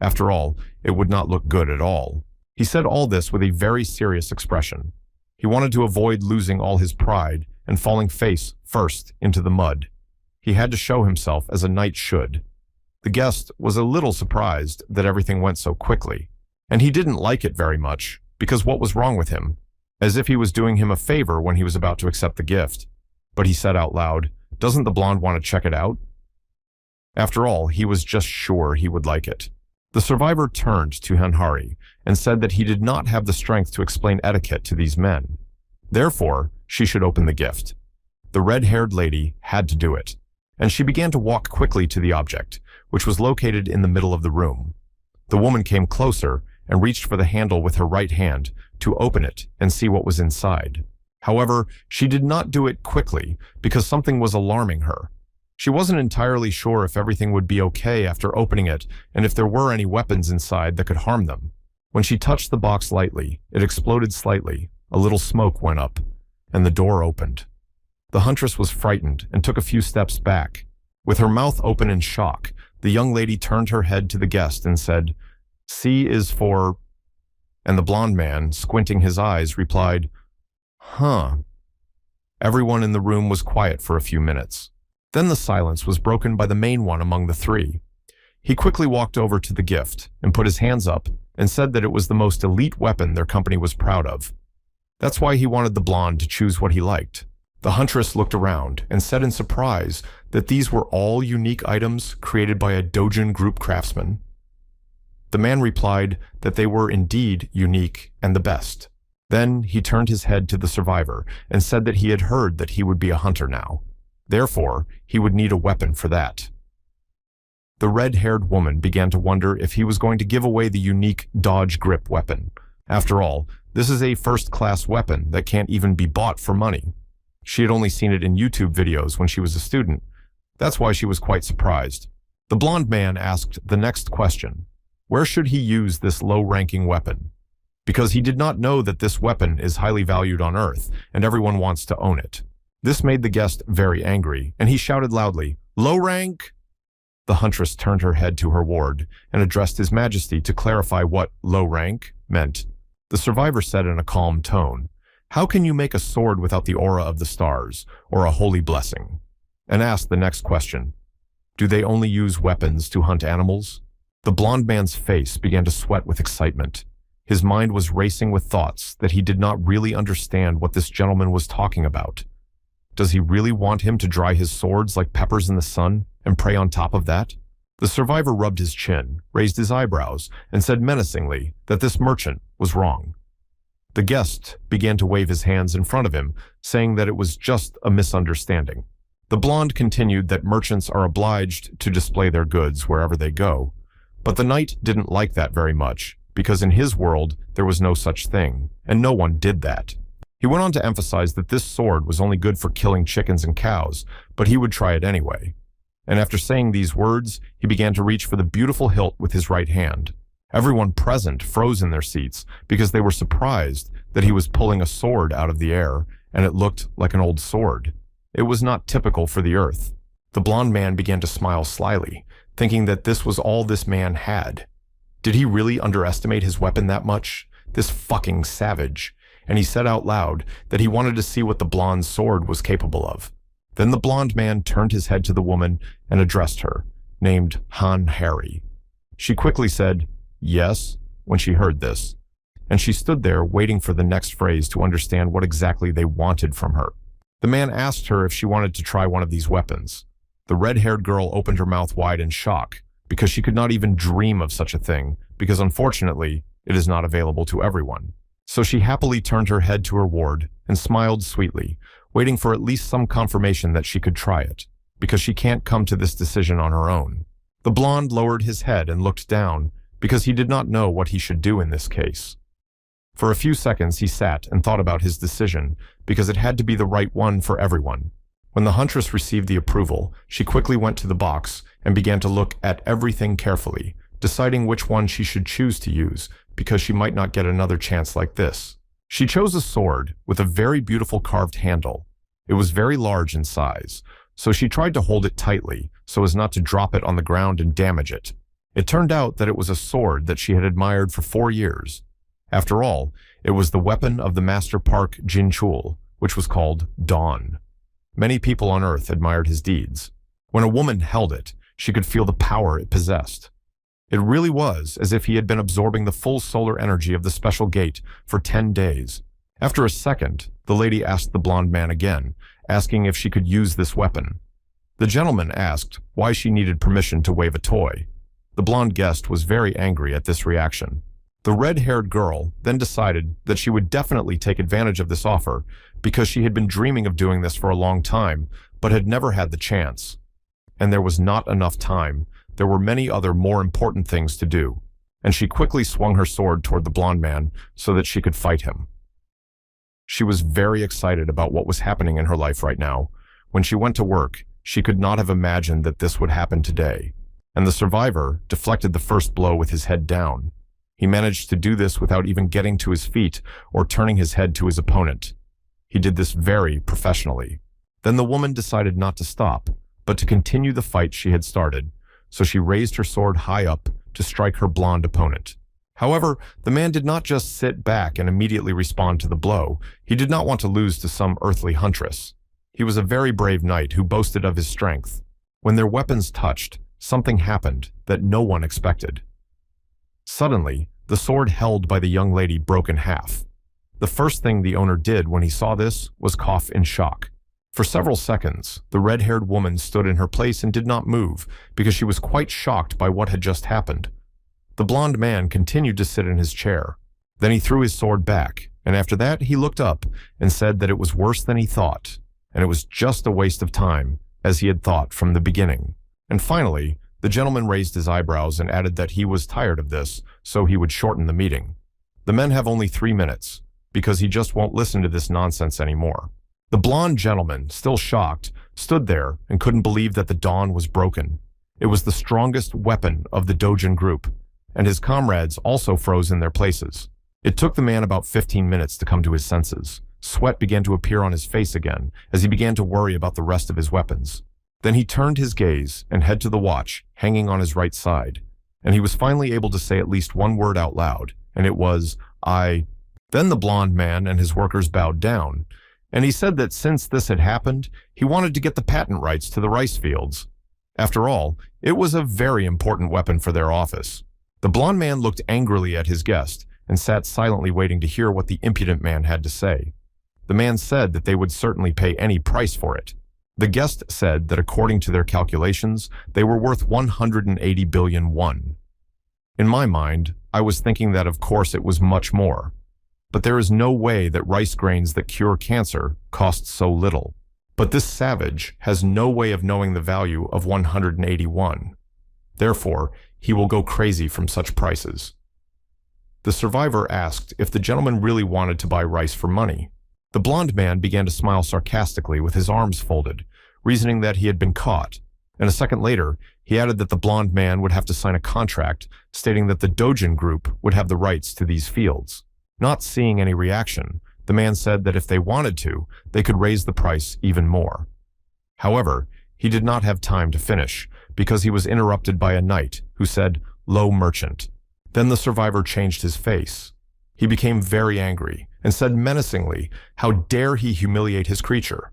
After all, it would not look good at all. He said all this with a very serious expression. He wanted to avoid losing all his pride and falling face first into the mud. He had to show himself as a knight should. The guest was a little surprised that everything went so quickly, and he didn't like it very much, because what was wrong with him? As if he was doing him a favor when he was about to accept the gift. But he said out loud, "Doesn't the blonde want to check it out?" After all, he was just sure he would like it. The survivor turned to Hanhari and said that he did not have the strength to explain etiquette to these men. Therefore, she should open the gift. The red-haired lady had to do it, and she began to walk quickly to the object, which was located in the middle of the room. The woman came closer and reached for the handle with her right hand to open it and see what was inside. However, she did not do it quickly because something was alarming her. She wasn't entirely sure if everything would be okay after opening it and if there were any weapons inside that could harm them. When she touched the box lightly, it exploded slightly, a little smoke went up, and the door opened. The huntress was frightened and took a few steps back. With her mouth open in shock, the young lady turned her head to the guest and said, "C is for..." And the blonde man, squinting his eyes, replied, "Huh." Everyone in the room was quiet for a few minutes. Then the silence was broken by the main one among the three. He quickly walked over to the gift and put his hands up and said that it was the most elite weapon their company was proud of. That's why he wanted the blonde to choose what he liked. The huntress looked around and said in surprise that these were all unique items created by a Dojin group craftsman. The man replied that they were indeed unique and the best. Then he turned his head to the survivor and said that he had heard that he would be a hunter now. Therefore, he would need a weapon for that. The red-haired woman began to wonder if he was going to give away the unique dodge grip weapon. After all, this is a first-class weapon that can't even be bought for money. She had only seen it in YouTube videos when she was a student. That's why she was quite surprised. The blonde man asked the next question. Where should he use this low-ranking weapon? Because he did not know that this weapon is highly valued on Earth, and everyone wants to own it. This made the guest very angry, and he shouted loudly, "Low rank!" The huntress turned her head to her ward and addressed His Majesty to clarify what low rank meant. The survivor said in a calm tone, "How can you make a sword without the aura of the stars, or a holy blessing?" And asked the next question, "Do they only use weapons to hunt animals?" The blonde man's face began to sweat with excitement. His mind was racing with thoughts that he did not really understand what this gentleman was talking about. Does he really want him to dry his swords like peppers in the sun and pray on top of that? The survivor rubbed his chin, raised his eyebrows, and said menacingly that this merchant was wrong. The guest began to wave his hands in front of him, saying that it was just a misunderstanding. The blonde continued that merchants are obliged to display their goods wherever they go, but the knight didn't like that very much, because in his world there was no such thing, and no one did that. He went on to emphasize that this sword was only good for killing chickens and cows, but he would try it anyway. And after saying these words, he began to reach for the beautiful hilt with his right hand. Everyone present froze in their seats because they were surprised that he was pulling a sword out of the air, and it looked like an old sword. It was not typical for the earth. The blonde man began to smile slyly, thinking that this was all this man had. Did he really underestimate his weapon that much? This fucking savage. And he said out loud that he wanted to see what the blonde's sword was capable of. Then the blonde man turned his head to the woman and addressed her, named Hanhari. She quickly said, "Yes," when she heard this, and she stood there waiting for the next phrase to understand what exactly they wanted from her. The man asked her if she wanted to try one of these weapons. The red-haired girl opened her mouth wide in shock, because she could not even dream of such a thing, because unfortunately, it is not available to everyone. So she happily turned her head to her ward and smiled sweetly, waiting for at least some confirmation that she could try it, because she can't come to this decision on her own. The blonde lowered his head and looked down, because he did not know what he should do in this case. For a few seconds he sat and thought about his decision, because it had to be the right one for everyone. When the huntress received the approval, she quickly went to the box and began to look at everything carefully, deciding which one she should choose to use, because she might not get another chance like this. She chose a sword with a very beautiful carved handle. It was very large in size, so she tried to hold it tightly so as not to drop it on the ground and damage it. It turned out that it was a sword that she had admired for 4 years. After all, it was the weapon of the Master Park Jinchul, which was called Dawn. Many people on Earth admired his deeds. When a woman held it, she could feel the power it possessed. It really was as if he had been absorbing the full solar energy of the special gate for 10 days. After a second, the lady asked the blonde man again, asking if she could use this weapon. The gentleman asked why she needed permission to wave a toy. The blonde guest was very angry at this reaction. The red-haired girl then decided that she would definitely take advantage of this offer because she had been dreaming of doing this for a long time, but had never had the chance. And there was not enough time. There were many other more important things to do, and she quickly swung her sword toward the blonde man so that she could fight him. She was very excited about what was happening in her life right now. When she went to work, she could not have imagined that this would happen today, and the survivor deflected the first blow with his head down. He managed to do this without even getting to his feet or turning his head to his opponent. He did this very professionally. Then the woman decided not to stop, but to continue the fight she had started, so she raised her sword high up to strike her blonde opponent. However, the man did not just sit back and immediately respond to the blow. He did not want to lose to some earthly huntress. He was a very brave knight who boasted of his strength. When their weapons touched, something happened that no one expected. Suddenly, the sword held by the young lady broke in half. The first thing the owner did when he saw this was cough in shock. For several seconds, the red-haired woman stood in her place and did not move because she was quite shocked by what had just happened. The blonde man continued to sit in his chair. Then he threw his sword back, and after that he looked up and said that it was worse than he thought, and it was just a waste of time, as he had thought from the beginning. And finally, the gentleman raised his eyebrows and added that he was tired of this, so he would shorten the meeting. The men have only 3 minutes, because he just won't listen to this nonsense anymore. The blonde gentleman, still shocked, stood there and couldn't believe that the dawn was broken. It was the strongest weapon of the Dojin group, and his comrades also froze in their places. It took the man about 15 minutes to come to his senses. Sweat began to appear on his face again as he began to worry about the rest of his weapons. Then he turned his gaze and head to the watch hanging on his right side, and he was finally able to say at least one word out loud, and it was, "I." Then the blonde man and his workers bowed down, and he said that since this had happened, he wanted to get the patent rights to the rice fields. After all, it was a very important weapon for their office. The blonde man looked angrily at his guest and sat silently waiting to hear what the impudent man had to say. The man said that they would certainly pay any price for it. The guest said that according to their calculations, they were worth 180 billion won. In my mind, I was thinking that of course it was much more. But there is no way that rice grains that cure cancer cost so little. But this savage has no way of knowing the value of 181. Therefore, he will go crazy from such prices. The survivor asked if the gentleman really wanted to buy rice for money. The blonde man began to smile sarcastically with his arms folded, reasoning that he had been caught. And a second later, he added that the blonde man would have to sign a contract stating that the Dojin group would have the rights to these fields. Not seeing any reaction, the man said that if they wanted to, they could raise the price even more. However, he did not have time to finish because he was interrupted by a knight who said, "Low merchant." Then the survivor changed his face. He became very angry and said menacingly, how dare he humiliate his creature?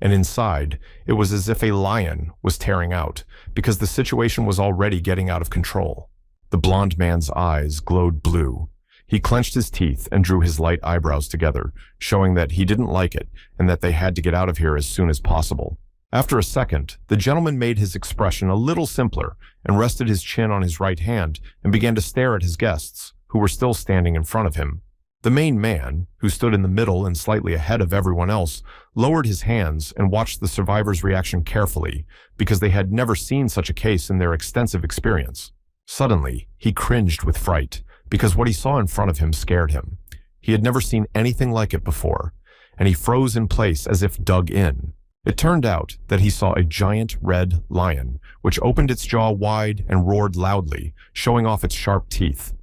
And inside, it was as if a lion was tearing out because the situation was already getting out of control. The blonde man's eyes glowed blue. He clenched his teeth and drew his light eyebrows together, showing that he didn't like it and that they had to get out of here as soon as possible. After a second, the gentleman made his expression a little simpler and rested his chin on his right hand and began to stare at his guests, who were still standing in front of him. The main man, who stood in the middle and slightly ahead of everyone else, lowered his hands and watched the survivor's reaction carefully because they had never seen such a case in their extensive experience. Suddenly, he cringed with fright because what he saw in front of him scared him. He had never seen anything like it before, and he froze in place as if dug in. It turned out that he saw a giant red lion, which opened its jaw wide and roared loudly, showing off its sharp teeth.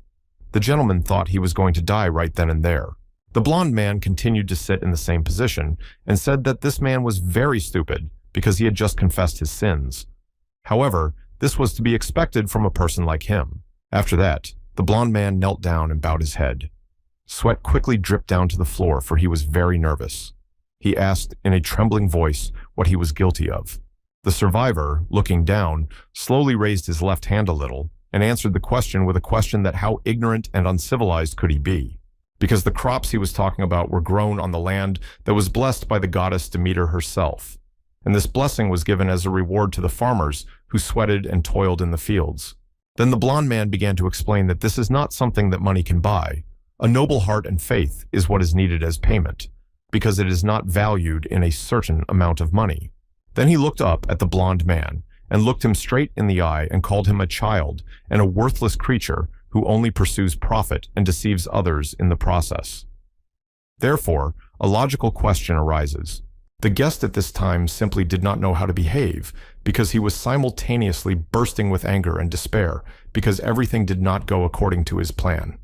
The gentleman thought he was going to die right then and there. The blond man continued to sit in the same position and said that this man was very stupid because he had just confessed his sins. However, this was to be expected from a person like him. After that, the blond man knelt down and bowed his head. Sweat quickly dripped down to the floor, for he was very nervous. He asked in a trembling voice what he was guilty of. The survivor, looking down, slowly raised his left hand a little and answered the question with a question that how ignorant and uncivilized could he be? Because the crops he was talking about were grown on the land that was blessed by the goddess Demeter herself. And this blessing was given as a reward to the farmers who sweated and toiled in the fields. Then the blond man began to explain that this is not something that money can buy. A noble heart and faith is what is needed as payment, because it is not valued in a certain amount of money. Then he looked up at the blond man and looked him straight in the eye and called him a child and a worthless creature who only pursues profit and deceives others in the process. Therefore, a logical question arises. The guest at this time simply did not know how to behave because he was simultaneously bursting with anger and despair because everything did not go according to his plan.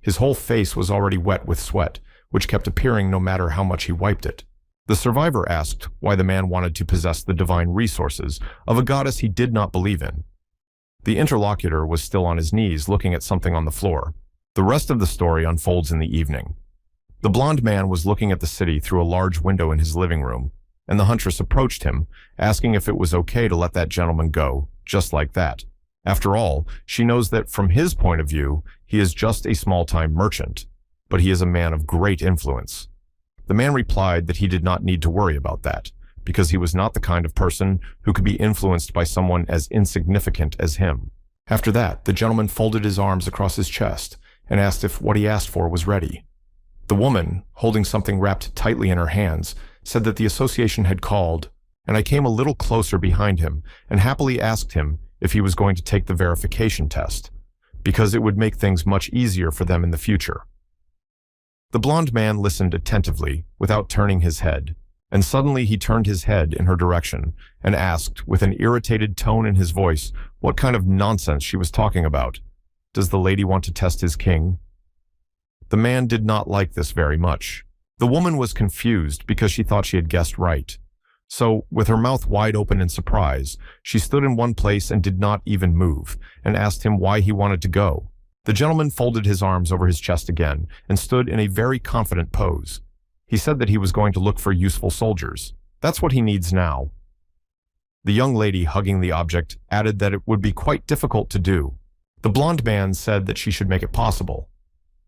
His whole face was already wet with sweat, which kept appearing no matter how much he wiped it. The survivor asked why the man wanted to possess the divine resources of a goddess he did not believe in. The interlocutor was still on his knees looking at something on the floor. The rest of the story unfolds in the evening. The blond man was looking at the city through a large window in his living room, and the huntress approached him, asking if it was okay to let that gentleman go, just like that. After all, she knows that from his point of view, he is just a small-time merchant, but he is a man of great influence. The man replied that he did not need to worry about that, because he was not the kind of person who could be influenced by someone as insignificant as him. After that, the gentleman folded his arms across his chest and asked if what he asked for was ready. The woman, holding something wrapped tightly in her hands, said that the association had called, and I came a little closer behind him and happily asked him if he was going to take the verification test, because it would make things much easier for them in the future. The blond man listened attentively without turning his head, and suddenly he turned his head in her direction and asked, with an irritated tone in his voice, what kind of nonsense she was talking about. Does the lady want to test his king? The man did not like this very much. The woman was confused because she thought she had guessed right. So, with her mouth wide open in surprise, she stood in one place and did not even move, and asked him why he wanted to go. The gentleman folded his arms over his chest again and stood in a very confident pose. He said that he was going to look for useful soldiers. That's what he needs now. The young lady hugging the object added that it would be quite difficult to do. The blond man said that she should make it possible.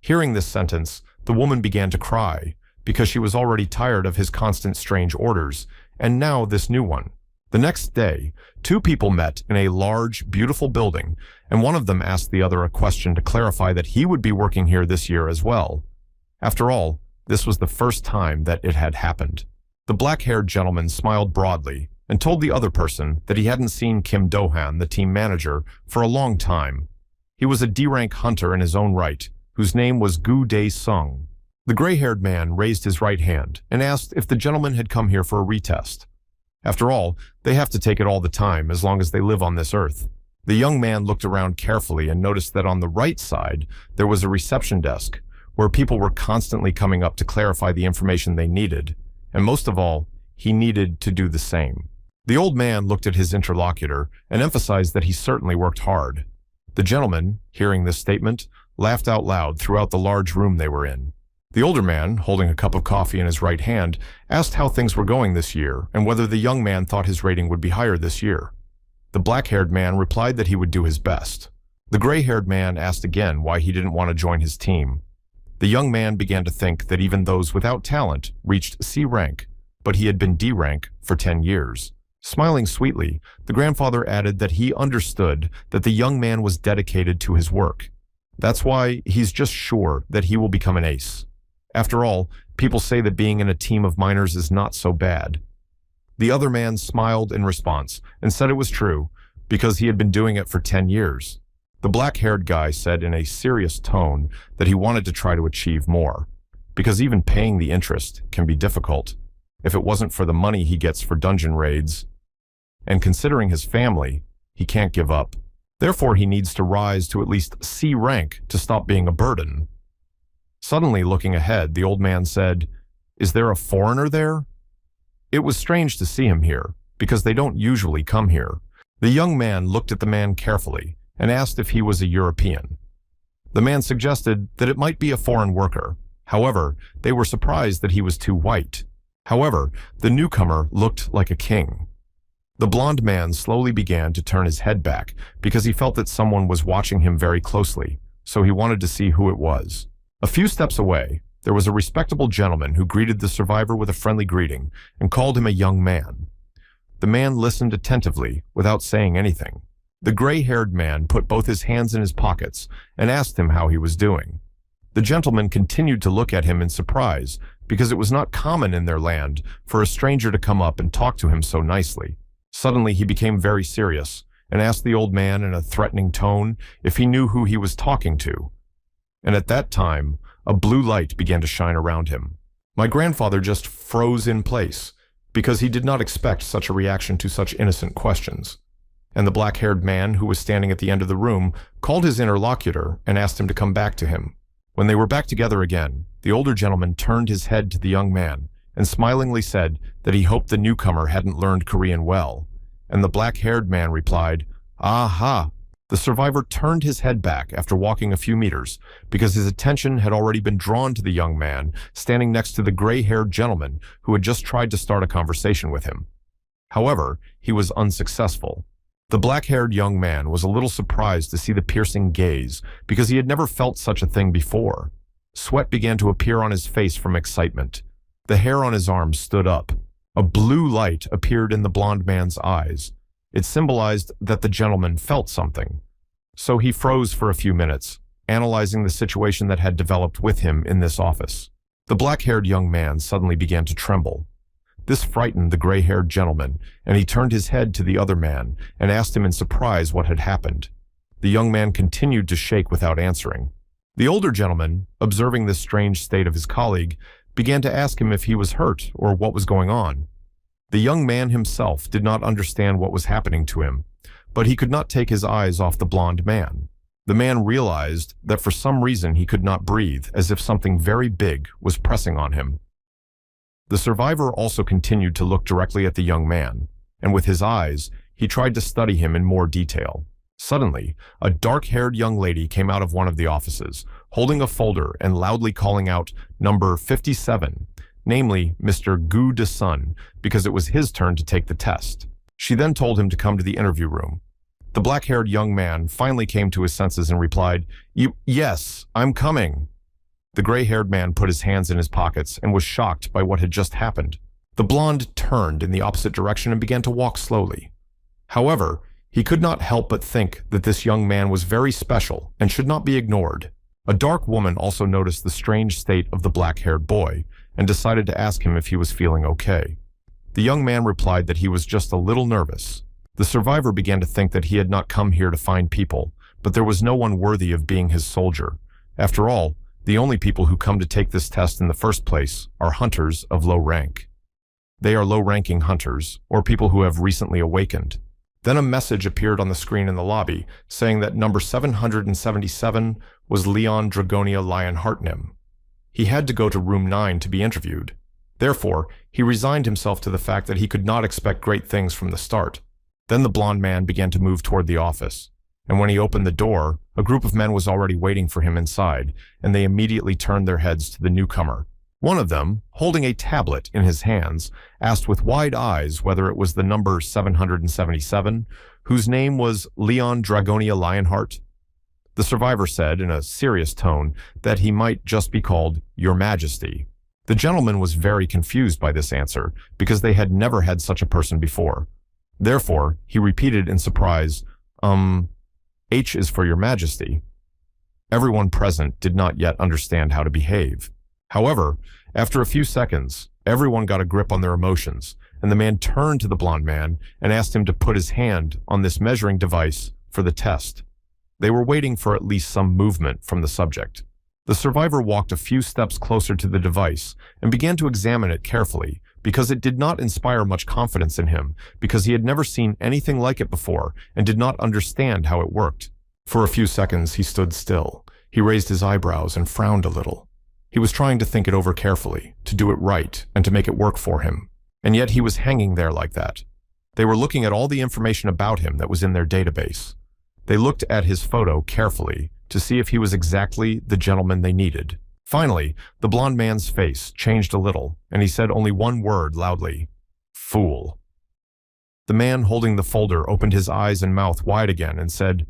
Hearing this sentence, the woman began to cry, because she was already tired of his constant strange orders, and now this new one. The next day, two people met in a large, beautiful building, and one of them asked the other a question to clarify that he would be working here this year as well. After all, this was the first time that it had happened. The black-haired gentleman smiled broadly and told the other person that he hadn't seen Kim Do-han, the team manager, for a long time. He was a D-rank hunter in his own right, whose name was Gu Dae-sung. The gray-haired man raised his right hand and asked if the gentleman had come here for a retest. After all, they have to take it all the time as long as they live on this earth. The young man looked around carefully and noticed that on the right side, there was a reception desk where people were constantly coming up to clarify the information they needed, and most of all, he needed to do the same. The old man looked at his interlocutor and emphasized that he certainly worked hard. The gentleman, hearing this statement, laughed out loud throughout the large room they were in. The older man, holding a cup of coffee in his right hand, asked how things were going this year and whether the young man thought his rating would be higher this year. The black-haired man replied that he would do his best. The gray-haired man asked again why he didn't want to join his team. The young man began to think that even those without talent reached C rank, but he had been D rank for 10 years. Smiling sweetly, the grandfather added that he understood that the young man was dedicated to his work. That's why he's just sure that he will become an ace. After all, people say that being in a team of miners is not so bad. The other man smiled in response and said it was true, because he had been doing it for 10 years. The black-haired guy said in a serious tone that he wanted to try to achieve more, because even paying the interest can be difficult, if it wasn't for the money he gets for dungeon raids. And considering his family, he can't give up. Therefore, he needs to rise to at least C rank to stop being a burden. Suddenly, looking ahead, the old man said, "Is there a foreigner there?" It was strange to see him here, because they don't usually come here. The young man looked at the man carefully and asked if he was a European. The man suggested that it might be a foreign worker. However, they were surprised that he was too white. However, the newcomer looked like a king. The blond man slowly began to turn his head back because he felt that someone was watching him very closely, so he wanted to see who it was. A few steps away, there was a respectable gentleman who greeted the survivor with a friendly greeting and called him a young man. The man listened attentively without saying anything. The gray-haired man put both his hands in his pockets and asked him how he was doing. The gentleman continued to look at him in surprise because it was not common in their land for a stranger to come up and talk to him so nicely. Suddenly he became very serious and asked the old man in a threatening tone if he knew who he was talking to. And at that time, a blue light began to shine around him. My grandfather just froze in place because he did not expect such a reaction to such innocent questions. And the black-haired man who was standing at the end of the room called his interlocutor and asked him to come back to him. When they were back together again, the older gentleman turned his head to the young man and smilingly said that he hoped the newcomer hadn't learned Korean well. And the black-haired man replied, "Aha." The survivor turned his head back after walking a few meters because his attention had already been drawn to the young man standing next to the gray-haired gentleman who had just tried to start a conversation with him. However, he was unsuccessful. The black-haired young man was a little surprised to see the piercing gaze because he had never felt such a thing before. Sweat began to appear on his face from excitement. The hair on his arms stood up. A blue light appeared in the blond man's eyes. It symbolized that the gentleman felt something. So he froze for a few minutes, analyzing the situation that had developed with him in this office. The black-haired young man suddenly began to tremble. This frightened the gray-haired gentleman, and he turned his head to the other man and asked him in surprise what had happened. The young man continued to shake without answering. The older gentleman, observing this strange state of his colleague, began to ask him if he was hurt or what was going on. The young man himself did not understand what was happening to him, but he could not take his eyes off the blond man. The man realized that for some reason he could not breathe, as if something very big was pressing on him. The survivor also continued to look directly at the young man, and with his eyes, he tried to study him in more detail. Suddenly, a dark-haired young lady came out of one of the offices, holding a folder and loudly calling out number 57, namely Mr. Gu De Sun, because it was his turn to take the test. She then told him to come to the interview room. The black-haired young man finally came to his senses and replied, Yes, I'm coming." The gray-haired man put his hands in his pockets and was shocked by what had just happened. The blonde turned in the opposite direction and began to walk slowly. However, he could not help but think that this young man was very special and should not be ignored. A dark woman also noticed the strange state of the black-haired boy and decided to ask him if he was feeling okay. The young man replied that he was just a little nervous. The survivor began to think that he had not come here to find people, but there was no one worthy of being his soldier. After all, the only people who come to take this test in the first place are hunters of low rank. They are low-ranking hunters, or people who have recently awakened. Then a message appeared on the screen in the lobby, saying that number 777 was Leon Dragonia Lionheartnim. He had to go to room 9 to be interviewed. Therefore, he resigned himself to the fact that he could not expect great things from the start. Then the blond man began to move toward the office, and when he opened the door, a group of men was already waiting for him inside, and they immediately turned their heads to the newcomer. One of them, holding a tablet in his hands, asked with wide eyes whether it was the number 777, whose name was Leon Dragonia Lionheart. The survivor said in a serious tone that he might just be called Your Majesty. The gentleman was very confused by this answer because they had never had such a person before. Therefore, he repeated in surprise, H is for Your Majesty. Everyone present did not yet understand how to behave. However, after a few seconds, everyone got a grip on their emotions, and the man turned to the blond man and asked him to put his hand on this measuring device for the test. They were waiting for at least some movement from the subject. The survivor walked a few steps closer to the device and began to examine it carefully because it did not inspire much confidence in him because he had never seen anything like it before and did not understand how it worked. For a few seconds, he stood still. He raised his eyebrows and frowned a little. He was trying to think it over carefully, to do it right, and to make it work for him. And yet he was hanging there like that. They were looking at all the information about him that was in their database. They looked at his photo carefully to see if he was exactly the gentleman they needed. Finally, the blond man's face changed a little, and he said only one word loudly: "Fool." The man holding the folder opened his eyes and mouth wide again and said,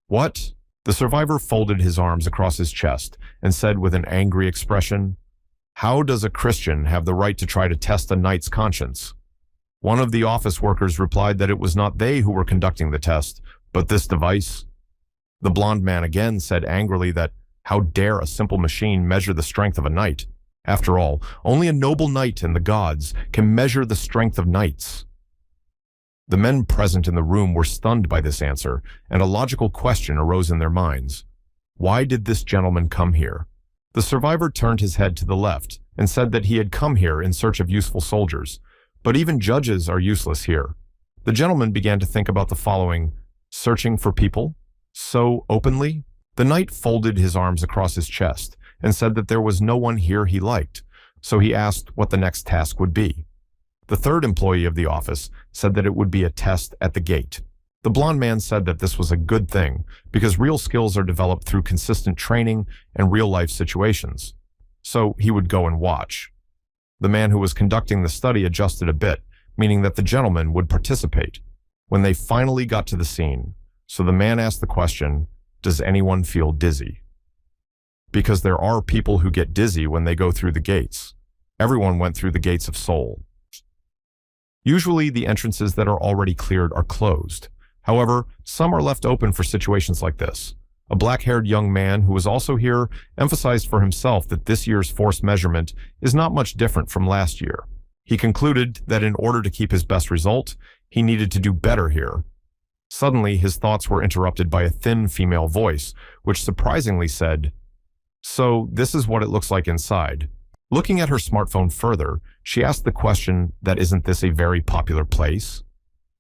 "What?" The survivor folded his arms across his chest and said with an angry expression, "How does a Christian have the right to try to test a knight's conscience?" One of the office workers replied that it was not they who were conducting the test, but this device. The blond man again said angrily that how dare a simple machine measure the strength of a knight? After all, only a noble knight and the gods can measure the strength of knights. The men present in the room were stunned by this answer, and a logical question arose in their minds. Why did this gentleman come here? The survivor turned his head to the left and said that he had come here in search of useful soldiers, but even judges are useless here. The gentleman began to think about the following: searching for people? So openly? The knight folded his arms across his chest and said that there was no one here he liked, so he asked what the next task would be. The third employee of the office said that it would be a test at the gate. The blond man said that this was a good thing because real skills are developed through consistent training and real-life situations. So he would go and watch. The man who was conducting the study adjusted a bit, meaning that the gentleman would participate. When they finally got to the scene, so the man asked the question, "Does anyone feel dizzy?" Because there are people who get dizzy when they go through the gates. Everyone went through the gates of soul. Usually, the entrances that are already cleared are closed. However, some are left open for situations like this. A black-haired young man who was also here emphasized for himself that this year's force measurement is not much different from last year. He concluded that in order to keep his best result, he needed to do better here. Suddenly, his thoughts were interrupted by a thin female voice, which surprisingly said, "So this is what it looks like inside." Looking at her smartphone further, she asked the question that isn't this a very popular place?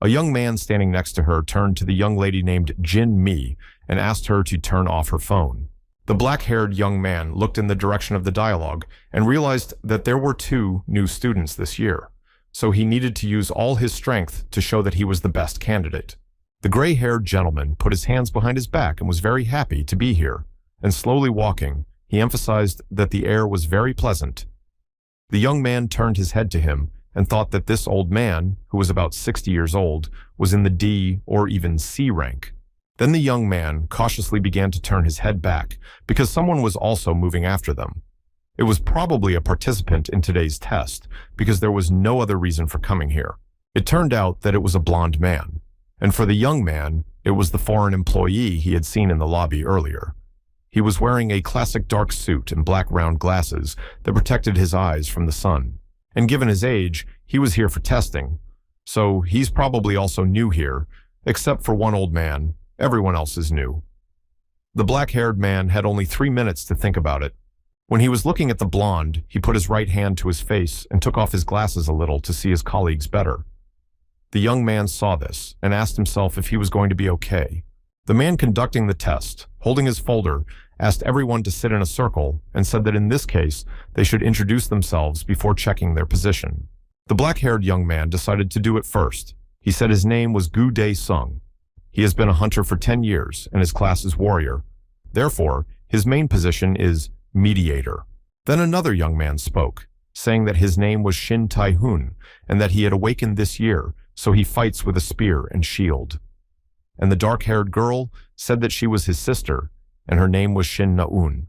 A young man standing next to her turned to the young lady named Jin Mi and asked her to turn off her phone. The black-haired young man looked in the direction of the dialogue and realized that there were 2 new students this year, so he needed to use all his strength to show that he was the best candidate. The gray-haired gentleman put his hands behind his back and was very happy to be here, and slowly walking, he emphasized that the air was very pleasant. The young man turned his head to him and thought that this old man, who was about 60 years old, was in the D or even C rank. Then the young man cautiously began to turn his head back because someone was also moving after them. It was probably a participant in today's test because there was no other reason for coming here. It turned out that it was a blond man, and for the young man, it was the foreign employee he had seen in the lobby earlier. He was wearing a classic dark suit and black round glasses that protected his eyes from the sun. And given his age, he was here for testing. So he's probably also new here, except for one old man. Everyone else is new. The black-haired man had only 3 minutes to think about it. When he was looking at the blonde, he put his right hand to his face and took off his glasses a little to see his colleagues better. The young man saw this and asked himself if he was going to be okay. The man conducting the test, holding his folder, asked everyone to sit in a circle and said that in this case, they should introduce themselves before checking their position. The black-haired young man decided to do it first. He said his name was Gu Dae-sung. He has been a hunter for 10 years and his class is warrior. Therefore, his main position is mediator. Then another young man spoke, saying that his name was Shin Tai-hun and that he had awakened this year, so he fights with a spear and shield. And the dark-haired girl said that she was his sister, and her name was Shin Na-un.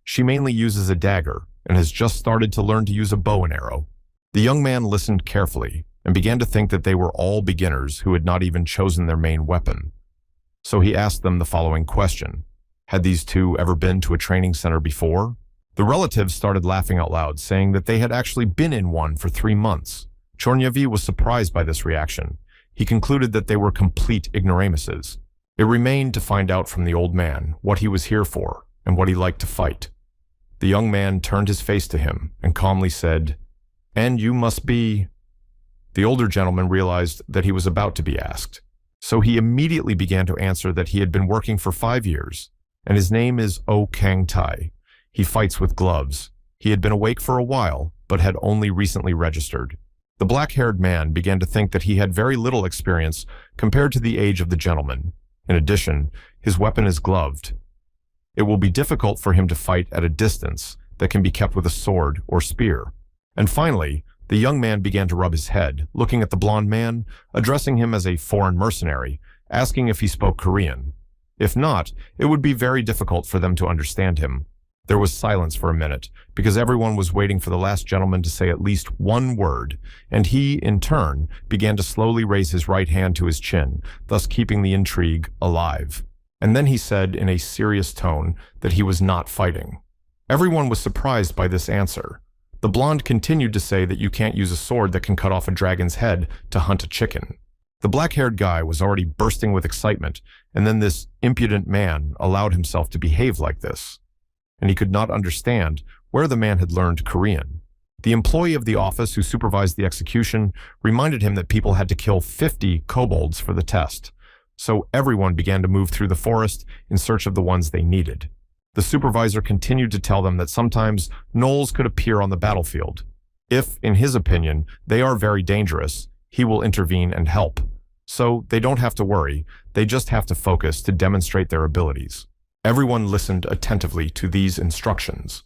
She mainly uses a dagger, and has just started to learn to use a bow and arrow. The young man listened carefully, and began to think that they were all beginners who had not even chosen their main weapon. So he asked them the following question. Had these 2 ever been to a training center before? The relatives started laughing out loud, saying that they had actually been in one for 3 months. Chornyavi was surprised by this reaction. He concluded that they were complete ignoramuses. It remained to find out from the old man what he was here for and what he liked to fight. The young man turned his face to him and calmly said, "And you must be..." The older gentleman realized that he was about to be asked, so he immediately began to answer that he had been working for 5 years, and his name is Oh Kang Tai. He fights with gloves. He had been awake for a while, but had only recently registered. The black-haired man began to think that he had very little experience compared to the age of the gentleman. In addition, his weapon is gloved. It will be difficult for him to fight at a distance that can be kept with a sword or spear. And finally, the young man began to rub his head, looking at the blond man, addressing him as a foreign mercenary, asking if he spoke Korean. If not, it would be very difficult for them to understand him. There was silence for a minute, because everyone was waiting for the last gentleman to say at least one word, and he, in turn, began to slowly raise his right hand to his chin, thus keeping the intrigue alive. And then he said in a serious tone that he was not fighting. Everyone was surprised by this answer. The blonde continued to say that you can't use a sword that can cut off a dragon's head to hunt a chicken. The black-haired guy was already bursting with excitement, and then this impudent man allowed himself to behave like this. And he could not understand where the man had learned Korean. The employee of the office who supervised the execution reminded him that people had to kill 50 kobolds for the test, so everyone began to move through the forest in search of the ones they needed. The supervisor continued to tell them that sometimes gnolls could appear on the battlefield. If, in his opinion, they are very dangerous, he will intervene and help. So they don't have to worry, they just have to focus to demonstrate their abilities. Everyone listened attentively to these instructions.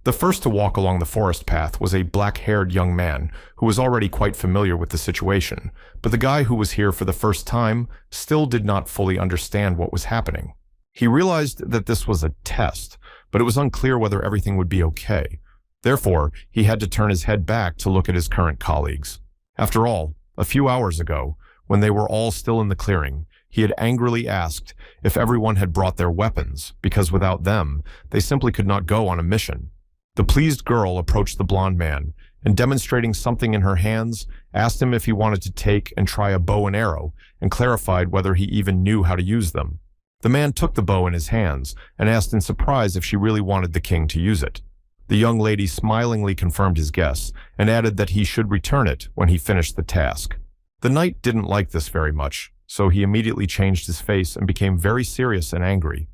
The first to walk along the forest path was a black-haired young man who was already quite familiar with the situation, but the guy who was here for the first time still did not fully understand what was happening. He realized that this was a test, but it was unclear whether everything would be okay. Therefore, he had to turn his head back to look at his current colleagues. After all, a few hours ago, when they were all still in the clearing, he had angrily asked if everyone had brought their weapons, because without them, they simply could not go on a mission. The pleased girl approached the blond man, and demonstrating something in her hands, asked him if he wanted to take and try a bow and arrow, and clarified whether he even knew how to use them. The man took the bow in his hands, and asked in surprise if she really wanted the king to use it. The young lady smilingly confirmed his guess, and added that he should return it when he finished the task. The knight didn't like this very much, so he immediately changed his face and became very serious and angry.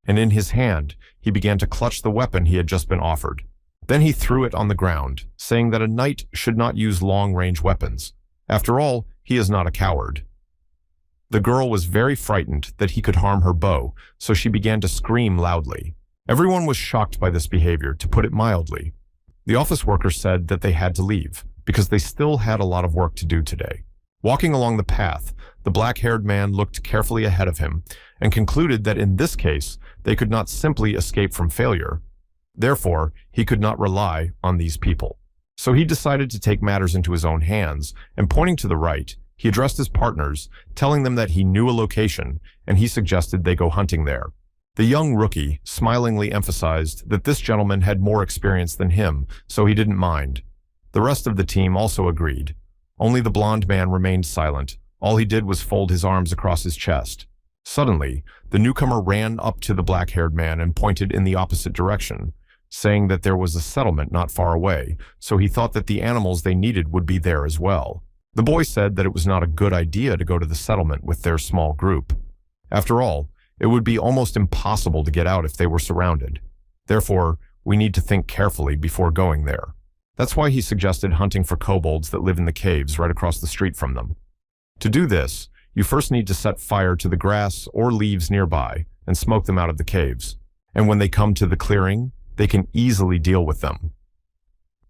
And in his hand, he began to clutch the weapon he had just been offered. Then he threw it on the ground, saying that a knight should not use long-range weapons. After all, he is not a coward. The girl was very frightened that he could harm her bow, so she began to scream loudly. Everyone was shocked by this behavior, to put it mildly. The office workers said that they had to leave, because they still had a lot of work to do today. Walking along the path, the black-haired man looked carefully ahead of him and concluded that in this case, they could not simply escape from failure. Therefore, he could not rely on these people. So he decided to take matters into his own hands, and pointing to the right, he addressed his partners, telling them that he knew a location, and he suggested they go hunting there. The young rookie smilingly emphasized that this gentleman had more experience than him, so he didn't mind. The rest of the team also agreed. Only the blond man remained silent. All he did was fold his arms across his chest. Suddenly, the newcomer ran up to the black-haired man and pointed in the opposite direction, saying that there was a settlement not far away, so he thought that the animals they needed would be there as well. The boy said that it was not a good idea to go to the settlement with their small group. After all, it would be almost impossible to get out if they were surrounded. Therefore, we need to think carefully before going there. That's why he suggested hunting for kobolds that live in the caves right across the street from them. To do this, you first need to set fire to the grass or leaves nearby and smoke them out of the caves. And when they come to the clearing, they can easily deal with them.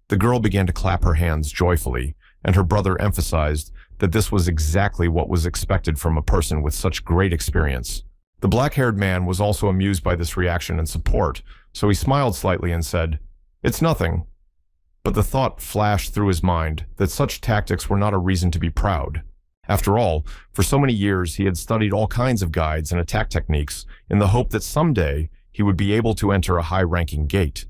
The girl began to clap her hands joyfully, and her brother emphasized that this was exactly what was expected from a person with such great experience. The black-haired man was also amused by this reaction and support, so he smiled slightly and said, "It's nothing." But the thought flashed through his mind that such tactics were not a reason to be proud. After all, for so many years he had studied all kinds of guides and attack techniques in the hope that someday he would be able to enter a high-ranking gate.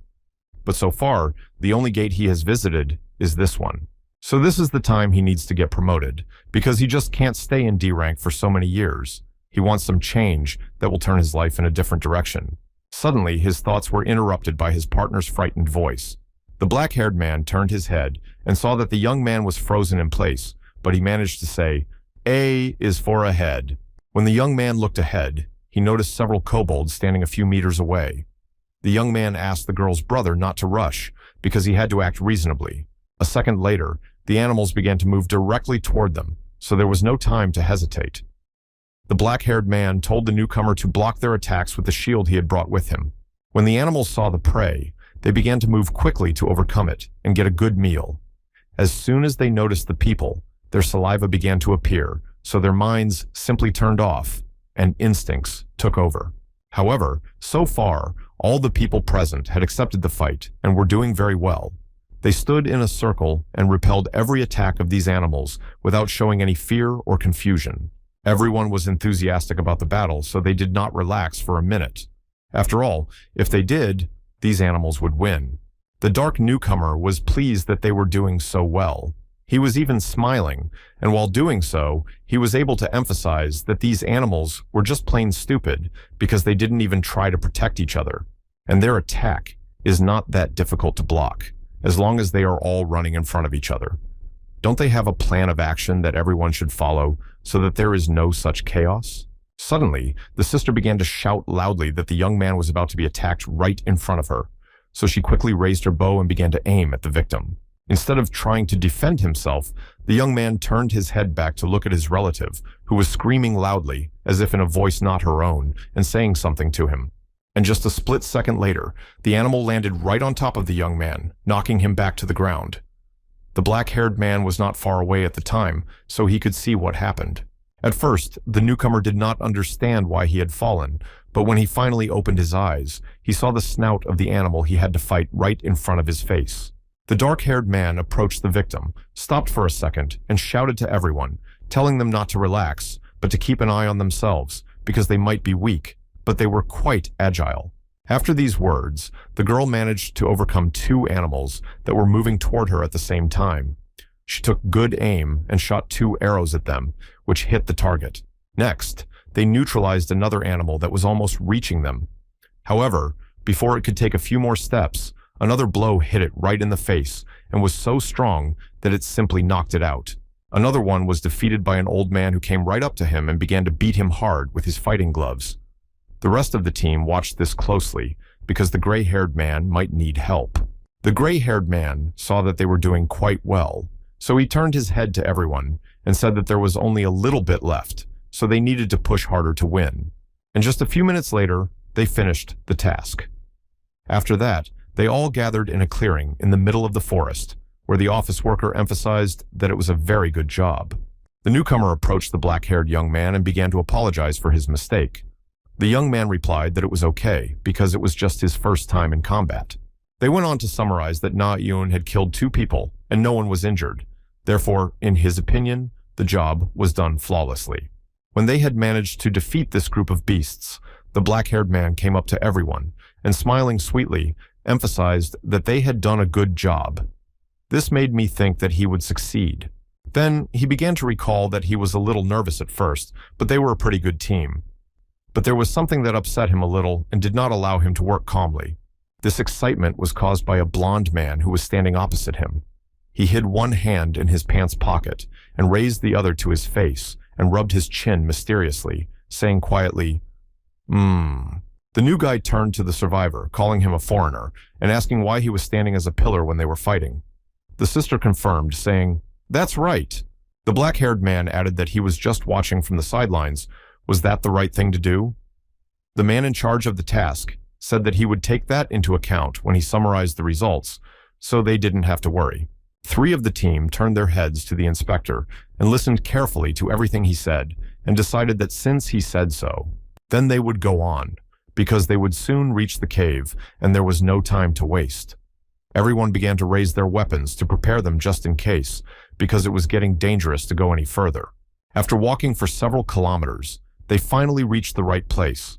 But so far, the only gate he has visited is this one. So this is the time he needs to get promoted, because he just can't stay in D rank for so many years. He wants some change that will turn his life in a different direction. Suddenly, his thoughts were interrupted by his partner's frightened voice. The black-haired man turned his head and saw that the young man was frozen in place, but he managed to say, "A is for ahead." When the young man looked ahead, he noticed several kobolds standing a few meters away. The young man asked the girl's brother not to rush because he had to act reasonably. A second later, the animals began to move directly toward them, so there was no time to hesitate. The black-haired man told the newcomer to block their attacks with the shield he had brought with him. When the animals saw the prey, they began to move quickly to overcome it and get a good meal. As soon as they noticed the people, their saliva began to appear, so their minds simply turned off, and instincts took over. However, so far, all the people present had accepted the fight and were doing very well. They stood in a circle and repelled every attack of these animals without showing any fear or confusion. Everyone was enthusiastic about the battle, so they did not relax for a minute. After all, if they did, these animals would win. The dark newcomer was pleased that they were doing so well. He was even smiling, and while doing so, he was able to emphasize that these animals were just plain stupid because they didn't even try to protect each other. And their attack is not that difficult to block, as long as they are all running in front of each other. Don't they have a plan of action that everyone should follow so that there is no such chaos? Suddenly, the sister began to shout loudly that the young man was about to be attacked right in front of her, so she quickly raised her bow and began to aim at the victim. Instead of trying to defend himself, the young man turned his head back to look at his relative, who was screaming loudly, as if in a voice not her own, and saying something to him. And just a split second later, the animal landed right on top of the young man, knocking him back to the ground. The black-haired man was not far away at the time, so he could see what happened. At first, the newcomer did not understand why he had fallen, but when he finally opened his eyes, he saw the snout of the animal he had to fight right in front of his face. The dark-haired man approached the victim, stopped for a second, and shouted to everyone, telling them not to relax, but to keep an eye on themselves, because they might be weak, but they were quite agile. After these words, the girl managed to overcome two animals that were moving toward her at the same time. She took good aim and shot 2 arrows at them, which hit the target. Next, they neutralized another animal that was almost reaching them. However, before it could take a few more steps, another blow hit it right in the face and was so strong that it simply knocked it out. Another one was defeated by an old man who came right up to him and began to beat him hard with his fighting gloves. The rest of the team watched this closely because the gray-haired man might need help. The gray-haired man saw that they were doing quite well, so he turned his head to everyone and said that there was only a little bit left, so they needed to push harder to win. And just a few minutes later, they finished the task. After that, they all gathered in a clearing in the middle of the forest, where the office worker emphasized that it was a very good job. The newcomer approached the black-haired young man and began to apologize for his mistake. The young man replied that it was okay because it was just his first time in combat. They went on to summarize that Na-eun had killed 2 people and no one was injured. Therefore, in his opinion, the job was done flawlessly. When they had managed to defeat this group of beasts, the black-haired man came up to everyone and, smiling sweetly, emphasized that they had done a good job. This made me think that he would succeed. Then he began to recall that he was a little nervous at first, but they were a pretty good team. But there was something that upset him a little and did not allow him to work calmly. This excitement was caused by a blond man who was standing opposite him. He hid one hand in his pants pocket and raised the other to his face and rubbed his chin mysteriously, saying quietly, The new guy turned to the survivor, calling him a foreigner, and asking why he was standing as a pillar when they were fighting. The sister confirmed, saying, "That's right." The black-haired man added that he was just watching from the sidelines. Was that the right thing to do? The man in charge of the task said that he would take that into account when he summarized the results, so they didn't have to worry. 3 of the team turned their heads to the inspector and listened carefully to everything he said and decided that since he said so, then they would go on, because they would soon reach the cave and there was no time to waste. Everyone began to raise their weapons to prepare them just in case, because it was getting dangerous to go any further. After walking for several kilometers, they finally reached the right place.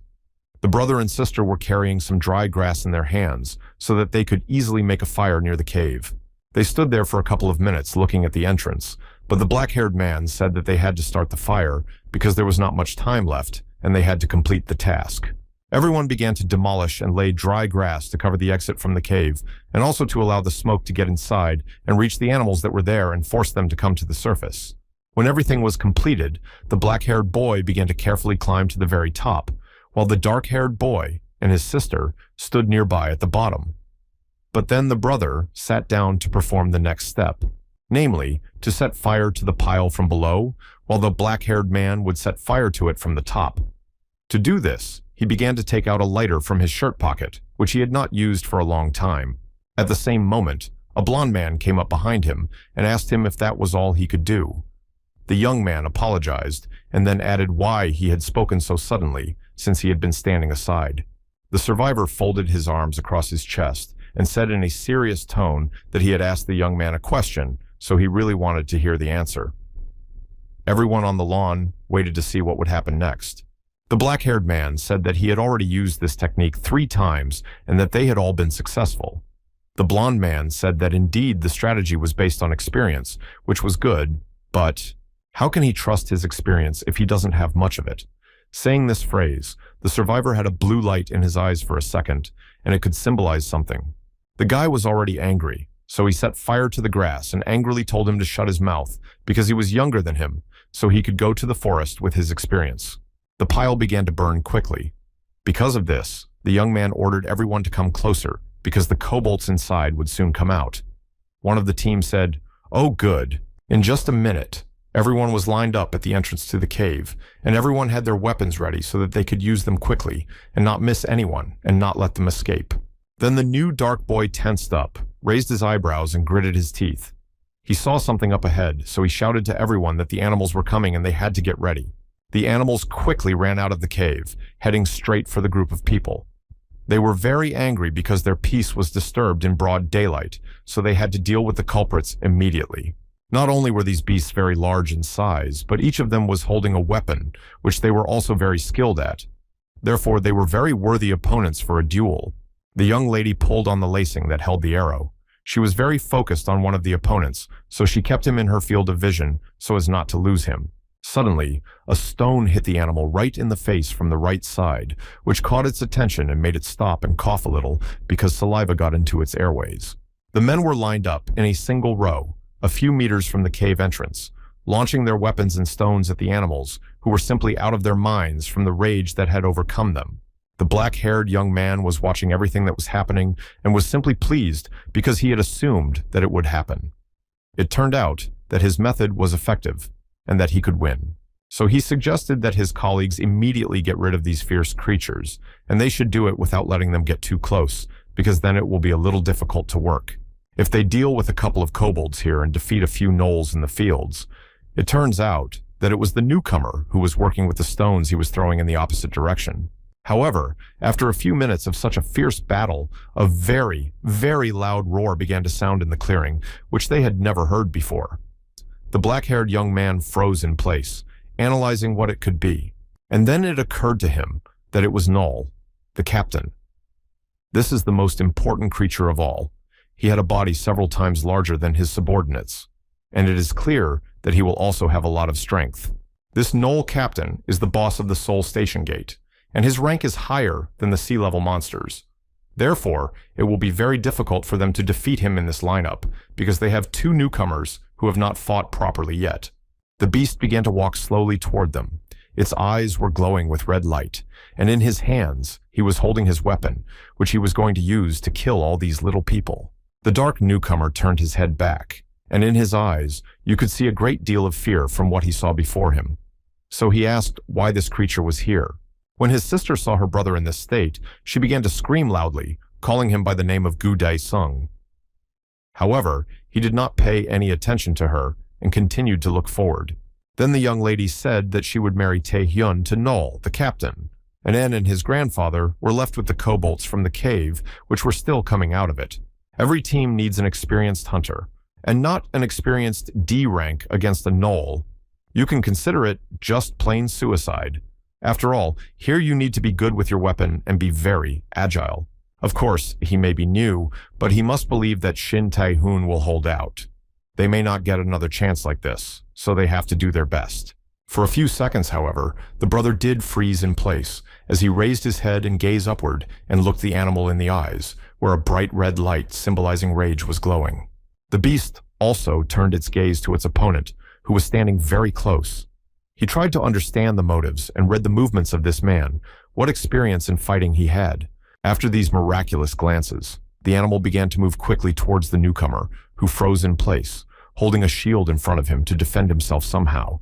The brother and sister were carrying some dry grass in their hands so that they could easily make a fire near the cave. They stood there for a couple of minutes looking at the entrance, but the black-haired man said that they had to start the fire because there was not much time left and they had to complete the task. Everyone began to demolish and lay dry grass to cover the exit from the cave and also to allow the smoke to get inside and reach the animals that were there and force them to come to the surface. When everything was completed, the black-haired boy began to carefully climb to the very top, while the dark-haired boy and his sister stood nearby at the bottom. But then the brother sat down to perform the next step, namely, to set fire to the pile from below, while the black-haired man would set fire to it from the top. To do this, he began to take out a lighter from his shirt pocket, which he had not used for a long time. At the same moment, a blond man came up behind him and asked him if that was all he could do. The young man apologized and then added why he had spoken so suddenly, since he had been standing aside. The survivor folded his arms across his chest and said in a serious tone that he had asked the young man a question, so he really wanted to hear the answer. Everyone on the lawn waited to see what would happen next. The black-haired man said that he had already used this technique 3 times and that they had all been successful. The blond man said that indeed the strategy was based on experience, which was good, but how can he trust his experience if he doesn't have much of it? Saying this phrase, the survivor had a blue light in his eyes for a second, and it could symbolize something. The guy was already angry, so he set fire to the grass and angrily told him to shut his mouth because he was younger than him, so he could go to the forest with his experience. The pile began to burn quickly. Because of this, the young man ordered everyone to come closer because the kobolds inside would soon come out. One of the team said, "Oh good." In just a minute, everyone was lined up at the entrance to the cave, and everyone had their weapons ready so that they could use them quickly and not miss anyone and not let them escape. Then the new dark boy tensed up, raised his eyebrows and gritted his teeth. He saw something up ahead, so he shouted to everyone that the animals were coming and they had to get ready. The animals quickly ran out of the cave, heading straight for the group of people. They were very angry because their peace was disturbed in broad daylight, so they had to deal with the culprits immediately. Not only were these beasts very large in size, but each of them was holding a weapon, which they were also very skilled at. Therefore, they were very worthy opponents for a duel. The young lady pulled on the lacing that held the arrow. She was very focused on one of the opponents, so she kept him in her field of vision so as not to lose him. Suddenly, a stone hit the animal right in the face from the right side, which caught its attention and made it stop and cough a little because saliva got into its airways. The men were lined up in a single row, a few meters from the cave entrance, launching their weapons and stones at the animals, who were simply out of their minds from the rage that had overcome them. The black-haired young man was watching everything that was happening and was simply pleased because he had assumed that it would happen. It turned out that his method was effective and that he could win. So he suggested that his colleagues immediately get rid of these fierce creatures, and they should do it without letting them get too close, because then it will be a little difficult to work. If they deal with a couple of kobolds here and defeat a few gnolls in the fields, it turns out that it was the newcomer who was working with the stones he was throwing in the opposite direction. However, after a few minutes of such a fierce battle, a very, very loud roar began to sound in the clearing, which they had never heard before. The black-haired young man froze in place, analyzing what it could be, and then it occurred to him that it was Gnoll, the captain. This is the most important creature of all. He had a body several times larger than his subordinates, and it is clear that he will also have a lot of strength. This Gnoll captain is the boss of the Soul Station Gate, and his rank is higher than the sea-level monsters. Therefore, it will be very difficult for them to defeat him in this lineup, because they have 2 newcomers who have not fought properly yet. The beast began to walk slowly toward them. Its eyes were glowing with red light, and in his hands he was holding his weapon, which he was going to use to kill all these little people. The dark newcomer turned his head back, and in his eyes you could see a great deal of fear from what he saw before him. So he asked why this creature was here. When his sister saw her brother in this state, she began to scream loudly, calling him by the name of Gu Dai Sung. However, he did not pay any attention to her and continued to look forward. Then the young lady said that she would marry Tae-hyun to Gnoll, the captain, and N and his grandfather were left with the kobolds from the cave, which were still coming out of it. Every team needs an experienced hunter, and not an experienced D rank against a Gnoll. You can consider it just plain suicide. After all, here you need to be good with your weapon and be very agile. Of course, he may be new, but he must believe that Shin Tae-hoon will hold out. They may not get another chance like this, so they have to do their best. For a few seconds, however, the brother did freeze in place as he raised his head and gazed upward and looked the animal in the eyes, where a bright red light symbolizing rage was glowing. The beast also turned its gaze to its opponent, who was standing very close. He tried to understand the motives and read the movements of this man, what experience in fighting he had. After these miraculous glances, the animal began to move quickly towards the newcomer, who froze in place, holding a shield in front of him to defend himself somehow.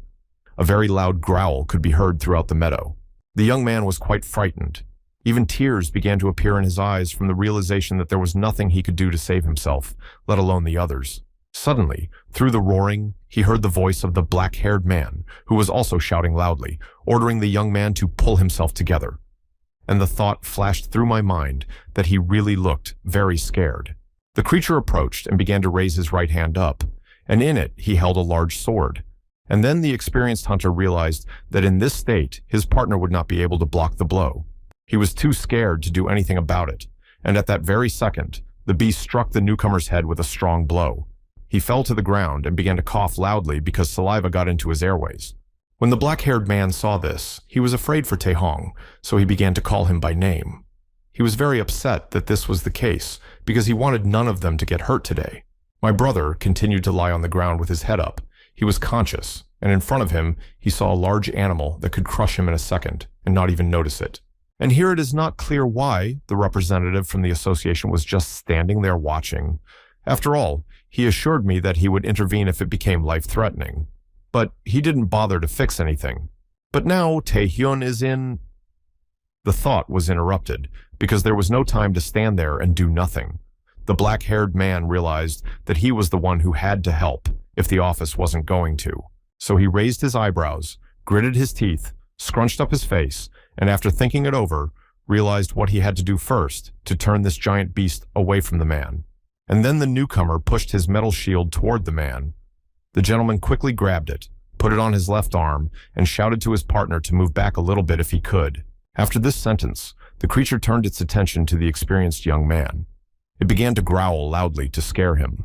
A very loud growl could be heard throughout the meadow. The young man was quite frightened. Even tears began to appear in his eyes from the realization that there was nothing he could do to save himself, let alone the others. Suddenly, through the roaring, he heard the voice of the black-haired man, who was also shouting loudly, ordering the young man to pull himself together. And the thought flashed through my mind that he really looked very scared. The creature approached and began to raise his right hand up, and in it he held a large sword. And then the experienced hunter realized that in this state, his partner would not be able to block the blow. He was too scared to do anything about it, and at that very second, the beast struck the newcomer's head with a strong blow. He fell to the ground and began to cough loudly because saliva got into his airways. When the black-haired man saw this, he was afraid for Taehong, so he began to call him by name. He was very upset that this was the case, because he wanted none of them to get hurt today. My brother continued to lie on the ground with his head up. He was conscious, and in front of him, he saw a large animal that could crush him in a second, and not even notice it. And here it is not clear why the representative from the association was just standing there watching. After all, he assured me that he would intervene if it became life-threatening. But he didn't bother to fix anything. But now Taehyun is in... The thought was interrupted, because there was no time to stand there and do nothing. The black-haired man realized that he was the one who had to help if the office wasn't going to. So he raised his eyebrows, gritted his teeth, scrunched up his face, and after thinking it over, realized what he had to do first to turn this giant beast away from the man. And then the newcomer pushed his metal shield toward the man. The gentleman quickly grabbed it, put it on his left arm, and shouted to his partner to move back a little bit if he could. After this sentence, the creature turned its attention to the experienced young man. It began to growl loudly to scare him.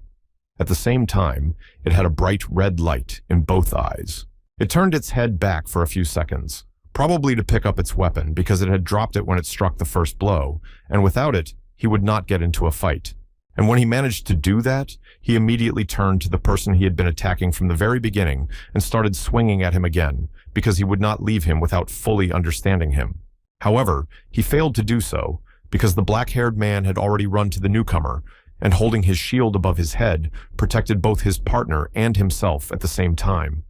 At the same time, it had a bright red light in both eyes. It turned its head back for a few seconds, probably to pick up its weapon because it had dropped it when it struck the first blow, and without it, he would not get into a fight. And when he managed to do that, he immediately turned to the person he had been attacking from the very beginning and started swinging at him again, because he would not leave him without fully understanding him. However, he failed to do so, because the black-haired man had already run to the newcomer, and holding his shield above his head, protected both his partner and himself at the same time.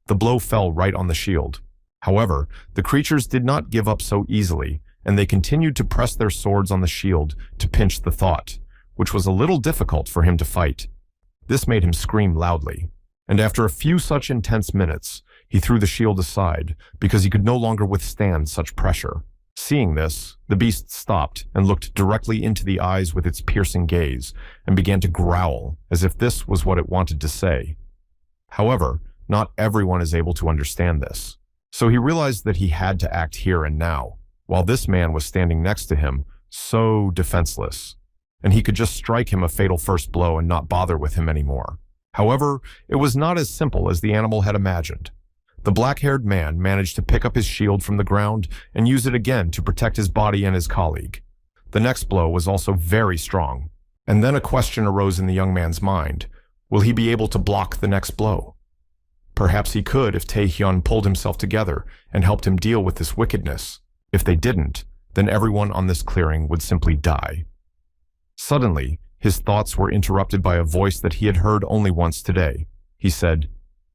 The blow fell right on the shield. However, the creatures did not give up so easily, and they continued to press their swords on the shield to pinch the thought, which was a little difficult for him to fight. This made him scream loudly, and after a few such intense minutes, he threw the shield aside because he could no longer withstand such pressure. Seeing this, the beast stopped and looked directly into the eyes with its piercing gaze and began to growl as if this was what it wanted to say. However, not everyone is able to understand this, so he realized that he had to act here and now, while this man was standing next to him, so defenseless, and he could just strike him a fatal first blow and not bother with him anymore. However, it was not as simple as the animal had imagined. The black-haired man managed to pick up his shield from the ground and use it again to protect his body and his colleague. The next blow was also very strong, and then a question arose in the young man's mind. Will he be able to block the next blow? Perhaps he could if Taehyun pulled himself together and helped him deal with this wickedness. If they didn't, then everyone on this clearing would simply die. Suddenly, his thoughts were interrupted by a voice that he had heard only once today. He said,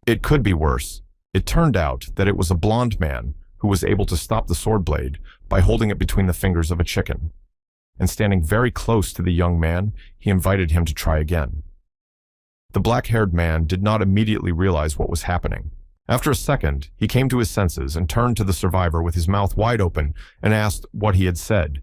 "It could be worse." It turned out that it was a blonde man who was able to stop the sword blade by holding it between the fingers of a chicken. And standing very close to the young man, he invited him to try again. The black-haired man did not immediately realize what was happening. After a second, he came to his senses and turned to the survivor with his mouth wide open and asked what he had said.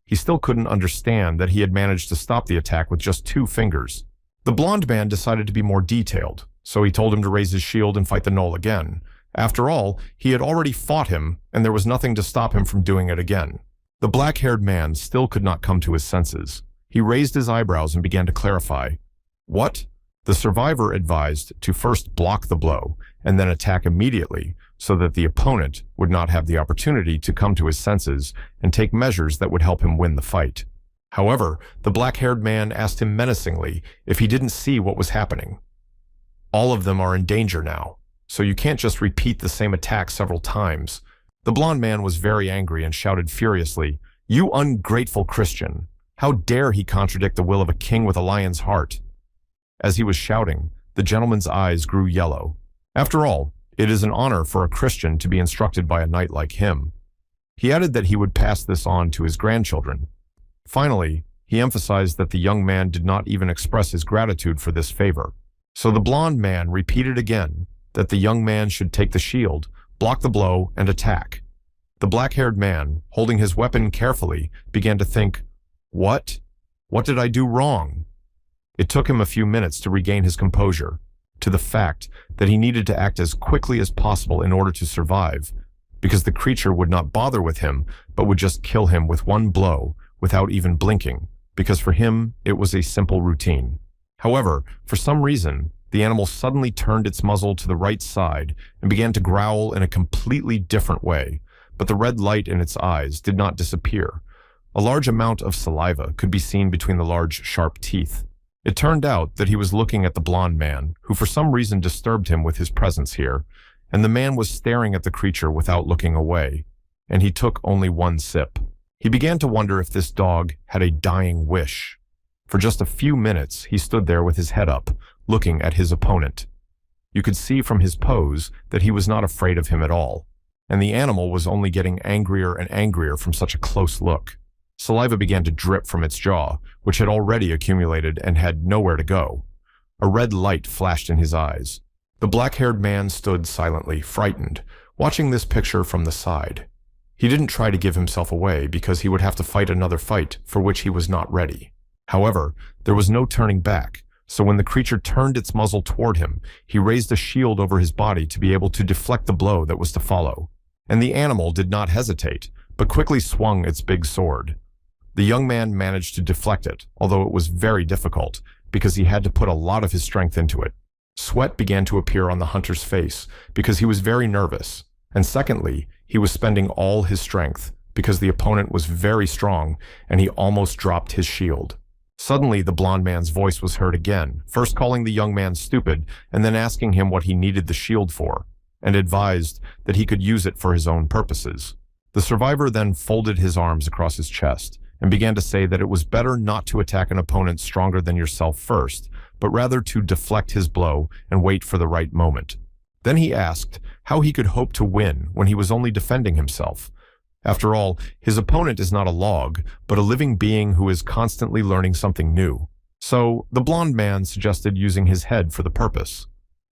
He still couldn't understand that he had managed to stop the attack with just 2 fingers. The blonde man decided to be more detailed, so he told him to raise his shield and fight the gnoll again. After all, he had already fought him, and there was nothing to stop him from doing it again. The black-haired man still could not come to his senses. He raised his eyebrows and began to clarify. What? The survivor advised to first block the blow, and then attack immediately, so that the opponent would not have the opportunity to come to his senses and take measures that would help him win the fight. However, the black-haired man asked him menacingly if he didn't see what was happening. All of them are in danger now, so you can't just repeat the same attack several times. The blonde man was very angry and shouted furiously, "You ungrateful Christian! How dare he contradict the will of a king with a lion's heart?" As he was shouting, the gentleman's eyes grew yellow. After all, it is an honor for a Christian to be instructed by a knight like him. He added that he would pass this on to his grandchildren. Finally, he emphasized that the young man did not even express his gratitude for this favor. So the blond man repeated again that the young man should take the shield, block the blow, and attack. The black-haired man, holding his weapon carefully, began to think, "What? What did I do wrong?" It took him a few minutes to regain his composure, to the fact that he needed to act as quickly as possible in order to survive, because the creature would not bother with him, but would just kill him with one blow, without even blinking, because for him, it was a simple routine. However, for some reason, the animal suddenly turned its muzzle to the right side and began to growl in a completely different way, but the red light in its eyes did not disappear. A large amount of saliva could be seen between the large, sharp teeth. It turned out that he was looking at the blond man, who for some reason disturbed him with his presence here, and the man was staring at the creature without looking away, and he took only one sip. He began to wonder if this dog had a dying wish. For just a few minutes, he stood there with his head up, looking at his opponent. You could see from his pose that he was not afraid of him at all, and the animal was only getting angrier and angrier from such a close look. Saliva began to drip from its jaw, which had already accumulated and had nowhere to go. A red light flashed in his eyes. The black-haired man stood silently, frightened, watching this picture from the side. He didn't try to give himself away because he would have to fight another fight for which he was not ready. However, there was no turning back, so when the creature turned its muzzle toward him, he raised a shield over his body to be able to deflect the blow that was to follow. And the animal did not hesitate, but quickly swung its big sword. The young man managed to deflect it, although it was very difficult, because he had to put a lot of his strength into it. Sweat began to appear on the hunter's face, because he was very nervous, and secondly, he was spending all his strength, because the opponent was very strong, and he almost dropped his shield. Suddenly, the blond man's voice was heard again, first calling the young man stupid, and then asking him what he needed the shield for, and advised that he could use it for his own purposes. The survivor then folded his arms across his chest, and began to say that it was better not to attack an opponent stronger than yourself first, but rather to deflect his blow and wait for the right moment. Then he asked how he could hope to win when he was only defending himself. After all, his opponent is not a log, but a living being who is constantly learning something new. So, the blond man suggested using his head for the purpose.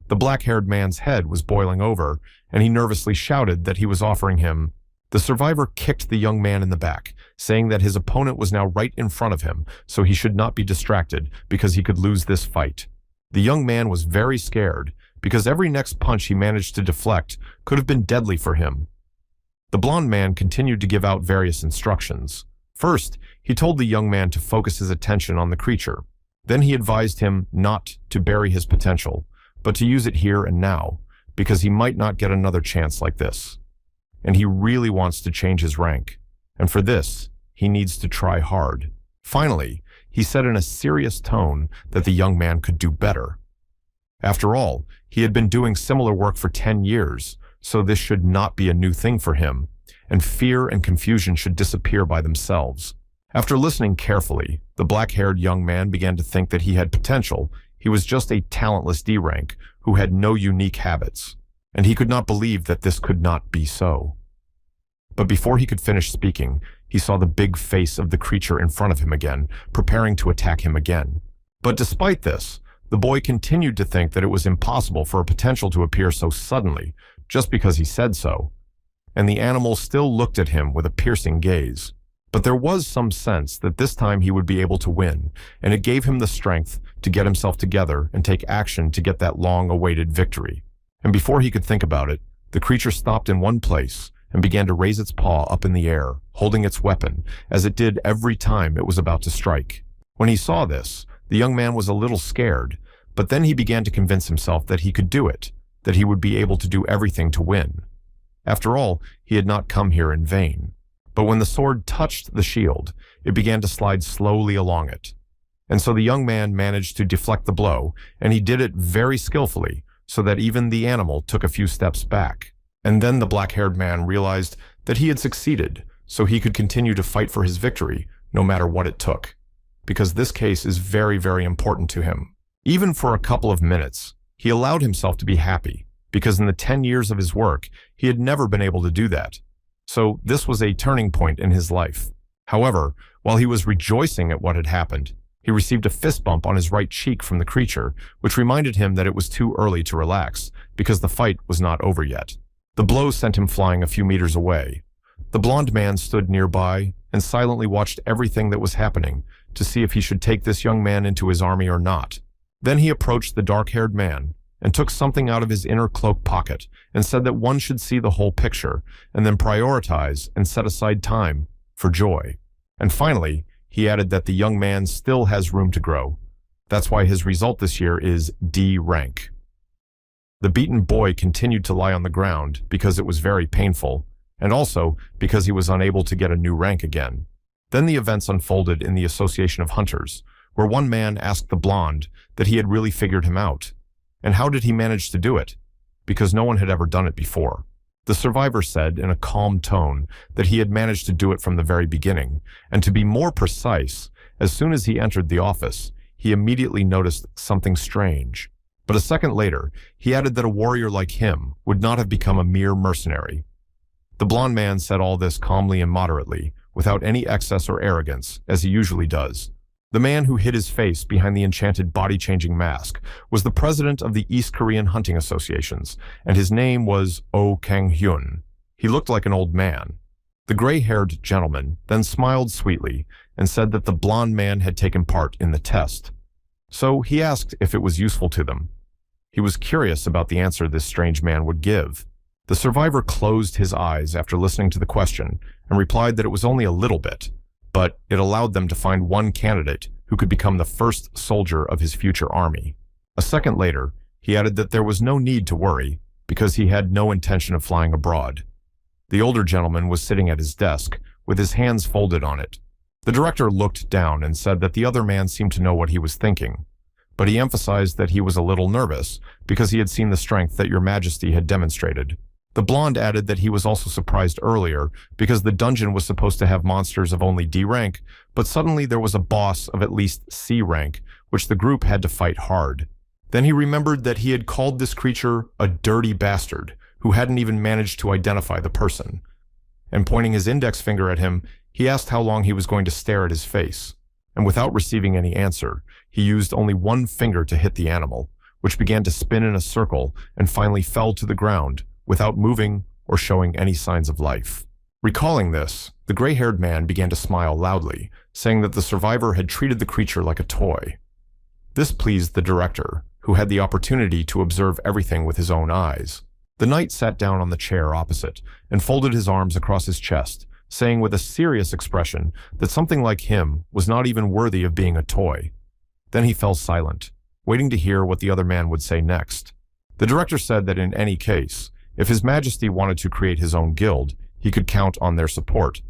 The black-haired man's head was boiling over, and he nervously shouted that he was offering him. The survivor kicked the young man in the back, saying that his opponent was now right in front of him, so he should not be distracted because he could lose this fight. The young man was very scared, because every next punch he managed to deflect could have been deadly for him. The blond man continued to give out various instructions. First, he told the young man to focus his attention on the creature. Then he advised him not to bury his potential, but to use it here and now, because he might not get another chance like this. And he really wants to change his rank, and for this, he needs to try hard. Finally, he said in a serious tone that the young man could do better. After all, he had been doing similar work for 10 years, so this should not be a new thing for him, and fear and confusion should disappear by themselves. After listening carefully, the black-haired young man began to think that he had potential. He was just a talentless D rank who had no unique habits, and he could not believe that this could not be so. But before he could finish speaking, he saw the big face of the creature in front of him again, preparing to attack him again. But despite this, the boy continued to think that it was impossible for a potential to appear so suddenly, just because he said so. And the animal still looked at him with a piercing gaze. But there was some sense that this time he would be able to win, and it gave him the strength to get himself together and take action to get that long-awaited victory. And before he could think about it, the creature stopped in one place and began to raise its paw up in the air, holding its weapon, as it did every time it was about to strike. When he saw this, the young man was a little scared, but then he began to convince himself that he could do it, that he would be able to do everything to win. After all, he had not come here in vain. But when the sword touched the shield, it began to slide slowly along it. And so the young man managed to deflect the blow, and he did it very skillfully, so that even the animal took a few steps back. And then the black-haired man realized that he had succeeded, so he could continue to fight for his victory no matter what it took. Because this case is very, very important to him. Even for a couple of minutes, he allowed himself to be happy, because in the 10 years of his work, he had never been able to do that. So this was a turning point in his life. However, while he was rejoicing at what had happened, he received a fist bump on his right cheek from the creature, which reminded him that it was too early to relax, because the fight was not over yet. The blow sent him flying a few meters away. The blonde man stood nearby and silently watched everything that was happening to see if he should take this young man into his army or not. Then he approached the dark-haired man and took something out of his inner cloak pocket and said that one should see the whole picture and then prioritize and set aside time for joy. And finally, he added that the young man still has room to grow. That's why his result this year is D rank. The beaten boy continued to lie on the ground because it was very painful, and also because he was unable to get a new rank again. Then the events unfolded in the Association of Hunters, where one man asked the blonde that he had really figured him out. And how did he manage to do it? Because no one had ever done it before. The survivor said in a calm tone that he had managed to do it from the very beginning, and to be more precise, as soon as he entered the office, he immediately noticed something strange. But a second later, he added that a warrior like him would not have become a mere mercenary. The blonde man said all this calmly and moderately, without any excess or arrogance, as he usually does. The man who hid his face behind the enchanted body-changing mask was the president of the East Korean hunting associations, and his name was Oh Kang-hyun. He looked like an old man. The gray-haired gentleman then smiled sweetly and said that the blonde man had taken part in the test. So he asked if it was useful to them. He was curious about the answer this strange man would give. The survivor closed his eyes after listening to the question and replied that it was only a little bit, but it allowed them to find one candidate who could become the first soldier of his future army. A second later, he added that there was no need to worry because he had no intention of flying abroad. The older gentleman was sitting at his desk with his hands folded on it. The director looked down and said that the other man seemed to know what he was thinking, but he emphasized that he was a little nervous because he had seen the strength that Your Majesty had demonstrated. The blonde added that he was also surprised earlier because the dungeon was supposed to have monsters of only D rank, but suddenly there was a boss of at least C rank, which the group had to fight hard. Then he remembered that he had called this creature a dirty bastard who hadn't even managed to identify the person. And pointing his index finger at him, he asked how long he was going to stare at his face. And without receiving any answer, he used only one finger to hit the animal, which began to spin in a circle and finally fell to the ground, without moving or showing any signs of life. Recalling this, the gray-haired man began to smile loudly, saying that the survivor had treated the creature like a toy. This pleased the director, who had the opportunity to observe everything with his own eyes. The knight sat down on the chair opposite and folded his arms across his chest, saying with a serious expression that something like him was not even worthy of being a toy. Then he fell silent, waiting to hear what the other man would say next. The director said that in any case, if His Majesty wanted to create his own guild, he could count on their support.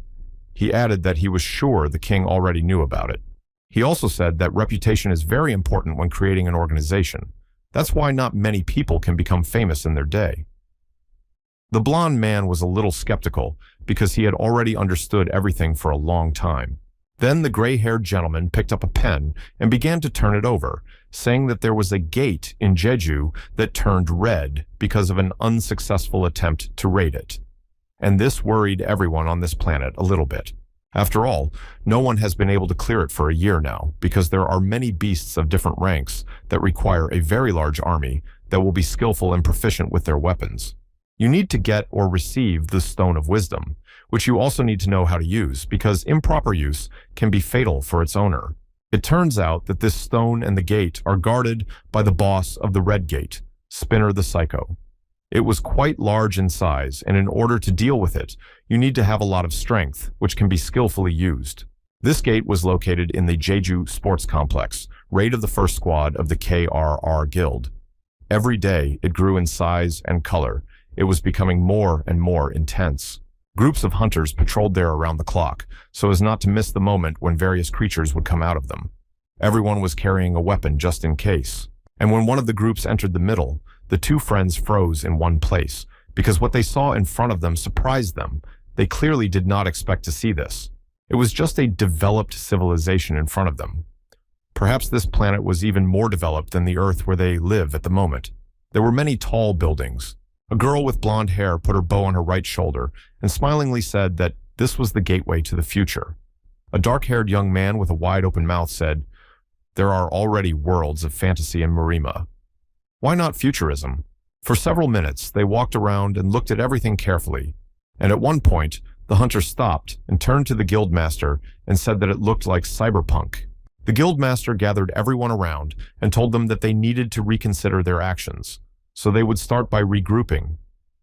He added that he was sure the king already knew about it. He also said that reputation is very important when creating an organization. That's why not many people can become famous in their day. The blonde man was a little skeptical because he had already understood everything for a long time. Then the gray-haired gentleman picked up a pen and began to turn it over, saying that there was a gate in Jeju that turned red because of an unsuccessful attempt to raid it. And this worried everyone on this planet a little bit. After all, no one has been able to clear it for a year now because there are many beasts of different ranks that require a very large army that will be skillful and proficient with their weapons. You need to get or receive the Stone of Wisdom, which you also need to know how to use because improper use can be fatal for its owner. It turns out that this stone and the gate are guarded by the boss of the Red Gate, Spinner the Psycho. It was quite large in size, and in order to deal with it, you need to have a lot of strength, which can be skillfully used. This gate was located in the Jeju Sports Complex, raid of the first squad of the KRR Guild. Every day, it grew in size and color. It was becoming more and more intense. Groups of hunters patrolled there around the clock, so as not to miss the moment when various creatures would come out of them. Everyone was carrying a weapon just in case. And when one of the groups entered the middle, the two friends froze in one place, because what they saw in front of them surprised them. They clearly did not expect to see this. It was just a developed civilization in front of them. Perhaps this planet was even more developed than the Earth where they live at the moment. There were many tall buildings. A girl with blonde hair put her bow on her right shoulder and smilingly said that this was the gateway to the future. A dark-haired young man with a wide-open mouth said, "There are already worlds of fantasy in Marima. Why not futurism?" For several minutes, they walked around and looked at everything carefully, and at one point, the hunter stopped and turned to the guildmaster and said that it looked like cyberpunk. The guildmaster gathered everyone around and told them that they needed to reconsider their actions, so they would start by regrouping.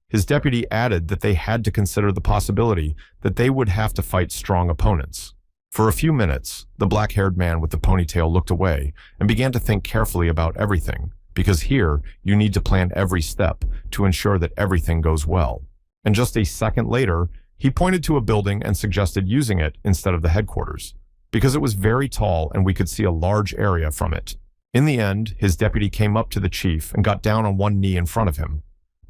His deputy added that they had to consider the possibility that they would have to fight strong opponents. For a few minutes, the black-haired man with the ponytail looked away and began to think carefully about everything, because here you need to plan every step to ensure that everything goes well. And just a second later, he pointed to a building and suggested using it instead of the headquarters, because it was very tall and we could see a large area from it. In the end, his deputy came up to the chief and got down on one knee in front of him.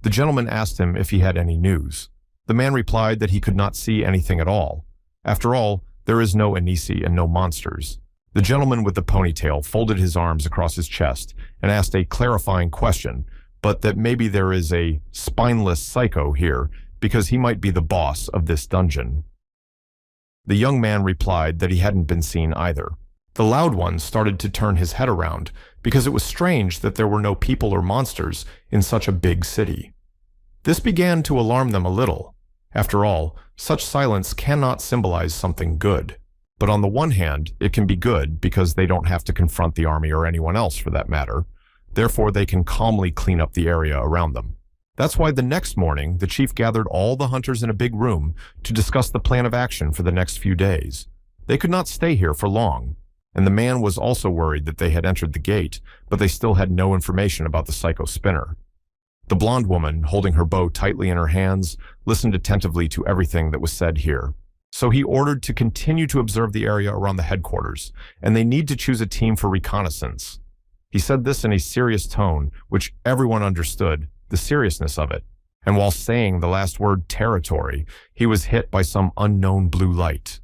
The gentleman asked him if he had any news. The man replied that he could not see anything at all. After all, there is no Anisi and no monsters. The gentleman with the ponytail folded his arms across his chest and asked a clarifying question, but that maybe there is a spineless psycho here because he might be the boss of this dungeon. The young man replied that he hadn't been seen either. The loud one started to turn his head around because it was strange that there were no people or monsters in such a big city. This began to alarm them a little. After all, such silence cannot symbolize something good. But on the one hand, it can be good because they don't have to confront the army or anyone else for that matter. Therefore, they can calmly clean up the area around them. That's why the next morning, the chief gathered all the hunters in a big room to discuss the plan of action for the next few days. They could not stay here for long, and the man was also worried that they had entered the gate, but they still had no information about the psycho spinner. The blonde woman, holding her bow tightly in her hands, listened attentively to everything that was said here. So he ordered to continue to observe the area around the headquarters, and they need to choose a team for reconnaissance. He said this in a serious tone, which everyone understood the seriousness of it. And while saying the last word territory, he was hit by some unknown blue light.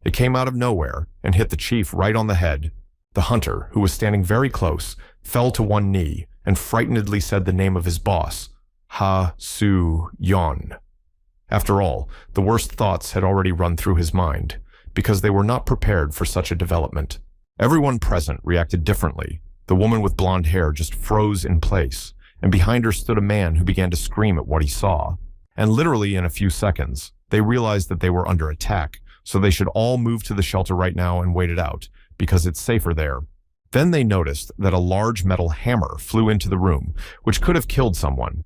It came out of nowhere and hit the chief right on the head. The hunter, who was standing very close, fell to one knee and frightenedly said the name of his boss, Ha-Su-Yon. After all, the worst thoughts had already run through his mind, because they were not prepared for such a development. Everyone present reacted differently. The woman with blonde hair just froze in place, and behind her stood a man who began to scream at what he saw. And literally in a few seconds, they realized that they were under attack, so they should all move to the shelter right now and wait it out, because it's safer there. Then they noticed that a large metal hammer flew into the room, which could have killed someone.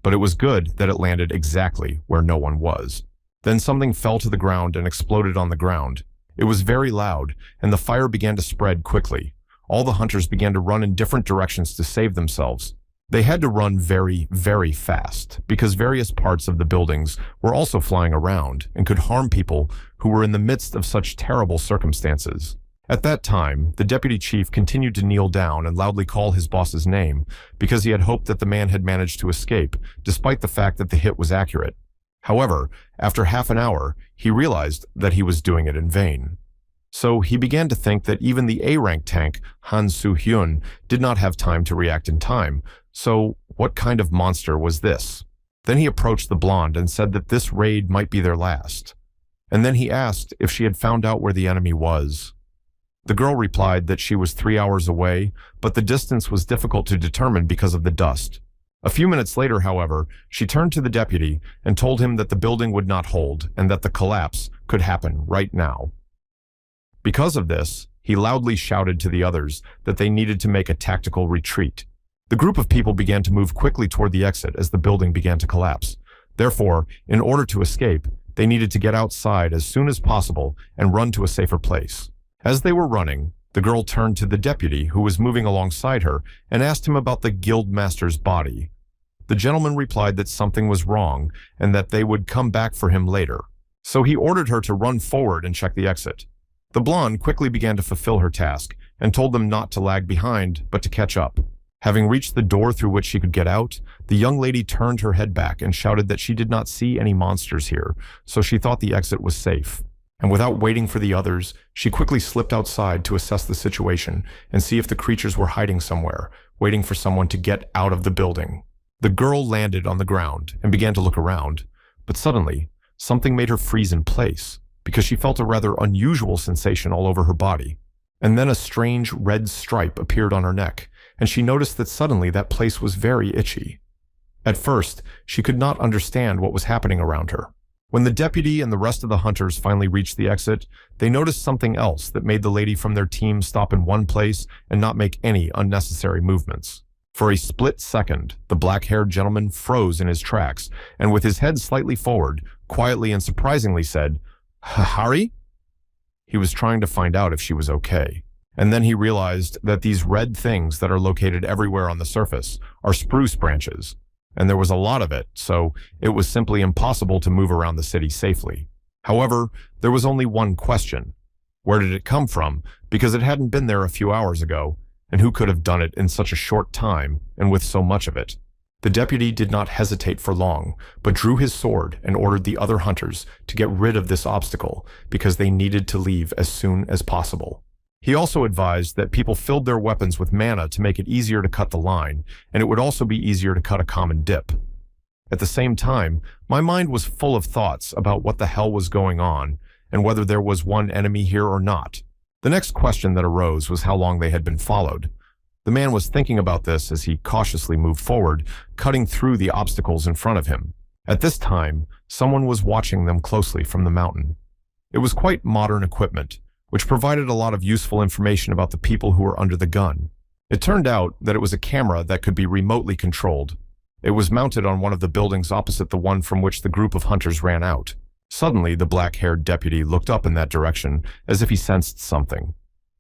But it was good that it landed exactly where no one was. Then something fell to the ground and exploded on the ground. It was very loud, and the fire began to spread quickly. All the hunters began to run in different directions to save themselves. They had to run very, very fast, because various parts of the buildings were also flying around and could harm people who were in the midst of such terrible circumstances. At that time, the deputy chief continued to kneel down and loudly call his boss's name, because he had hoped that the man had managed to escape, despite the fact that the hit was accurate. However, after half an hour, he realized that he was doing it in vain. So he began to think that even the A-rank tank, Han Soo-hyun, did not have time to react in time. So what kind of monster was this? Then he approached the blonde and said that this raid might be their last. And then he asked if she had found out where the enemy was. The girl replied that she was 3 hours away, but the distance was difficult to determine because of the dust. A few minutes later, however, she turned to the deputy and told him that the building would not hold and that the collapse could happen right now. Because of this, he loudly shouted to the others that they needed to make a tactical retreat. The group of people began to move quickly toward the exit as the building began to collapse. Therefore, in order to escape, they needed to get outside as soon as possible and run to a safer place. As they were running, the girl turned to the deputy who was moving alongside her and asked him about the guildmaster's body. The gentleman replied that something was wrong and that they would come back for him later. So he ordered her to run forward and check the exit. The blonde quickly began to fulfill her task and told them not to lag behind, but to catch up. Having reached the door through which she could get out, the young lady turned her head back and shouted that she did not see any monsters here, so she thought the exit was safe. And without waiting for the others, she quickly slipped outside to assess the situation and see if the creatures were hiding somewhere, waiting for someone to get out of the building. The girl landed on the ground and began to look around, but suddenly, something made her freeze in place because she felt a rather unusual sensation all over her body. And then a strange red stripe appeared on her neck, and she noticed that suddenly that place was very itchy. At first, she could not understand what was happening around her. When the deputy and the rest of the hunters finally reached the exit, they noticed something else that made the lady from their team stop in one place and not make any unnecessary movements. For a split second, the black-haired gentleman froze in his tracks, and with his head slightly forward, quietly and surprisingly said, "Hari?" He was trying to find out if she was okay. And then he realized that these red things that are located everywhere on the surface are spruce branches, and there was a lot of it, so it was simply impossible to move around the city safely. However, there was only one question. Where did it come from? Because it hadn't been there a few hours ago, and who could have done it in such a short time and with so much of it? The deputy did not hesitate for long, but drew his sword and ordered the other hunters to get rid of this obstacle because they needed to leave as soon as possible. He also advised that people filled their weapons with mana to make it easier to cut the line, and it would also be easier to cut a common dip. At the same time, my mind was full of thoughts about what the hell was going on and whether there was one enemy here or not. The next question that arose was how long they had been followed. The man was thinking about this as he cautiously moved forward, cutting through the obstacles in front of him. At this time, someone was watching them closely from the mountain. It was quite modern equipment, which provided a lot of useful information about the people who were under the gun. It turned out that it was a camera that could be remotely controlled. It was mounted on one of the buildings opposite the one from which the group of hunters ran out. Suddenly, the black-haired deputy looked up in that direction as if he sensed something.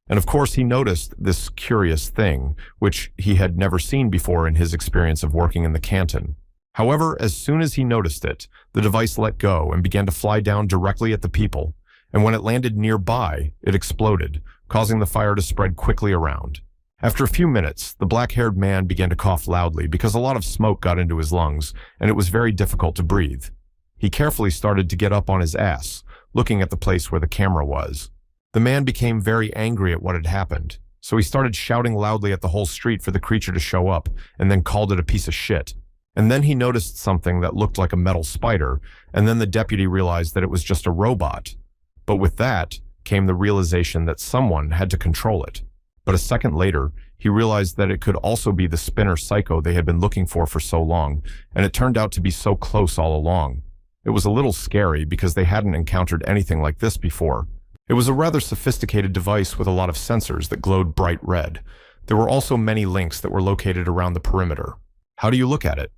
And of course, he noticed this curious thing, which he had never seen before in his experience of working in the canton. However, as soon as he noticed it, the device let go and began to fly down directly at the people. And when it landed nearby, it exploded, causing the fire to spread quickly around. After a few minutes, the black-haired man began to cough loudly because a lot of smoke got into his lungs, and it was very difficult to breathe. He carefully started to get up on his ass, looking at the place where the camera was. The man became very angry at what had happened, so he started shouting loudly at the whole street for the creature to show up, and then called it a piece of shit. And then he noticed something that looked like a metal spider, and then the deputy realized that it was just a robot. But with that came the realization that someone had to control it. But a second later, he realized that it could also be the spinner psycho they had been looking for so long, and it turned out to be so close all along. It was a little scary because they hadn't encountered anything like this before. It was a rather sophisticated device with a lot of sensors that glowed bright red. There were also many links that were located around the perimeter. How do you look at it?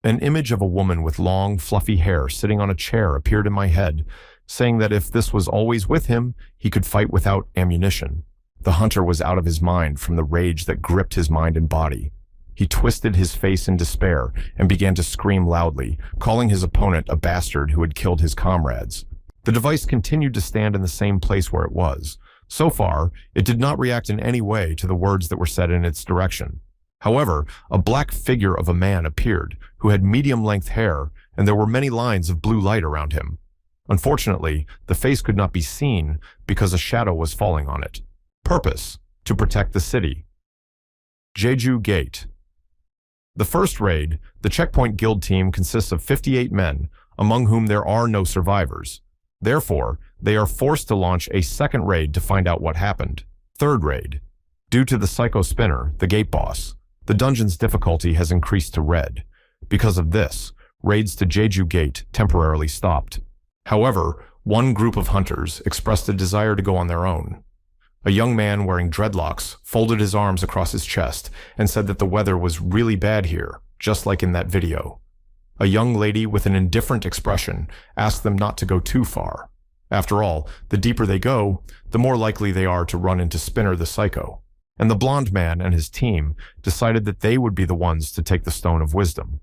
An image of a woman with long, fluffy hair sitting on a chair appeared in my head, saying that if this was always with him, he could fight without ammunition. The hunter was out of his mind from the rage that gripped his mind and body. He twisted his face in despair and began to scream loudly, calling his opponent a bastard who had killed his comrades. The device continued to stand in the same place where it was. So far, it did not react in any way to the words that were said in its direction. However, a black figure of a man appeared, who had medium-length hair, and there were many lines of blue light around him. Unfortunately, the face could not be seen because a shadow was falling on it. Purpose: to protect the city. Jeju Gate. The first raid, the Checkpoint Guild team consists of 58 men, among whom there are no survivors. Therefore, they are forced to launch a second raid to find out what happened. Third raid. Due to the Psycho Spinner, the gate boss, the dungeon's difficulty has increased to red. Because of this, raids to Jeju Gate temporarily stopped. However, one group of hunters expressed a desire to go on their own. A young man wearing dreadlocks folded his arms across his chest and said that the weather was really bad here, just like in that video. A young lady with an indifferent expression asked them not to go too far. After all, the deeper they go, the more likely they are to run into Spinner the Psycho. And the blonde man and his team decided that they would be the ones to take the Stone of Wisdom.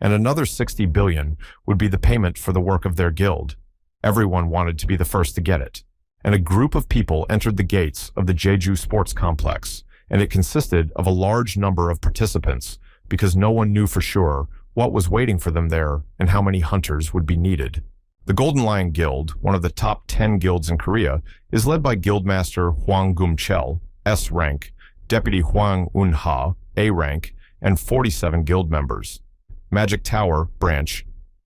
And another 60 billion would be the payment for the work of their guild. Everyone wanted to be the first to get it. And a group of people entered the gates of the Jeju Sports Complex and it consisted of a large number of participants because no one knew for sure what was waiting for them there and how many hunters would be needed. The Golden Lion Guild, one of the top 10 guilds in Korea, is led by Guildmaster Hwang Gum-chel, S rank, Deputy Hwang Un-ha, A rank, and 47 guild members. Magic Tower branch,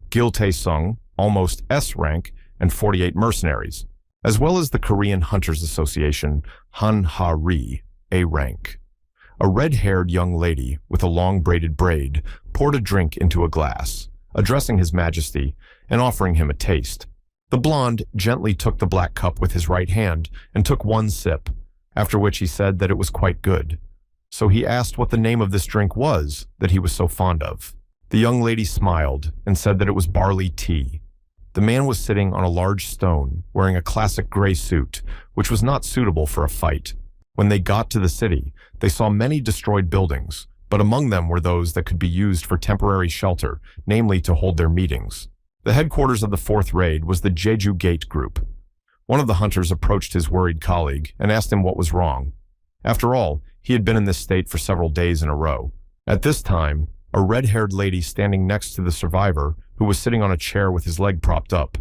Gil Tae-sung, almost S rank, and 48 mercenaries, as well as the Korean Hunters Association, Han-ha-ri, A rank. A red-haired young lady with a long braided braid poured a drink into a glass, addressing His Majesty and offering him a taste. The blonde gently took the black cup with his right hand and took one sip, after which he said that it was quite good. So he asked what the name of this drink was that he was so fond of. The young lady smiled and said that it was barley tea. The man was sitting on a large stone, wearing a classic gray suit, which was not suitable for a fight. When they got to the city, they saw many destroyed buildings, but among them were those that could be used for temporary shelter, namely to hold their meetings. The headquarters of the fourth raid was the Jeju Gate group. One of the hunters approached his worried colleague and asked him what was wrong. After all, he had been in this state for several days in a row. At this time, a red-haired lady standing next to the survivor, who was sitting on a chair with his leg propped up,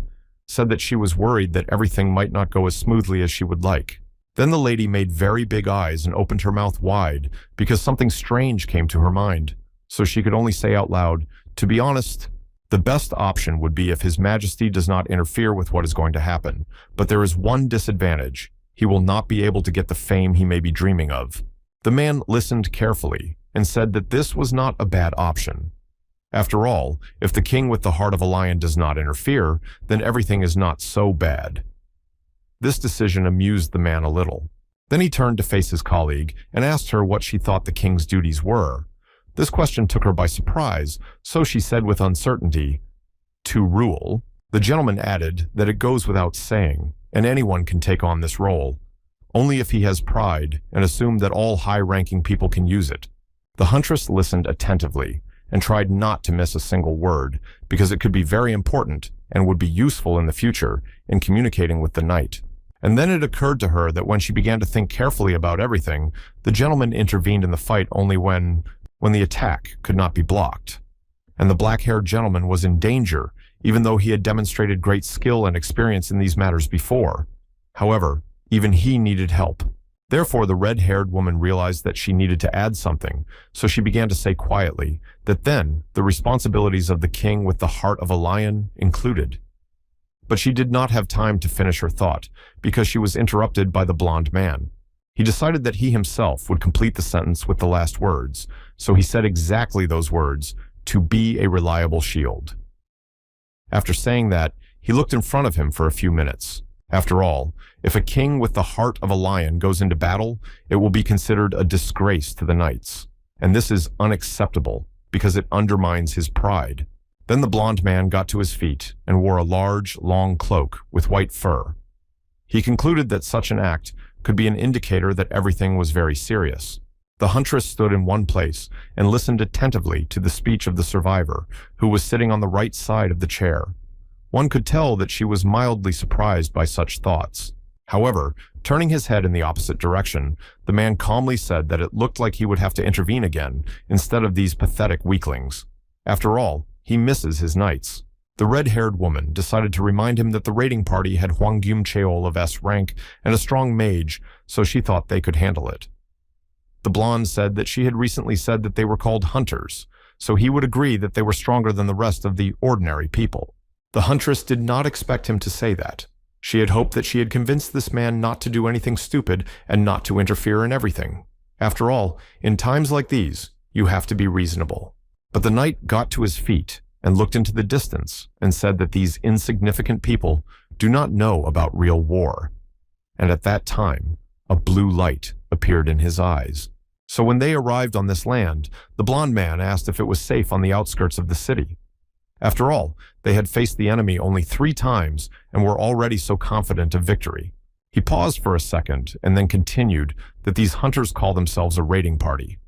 said that she was worried that everything might not go as smoothly as she would like. Then the lady made very big eyes and opened her mouth wide because something strange came to her mind, so she could only say out loud, "To be honest, the best option would be if His Majesty does not interfere with what is going to happen, but there is one disadvantage. He will not be able to get the fame he may be dreaming of." The man listened carefully and said that this was not a bad option. After all, if the king with the heart of a lion does not interfere, then everything is not so bad. This decision amused the man a little. Then he turned to face his colleague and asked her what she thought the king's duties were. This question took her by surprise, so she said with uncertainty, "To rule." The gentleman added that it goes without saying, and anyone can take on this role, only if he has pride and assumed that all high-ranking people can use it. The huntress listened attentively and tried not to miss a single word, because it could be very important and would be useful in the future in communicating with the knight. And then it occurred to her that when she began to think carefully about everything, the gentleman intervened in the fight only when the attack could not be blocked. And the black-haired gentleman was in danger, even though he had demonstrated great skill and experience in these matters before. However, even he needed help. Therefore, the red-haired woman realized that she needed to add something, so she began to say quietly that then the responsibilities of the king with the heart of a lion included. But she did not have time to finish her thought, because she was interrupted by the blonde man. He decided that he himself would complete the sentence with the last words, so he said exactly those words, "To be a reliable shield." After saying that, he looked in front of him for a few minutes. After all, if a king with the heart of a lion goes into battle, it will be considered a disgrace to the knights. And this is unacceptable, because it undermines his pride. Then the blonde man got to his feet and wore a large, long cloak with white fur. He concluded that such an act could be an indicator that everything was very serious. The huntress stood in one place and listened attentively to the speech of the survivor, who was sitting on the right side of the chair. One could tell that she was mildly surprised by such thoughts. However, turning his head in the opposite direction, the man calmly said that it looked like he would have to intervene again instead of these pathetic weaklings. After all, he misses his knights. The red-haired woman decided to remind him that the raiding party had Hwang Gum-cheol of S rank and a strong mage, so she thought they could handle it. The blonde said that she had recently said that they were called hunters, so he would agree that they were stronger than the rest of the ordinary people. The huntress did not expect him to say that. She had hoped that she had convinced this man not to do anything stupid and not to interfere in everything. After all, in times like these, you have to be reasonable. But the knight got to his feet and looked into the distance and said that these insignificant people do not know about real war. And at that time, a blue light appeared in his eyes. So when they arrived on this land, the blonde man asked if it was safe on the outskirts of the city. After all, they had faced the enemy only 3 times and were already so confident of victory. He paused for a second and then continued that these hunters call themselves a raiding party.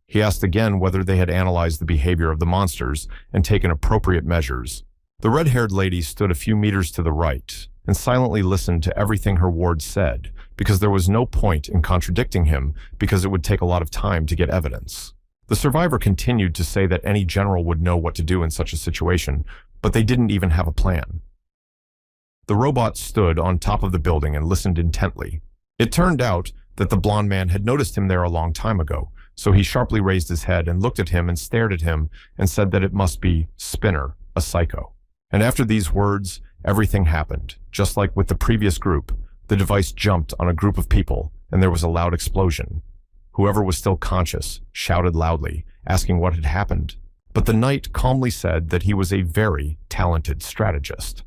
He asked again whether they had analyzed the behavior of the monsters and taken appropriate measures. The red-haired lady stood a few meters to the right and silently listened to everything her ward said because there was no point in contradicting him because it would take a lot of time to get evidence. The survivor continued to say that any general would know what to do in such a situation, but they didn't even have a plan. The robot stood on top of the building and listened intently. It turned out that the blonde man had noticed him there a long time ago, so he sharply raised his head and looked at him and stared at him and said that it must be Spinner, a psycho. And after these words, everything happened. Just like with the previous group, the device jumped on a group of people and there was a loud explosion. Whoever was still conscious shouted loudly, asking what had happened. But the knight calmly said that he was a very talented strategist.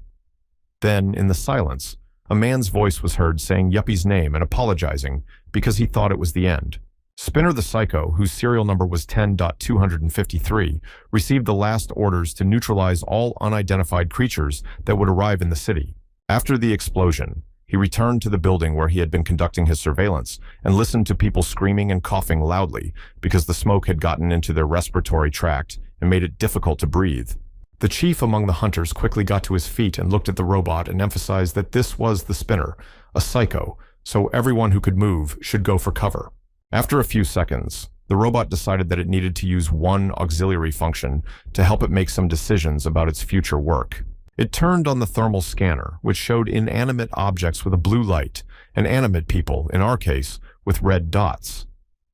Then, in the silence, a man's voice was heard saying Yuppie's name and apologizing because he thought it was the end. Spinner the Psycho, whose serial number was 10.253, received the last orders to neutralize all unidentified creatures that would arrive in the city. After the explosion, he returned to the building where he had been conducting his surveillance and listened to people screaming and coughing loudly because the smoke had gotten into their respiratory tract and made it difficult to breathe. The chief among the hunters quickly got to his feet and looked at the robot and emphasized that this was the Spinner, a psycho, so everyone who could move should go for cover. After a few seconds, the robot decided that it needed to use one auxiliary function to help it make some decisions about its future work. It turned on the thermal scanner, which showed inanimate objects with a blue light, and animate people, in our case, with red dots.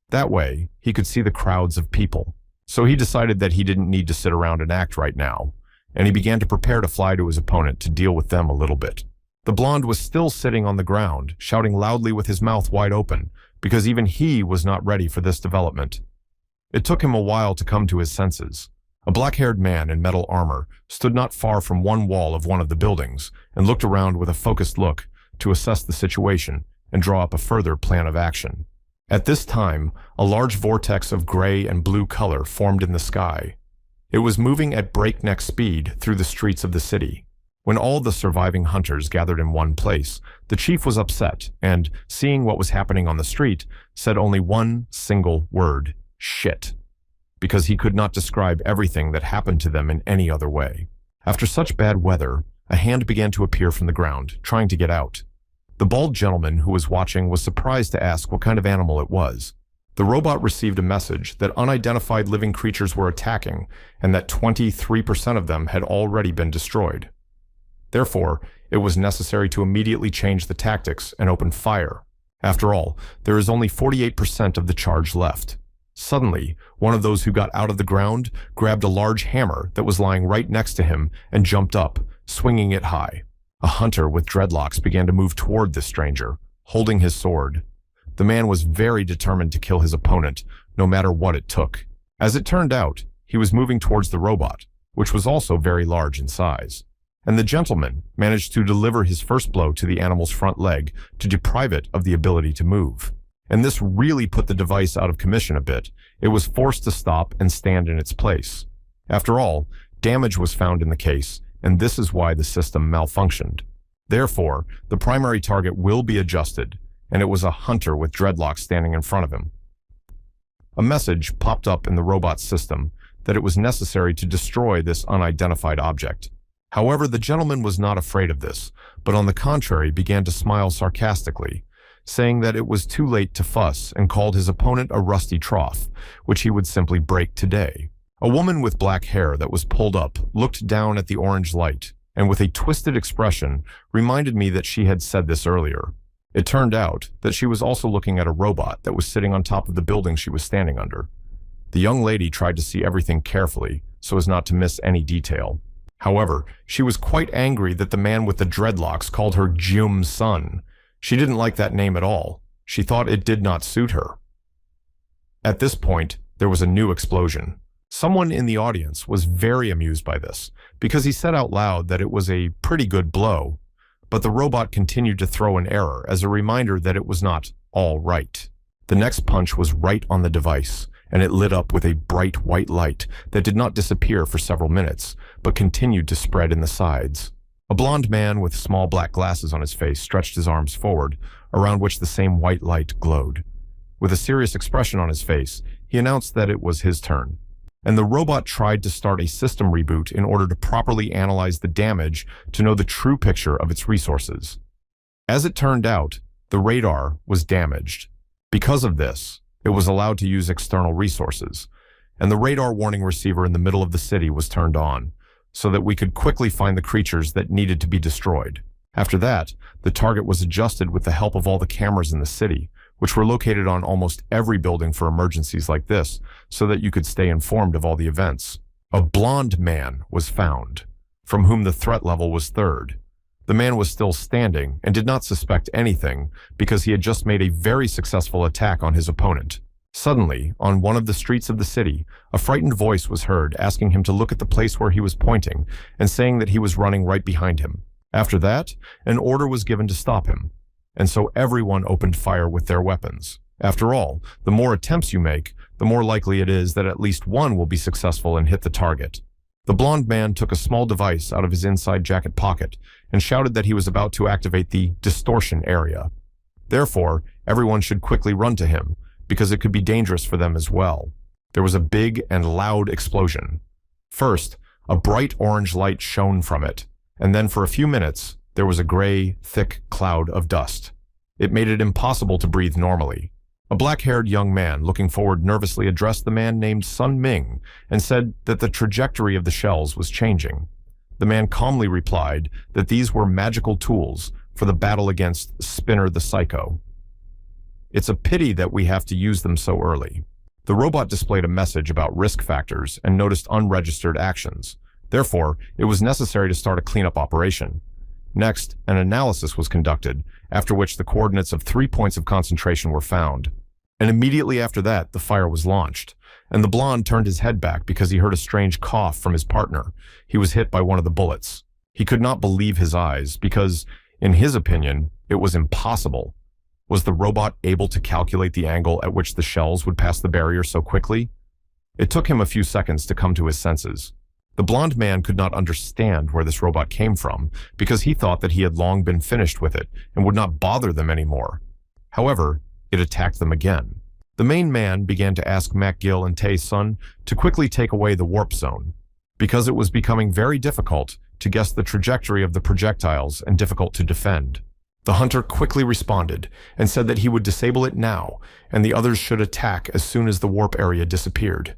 That way, he could see the crowds of people. So he decided that he didn't need to sit around and act right now, and he began to prepare to fly to his opponent to deal with them a little bit. The blonde was still sitting on the ground, shouting loudly with his mouth wide open, because even he was not ready for this development. It took him a while to come to his senses. A black-haired man in metal armor stood not far from one wall of one of the buildings and looked around with a focused look to assess the situation and draw up a further plan of action. At this time, a large vortex of gray and blue color formed in the sky. It was moving at breakneck speed through the streets of the city. When all the surviving hunters gathered in one place, the chief was upset and, seeing what was happening on the street, said only one single word, shit, because he could not describe everything that happened to them in any other way. After such bad weather, a hand began to appear from the ground, trying to get out. The bald gentleman who was watching was surprised to ask what kind of animal it was. The robot received a message that unidentified living creatures were attacking and that 23% of them had already been destroyed. Therefore, it was necessary to immediately change the tactics and open fire. After all, there is only 48% of the charge left. Suddenly, one of those who got out of the ground grabbed a large hammer that was lying right next to him and jumped up, swinging it high. A hunter with dreadlocks began to move toward the stranger, holding his sword. The man was very determined to kill his opponent, no matter what it took. As it turned out, he was moving towards the robot, which was also very large in size. And the gentleman managed to deliver his first blow to the animal's front leg to deprive it of the ability to move. And this really put the device out of commission a bit. It was forced to stop and stand in its place. After all, damage was found in the case, and this is why the system malfunctioned. Therefore, the primary target will be adjusted, and it was a hunter with dreadlocks standing in front of him. A message popped up in the robot's system that it was necessary to destroy this unidentified object. However, the gentleman was not afraid of this, but on the contrary began to smile sarcastically, saying that it was too late to fuss and called his opponent a rusty trough, which he would simply break today. A woman with black hair that was pulled up looked down at the orange light, and with a twisted expression reminded me that she had said this earlier. It turned out that she was also looking at a robot that was sitting on top of the building she was standing under. The young lady tried to see everything carefully so as not to miss any detail. However, she was quite angry that the man with the dreadlocks called her Jum's son. She didn't like that name at all. She thought it did not suit her. At this point, there was a new explosion. Someone in the audience was very amused by this, because he said out loud that it was a pretty good blow, but the robot continued to throw an error as a reminder that it was not all right. The next punch was right on the device, and it lit up with a bright white light that did not disappear for several minutes, but continued to spread in the sides. A blond man with small black glasses on his face stretched his arms forward, around which the same white light glowed. With a serious expression on his face, he announced that it was his turn. And the robot tried to start a system reboot in order to properly analyze the damage to know the true picture of its resources. As it turned out, the radar was damaged. Because of this, it was allowed to use external resources, and the radar warning receiver in the middle of the city was turned on, so that we could quickly find the creatures that needed to be destroyed. After that, the target was adjusted with the help of all the cameras in the city, which were located on almost every building for emergencies like this, so that you could stay informed of all the events. A blonde man was found, from whom the threat level was 3rd. The man was still standing and did not suspect anything because he had just made a very successful attack on his opponent. Suddenly, on one of the streets of the city, a frightened voice was heard asking him to look at the place where he was pointing and saying that he was running right behind him. After that, an order was given to stop him, and so everyone opened fire with their weapons. After all, the more attempts you make, the more likely it is that at least one will be successful and hit the target. The blonde man took a small device out of his inside jacket pocket and shouted that he was about to activate the distortion area. Therefore, everyone should quickly run to him, because it could be dangerous for them as well. There was a big and loud explosion. First, a bright orange light shone from it, and then for a few minutes, there was a gray, thick cloud of dust. It made it impossible to breathe normally. A black-haired young man looking forward nervously addressed the man named Sun Ming and said that the trajectory of the shells was changing. The man calmly replied that these were magical tools for the battle against Spinner the Psycho. It's a pity that we have to use them so early. The robot displayed a message about risk factors and noticed unregistered actions. Therefore, it was necessary to start a cleanup operation. Next, an analysis was conducted, after which the coordinates of 3 points of concentration were found. And immediately after that, the fire was launched, and the blonde turned his head back because he heard a strange cough from his partner. He was hit by one of the bullets. He could not believe his eyes because, in his opinion, it was impossible. Was the robot able to calculate the angle at which the shells would pass the barrier so quickly? It took him a few seconds to come to his senses. The blonde man could not understand where this robot came from because he thought that he had long been finished with it and would not bother them anymore. However, it attacked them again. The main man began to ask MacGill and Tae-sun to quickly take away the warp zone, because it was becoming very difficult to guess the trajectory of the projectiles and difficult to defend. The hunter quickly responded and said that he would disable it now, and the others should attack as soon as the warp area disappeared.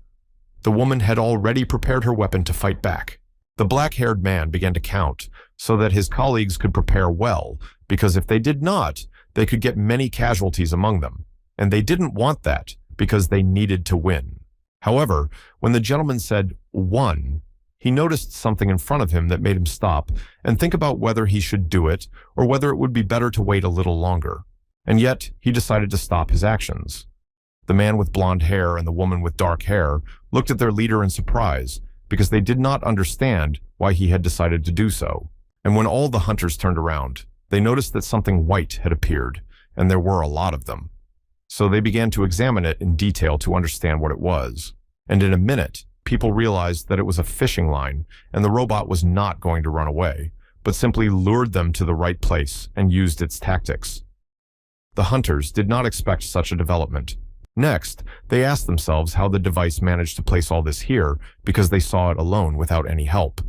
The woman had already prepared her weapon to fight back. The black-haired man began to count so that his colleagues could prepare well, because if they did not, they could get many casualties among them, and they didn't want that because they needed to win. However, when the gentleman said 1, he noticed something in front of him that made him stop and think about whether he should do it or whether it would be better to wait a little longer. And yet, he decided to stop his actions. The man with blonde hair and the woman with dark hair looked at their leader in surprise because they did not understand why he had decided to do so. And when all the hunters turned around, they noticed that something white had appeared, and there were a lot of them. So they began to examine it in detail to understand what it was. And in a minute, people realized that it was a fishing line, and the robot was not going to run away, but simply lured them to the right place and used its tactics. The hunters did not expect such a development. Next, they asked themselves how the device managed to place all this here because they saw it alone without any help.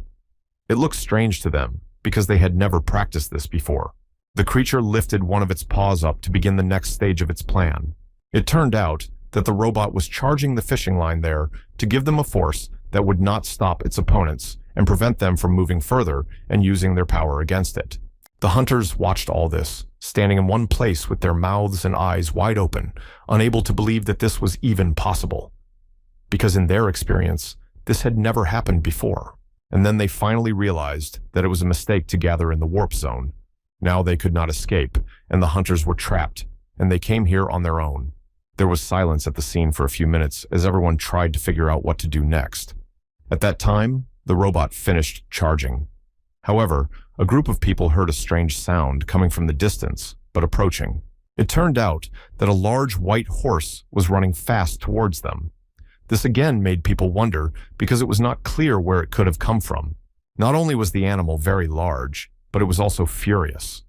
It looked strange to them because they had never practiced this before. The creature lifted one of its paws up to begin the next stage of its plan. It turned out that the robot was charging the fishing line there to give them a force that would not stop its opponents and prevent them from moving further and using their power against it. The hunters watched all this, standing in one place with their mouths and eyes wide open, unable to believe that this was even possible. Because in their experience, this had never happened before. And then they finally realized that it was a mistake to gather in the warp zone. Now they could not escape, and the hunters were trapped, and they came here on their own. There was silence at the scene for a few minutes as everyone tried to figure out what to do next. At that time, the robot finished charging. However, a group of people heard a strange sound coming from the distance, but approaching. It turned out that a large white horse was running fast towards them. This again made people wonder because it was not clear where it could have come from. Not only was the animal very large, but it was also furious.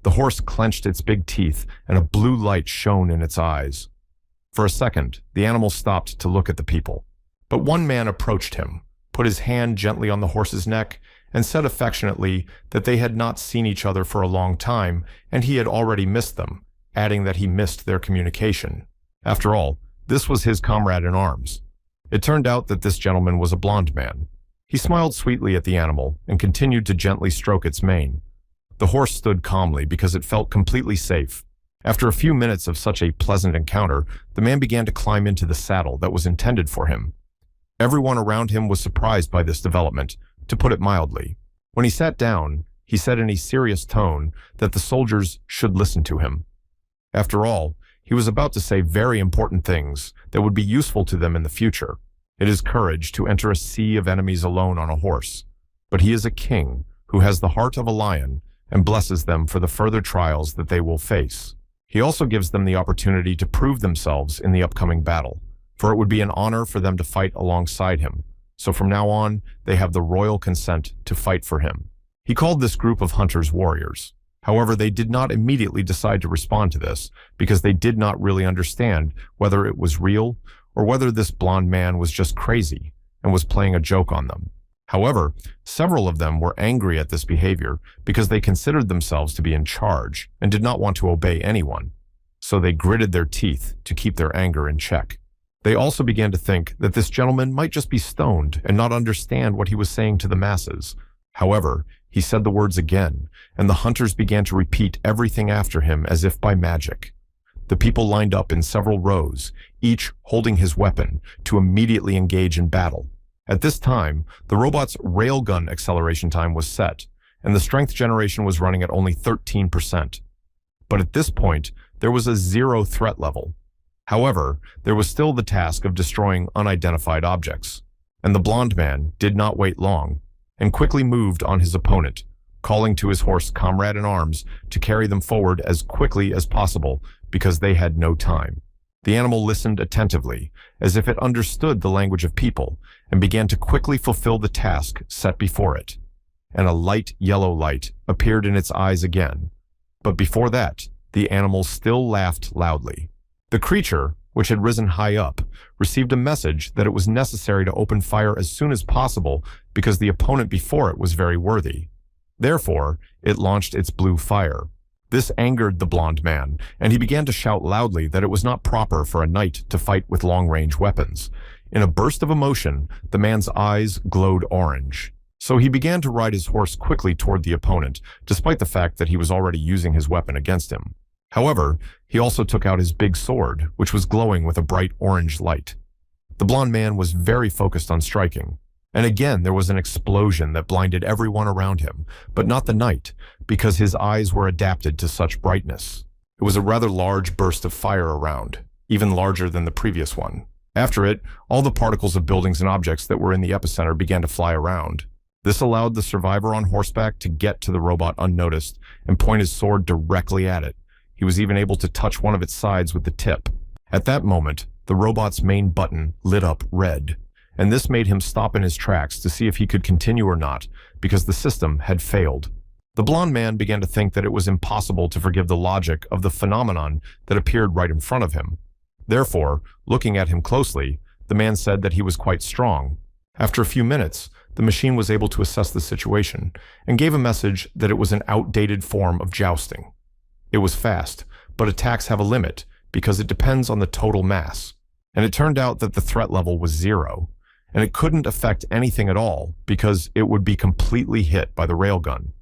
The horse clenched its big teeth and a blue light shone in its eyes. For a second, the animal stopped to look at the people. But one man approached him, put his hand gently on the horse's neck, and said affectionately that they had not seen each other for a long time and he had already missed them, adding that he missed their communication. After all, this was his comrade in arms. It turned out that this gentleman was a blond man. He smiled sweetly at the animal and continued to gently stroke its mane. The horse stood calmly because it felt completely safe. After a few minutes of such a pleasant encounter, the man began to climb into the saddle that was intended for him. Everyone around him was surprised by this development, to put it mildly. When he sat down, he said in a serious tone that the soldiers should listen to him. After all, he was about to say very important things that would be useful to them in the future. It is courage to enter a sea of enemies alone on a horse, but he is a king who has the heart of a lion and blesses them for the further trials that they will face. He also gives them the opportunity to prove themselves in the upcoming battle, for it would be an honor for them to fight alongside him. So from now on, they have the royal consent to fight for him. He called this group of hunters warriors. However, they did not immediately decide to respond to this because they did not really understand whether it was real or whether this blond man was just crazy and was playing a joke on them. However, several of them were angry at this behavior because they considered themselves to be in charge and did not want to obey anyone. So they gritted their teeth to keep their anger in check. They also began to think that this gentleman might just be stoned and not understand what he was saying to the masses. However, he said the words again, and the hunters began to repeat everything after him as if by magic. The people lined up in several rows, each holding his weapon, to immediately engage in battle. At this time, the robot's railgun acceleration time was set, and the strength generation was running at only 13%. But at this point, there was a 0 threat level. However, there was still the task of destroying unidentified objects, and the blond man did not wait long, and quickly moved on his opponent, calling to his horse comrade in arms to carry them forward as quickly as possible because they had no time. The animal listened attentively, as if it understood the language of people, and began to quickly fulfill the task set before it. And a light yellow light appeared in its eyes again. But before that, the animal still laughed loudly. The creature, which had risen high up, received a message that it was necessary to open fire as soon as possible because the opponent before it was very worthy. Therefore, it launched its blue fire. This angered the blond man, and he began to shout loudly that it was not proper for a knight to fight with long-range weapons. In a burst of emotion, the man's eyes glowed orange. So he began to ride his horse quickly toward the opponent, despite the fact that he was already using his weapon against him. However, he also took out his big sword, which was glowing with a bright orange light. The blond man was very focused on striking. And again, there was an explosion that blinded everyone around him, but not the knight, because his eyes were adapted to such brightness. It was a rather large burst of fire around, even larger than the previous one. After it, all the particles of buildings and objects that were in the epicenter began to fly around. This allowed the survivor on horseback to get to the robot unnoticed and point his sword directly at it. He was even able to touch one of its sides with the tip. At that moment, the robot's main button lit up red, and this made him stop in his tracks to see if he could continue or not, because the system had failed. The blond man began to think that it was impossible to forgive the logic of the phenomenon that appeared right in front of him. Therefore, looking at him closely, the man said that he was quite strong. After a few minutes, the machine was able to assess the situation and gave a message that it was an outdated form of jousting. It was fast, but attacks have a limit because it depends on the total mass. And it turned out that the threat level was 0, and it couldn't affect anything at all because it would be completely hit by the railgun.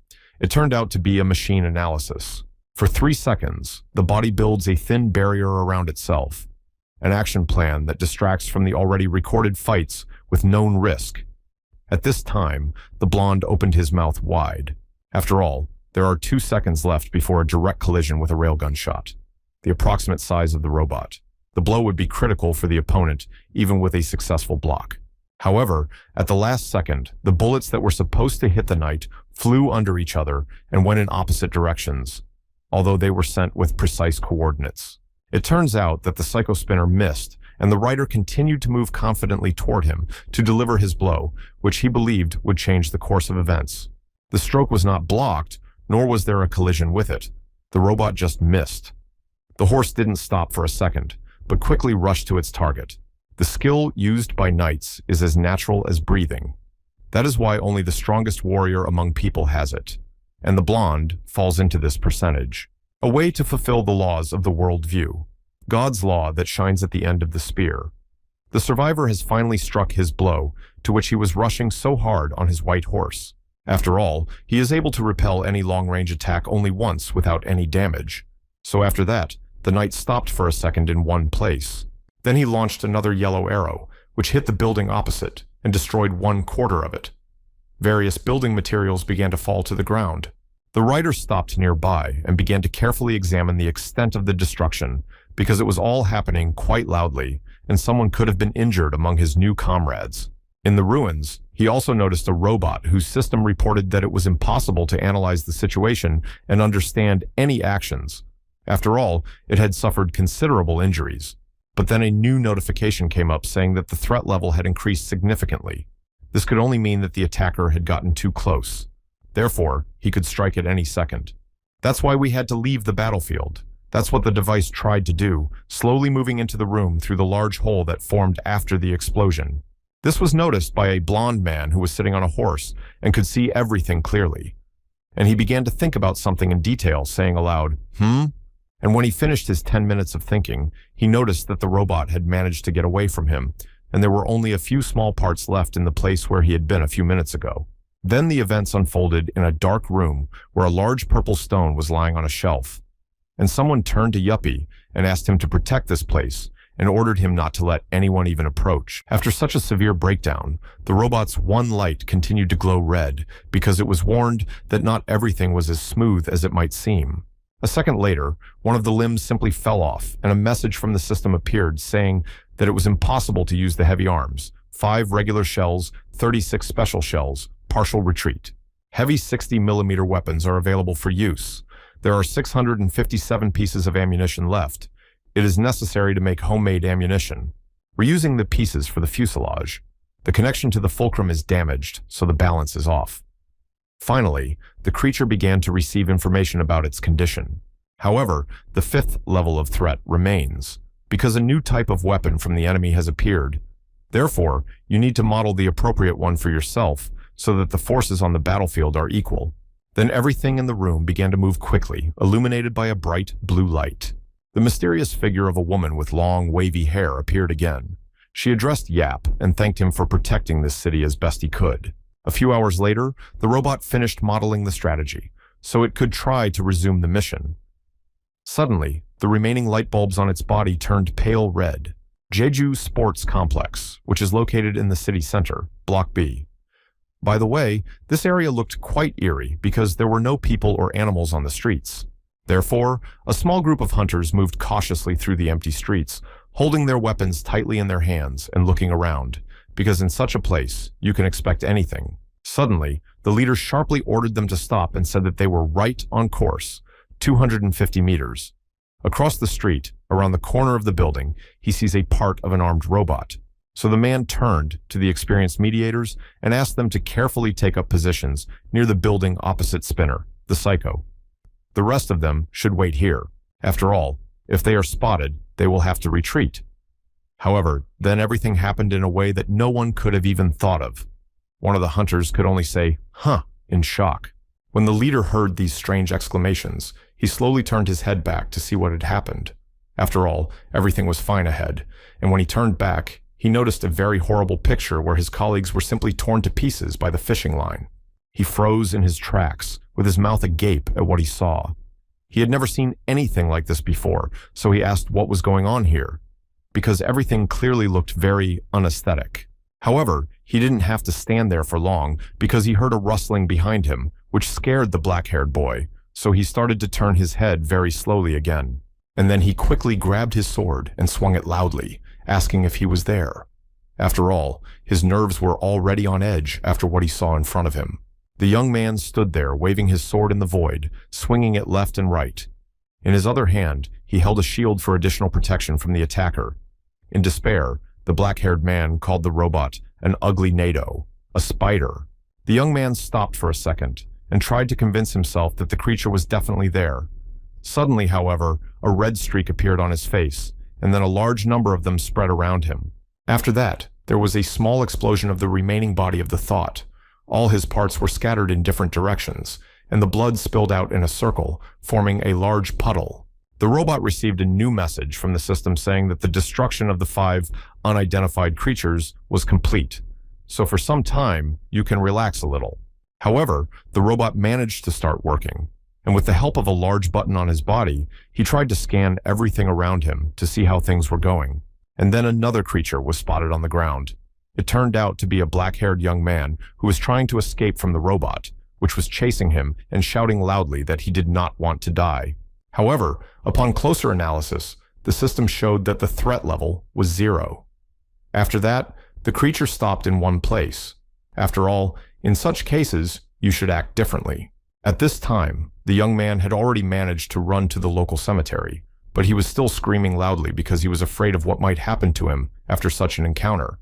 It turned out to be a machine analysis. For 3 seconds, the body builds a thin barrier around itself, an action plan that distracts from the already recorded fights with known risk. At this time, the blonde opened his mouth wide. After all, there are 2 seconds left before a direct collision with a railgun shot, the approximate size of the robot. The blow would be critical for the opponent, even with a successful block. However, at the last second, the bullets that were supposed to hit the knight flew under each other and went in opposite directions, although they were sent with precise coordinates. It turns out that the psychospinner missed, and the rider continued to move confidently toward him to deliver his blow, which he believed would change the course of events. The stroke was not blocked, nor was there a collision with it. The robot just missed. The horse didn't stop for a second, but quickly rushed to its target. The skill used by knights is as natural as breathing. That is why only the strongest warrior among people has it, and the blonde falls into this percentage. A way to fulfill the laws of the world view. God's law that shines at the end of the spear. The survivor has finally struck his blow, to which he was rushing so hard on his white horse. After all, he is able to repel any long-range attack only once without any damage. So after that, the knight stopped for a second in one place. Then he launched another yellow arrow, which hit the building opposite and destroyed 1/4 of it. Various building materials began to fall to the ground. The rider stopped nearby and began to carefully examine the extent of the destruction, because it was all happening quite loudly, and someone could have been injured among his new comrades. In the ruins, he also noticed a robot whose system reported that it was impossible to analyze the situation and understand any actions. After all, it had suffered considerable injuries. But then a new notification came up saying that the threat level had increased significantly. This could only mean that the attacker had gotten too close. Therefore, he could strike at any second. That's why we had to leave the battlefield. That's what the device tried to do, slowly moving into the room through the large hole that formed after the explosion. This was noticed by a blond man who was sitting on a horse and could see everything clearly. And he began to think about something in detail, saying aloud, And when he finished his 10 minutes of thinking, he noticed that the robot had managed to get away from him, and there were only a few small parts left in the place where he had been a few minutes ago. Then the events unfolded in a dark room where a large purple stone was lying on a shelf. And someone turned to Yuppie and asked him to protect this place and ordered him not to let anyone even approach. After such a severe breakdown, the robot's one light continued to glow red because it was warned that not everything was as smooth as it might seem. A second later, one of the limbs simply fell off, and a message from the system appeared saying that it was impossible to use the heavy arms, 5 regular shells, 36 special shells, partial retreat. Heavy 60mm weapons are available for use. There are 657 pieces of ammunition left. It is necessary to make homemade ammunition. Reusing the pieces for the fuselage. The connection to the fulcrum is damaged, so the balance is off. Finally, the creature began to receive information about its condition. However, the 5th level of threat remains, because a new type of weapon from the enemy has appeared. Therefore, you need to model the appropriate one for yourself so that the forces on the battlefield are equal. Then everything in the room began to move quickly, illuminated by a bright blue light. The mysterious figure of a woman with long, wavy hair appeared again. She addressed Yap and thanked him for protecting this city as best he could. A few hours later, the robot finished modeling the strategy, so it could try to resume the mission. Suddenly, the remaining light bulbs on its body turned pale red. Jeju Sports Complex, which is located in the city center, Block B. By the way, this area looked quite eerie because there were no people or animals on the streets. Therefore, a small group of hunters moved cautiously through the empty streets, holding their weapons tightly in their hands and looking around, because in such a place, you can expect anything. Suddenly, the leader sharply ordered them to stop and said that they were right on course, 250 meters. Across the street, around the corner of the building, he sees a part of an armed robot. So the man turned to the experienced mediators and asked them to carefully take up positions near the building opposite Spinner, the Psycho. The rest of them should wait here. After all, if they are spotted, they will have to retreat. However, then everything happened in a way that no one could have even thought of. One of the hunters could only say, "Huh," in shock. When the leader heard these strange exclamations, he slowly turned his head back to see what had happened. After all, everything was fine ahead, and when he turned back, he noticed a very horrible picture where his colleagues were simply torn to pieces by the fishing line. He froze in his tracks, with his mouth agape at what he saw. He had never seen anything like this before, so he asked what was going on here, because everything clearly looked very unaesthetic. However, he didn't have to stand there for long because he heard a rustling behind him, which scared the black-haired boy, so he started to turn his head very slowly again. And then he quickly grabbed his sword and swung it loudly, asking if he was there. After all, his nerves were already on edge after what he saw in front of him. The young man stood there, waving his sword in the void, swinging it left and right. In his other hand, he held a shield for additional protection from the attacker. In despair, the black-haired man called the robot an ugly NATO, a spider. The young man stopped for a second and tried to convince himself that the creature was definitely there. Suddenly, however, a red streak appeared on his face, and then a large number of them spread around him. After that, there was a small explosion of the remaining body of the thought. All his parts were scattered in different directions, and the blood spilled out in a circle, forming a large puddle. The robot received a new message from the system saying that the destruction of the 5 unidentified creatures was complete. So for some time, you can relax a little. However, the robot managed to start working, and with the help of a large button on his body, he tried to scan everything around him to see how things were going. And then another creature was spotted on the ground. It turned out to be a black-haired young man who was trying to escape from the robot, which was chasing him and shouting loudly that he did not want to die. However, upon closer analysis, the system showed that the threat level was 0. After that, the creature stopped in one place. After all, in such cases, you should act differently. At this time, the young man had already managed to run to the local cemetery, but he was still screaming loudly because he was afraid of what might happen to him after such an encounter.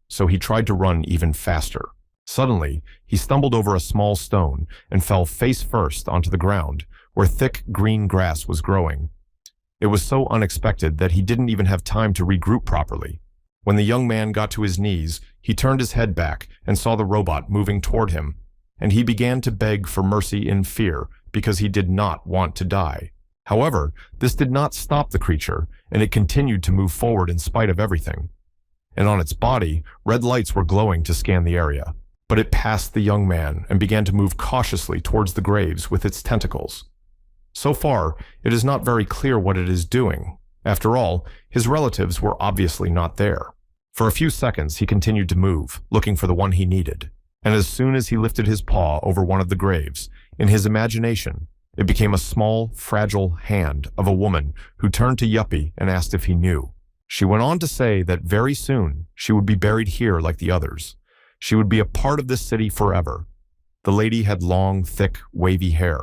So he tried to run even faster. Suddenly, he stumbled over a small stone and fell face first onto the ground, where thick green grass was growing. It was so unexpected that he didn't even have time to regroup properly. When the young man got to his knees, he turned his head back and saw the robot moving toward him, and he began to beg for mercy in fear because he did not want to die. However, this did not stop the creature, and it continued to move forward in spite of everything. And on its body, red lights were glowing to scan the area. But it passed the young man and began to move cautiously towards the graves with its tentacles. So far, it is not very clear what it is doing. After all, his relatives were obviously not there. For a few seconds, he continued to move, looking for the one he needed. And as soon as he lifted his paw over one of the graves, in his imagination, it became a small, fragile hand of a woman who turned to Yuppie and asked if he knew. She went on to say that very soon she would be buried here like the others. She would be a part of this city forever. The lady had long, thick, wavy hair.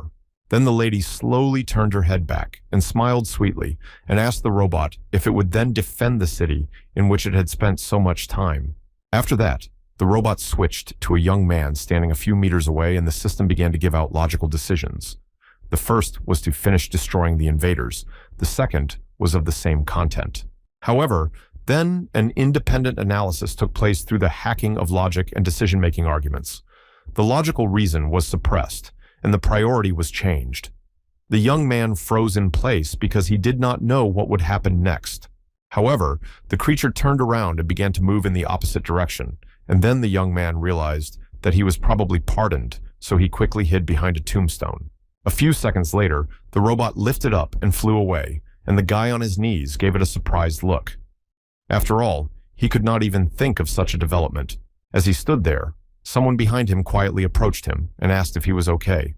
Then the lady slowly turned her head back and smiled sweetly and asked the robot if it would then defend the city in which it had spent so much time. After that, the robot switched to a young man standing a few meters away, and the system began to give out logical decisions. The first was to finish destroying the invaders. The second was of the same content. However, then an independent analysis took place through the hacking of logic and decision-making arguments. The logical reason was suppressed, and the priority was changed. The young man froze in place because he did not know what would happen next. However, the creature turned around and began to move in the opposite direction, and then the young man realized that he was probably pardoned, so he quickly hid behind a tombstone. A few seconds later, the robot lifted up and flew away, and the guy on his knees gave it a surprised look. After all, he could not even think of such a development. As he stood there, someone behind him quietly approached him and asked if he was okay.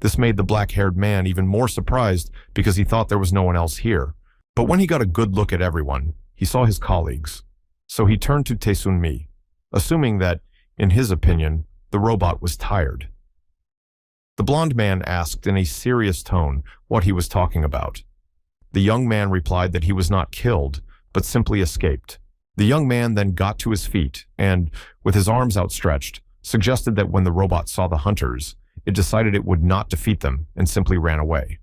This made the black-haired man even more surprised because he thought there was no one else here. But when he got a good look at everyone, he saw his colleagues. So he turned to Taesun-mi, assuming that, in his opinion, the robot was tired. The blond man asked in a serious tone what he was talking about. The young man replied that he was not killed, but simply escaped. The young man then got to his feet and, with his arms outstretched, suggested that when the robot saw the hunters, it decided it would not defeat them and simply ran away.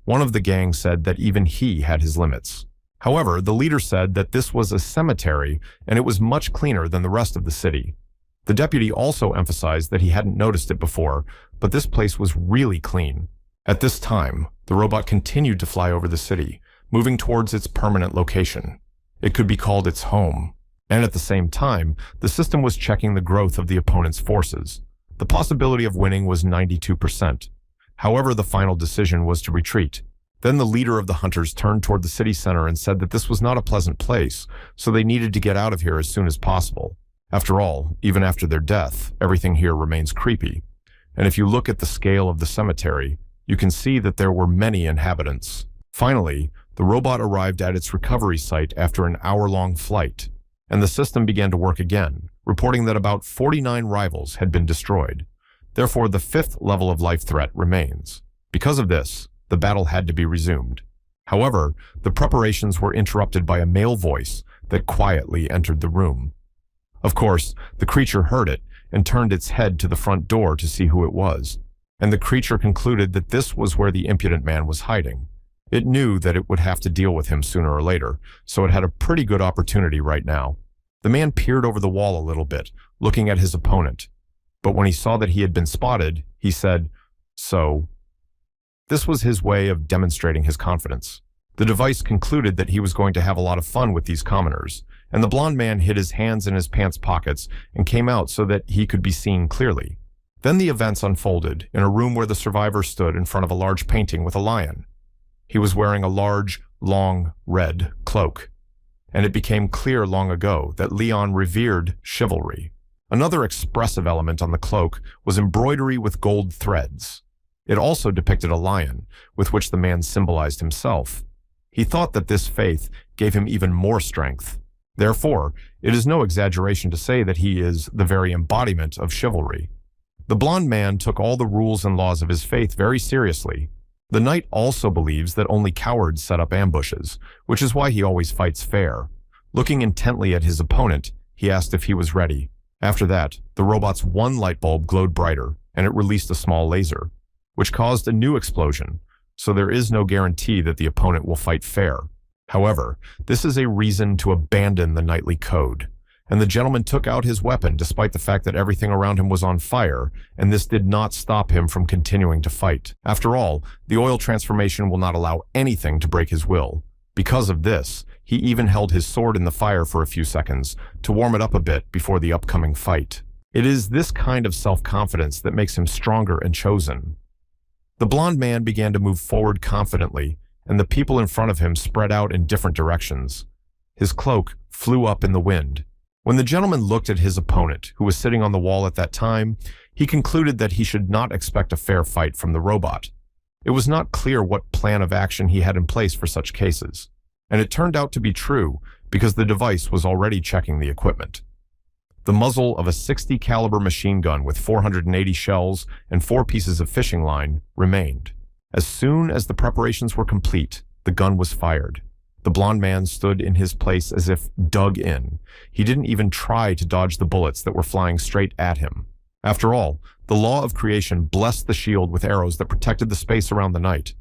One of the gang said that even he had his limits. However, the leader said that this was a cemetery and it was much cleaner than the rest of the city. The deputy also emphasized that he hadn't noticed it before, but this place was really clean. At this time, the robot continued to fly over the city, moving towards its permanent location. It could be called its home. And at the same time, the system was checking the growth of the opponent's forces. The possibility of winning was 92%. However, the final decision was to retreat. Then the leader of the hunters turned toward the city center and said that this was not a pleasant place, so they needed to get out of here as soon as possible. After all, even after their death, everything here remains creepy. And if you look at the scale of the cemetery, you can see that there were many inhabitants. Finally, the robot arrived at its recovery site after an hour-long flight, and the system began to work again, reporting that about 49 rivals had been destroyed. Therefore, the 5th level of life threat remains. Because of this, the battle had to be resumed. However, the preparations were interrupted by a male voice that quietly entered the room. Of course, the creature heard it and turned its head to the front door to see who it was, and the creature concluded that this was where the impudent man was hiding. It knew that it would have to deal with him sooner or later, so it had a pretty good opportunity right now. The man peered over the wall a little bit, looking at his opponent. but when he saw that he had been spotted, he said, "So?" This was his way of demonstrating his confidence. The device concluded that he was going to have a lot of fun with these commoners, and the blond man hid his hands in his pants pockets and came out so that he could be seen clearly. Then the events unfolded in a room where the survivor stood in front of a large painting with a lion. He was wearing a large, long, red cloak, and it became clear long ago that Leon revered chivalry. Another expressive element on the cloak was embroidery with gold threads. It also depicted a lion, with which the man symbolized himself. He thought that this faith gave him even more strength. Therefore, it is no exaggeration to say that he is the very embodiment of chivalry. The blond man took all the rules and laws of his faith very seriously. The knight also believes that only cowards set up ambushes, which is why he always fights fair. Looking intently at his opponent, he asked if he was ready. After that, the robot's one light bulb glowed brighter, and it released a small laser, which caused a new explosion, so there is no guarantee that the opponent will fight fair. However, this is a reason to abandon the knightly code, and the gentleman took out his weapon despite the fact that everything around him was on fire, and this did not stop him from continuing to fight. After all, the oil transformation will not allow anything to break his will. Because of this, he even held his sword in the fire for a few seconds to warm it up a bit before the upcoming fight. It is this kind of self-confidence that makes him stronger and chosen. The blond man began to move forward confidently, and the people in front of him spread out in different directions. His cloak flew up in the wind. When the gentleman looked at his opponent, who was sitting on the wall at that time, he concluded that he should not expect a fair fight from the robot. It was not clear what plan of action he had in place for such cases, and it turned out to be true because the device was already checking the equipment. The muzzle of a .60 caliber machine gun with 480 shells and 4 pieces of fishing line remained. As soon as the preparations were complete, the gun was fired. The blond man stood in his place as if dug in. He didn't even try to dodge the bullets that were flying straight at him. After all, the law of creation blessed the shield with arrows that protected the space around the knight.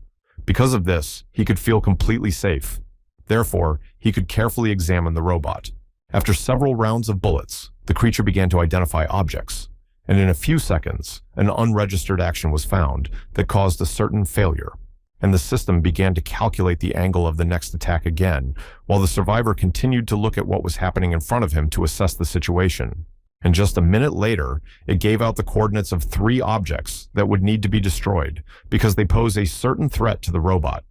Because of this, he could feel completely safe. Therefore, he could carefully examine the robot. After several rounds of bullets, the creature began to identify objects, and in a few seconds, an unregistered action was found that caused a certain failure, and the system began to calculate the angle of the next attack again, while the survivor continued to look at what was happening in front of him to assess the situation. And just a minute later, it gave out the coordinates of 3 objects that would need to be destroyed because they pose a certain threat to the robot.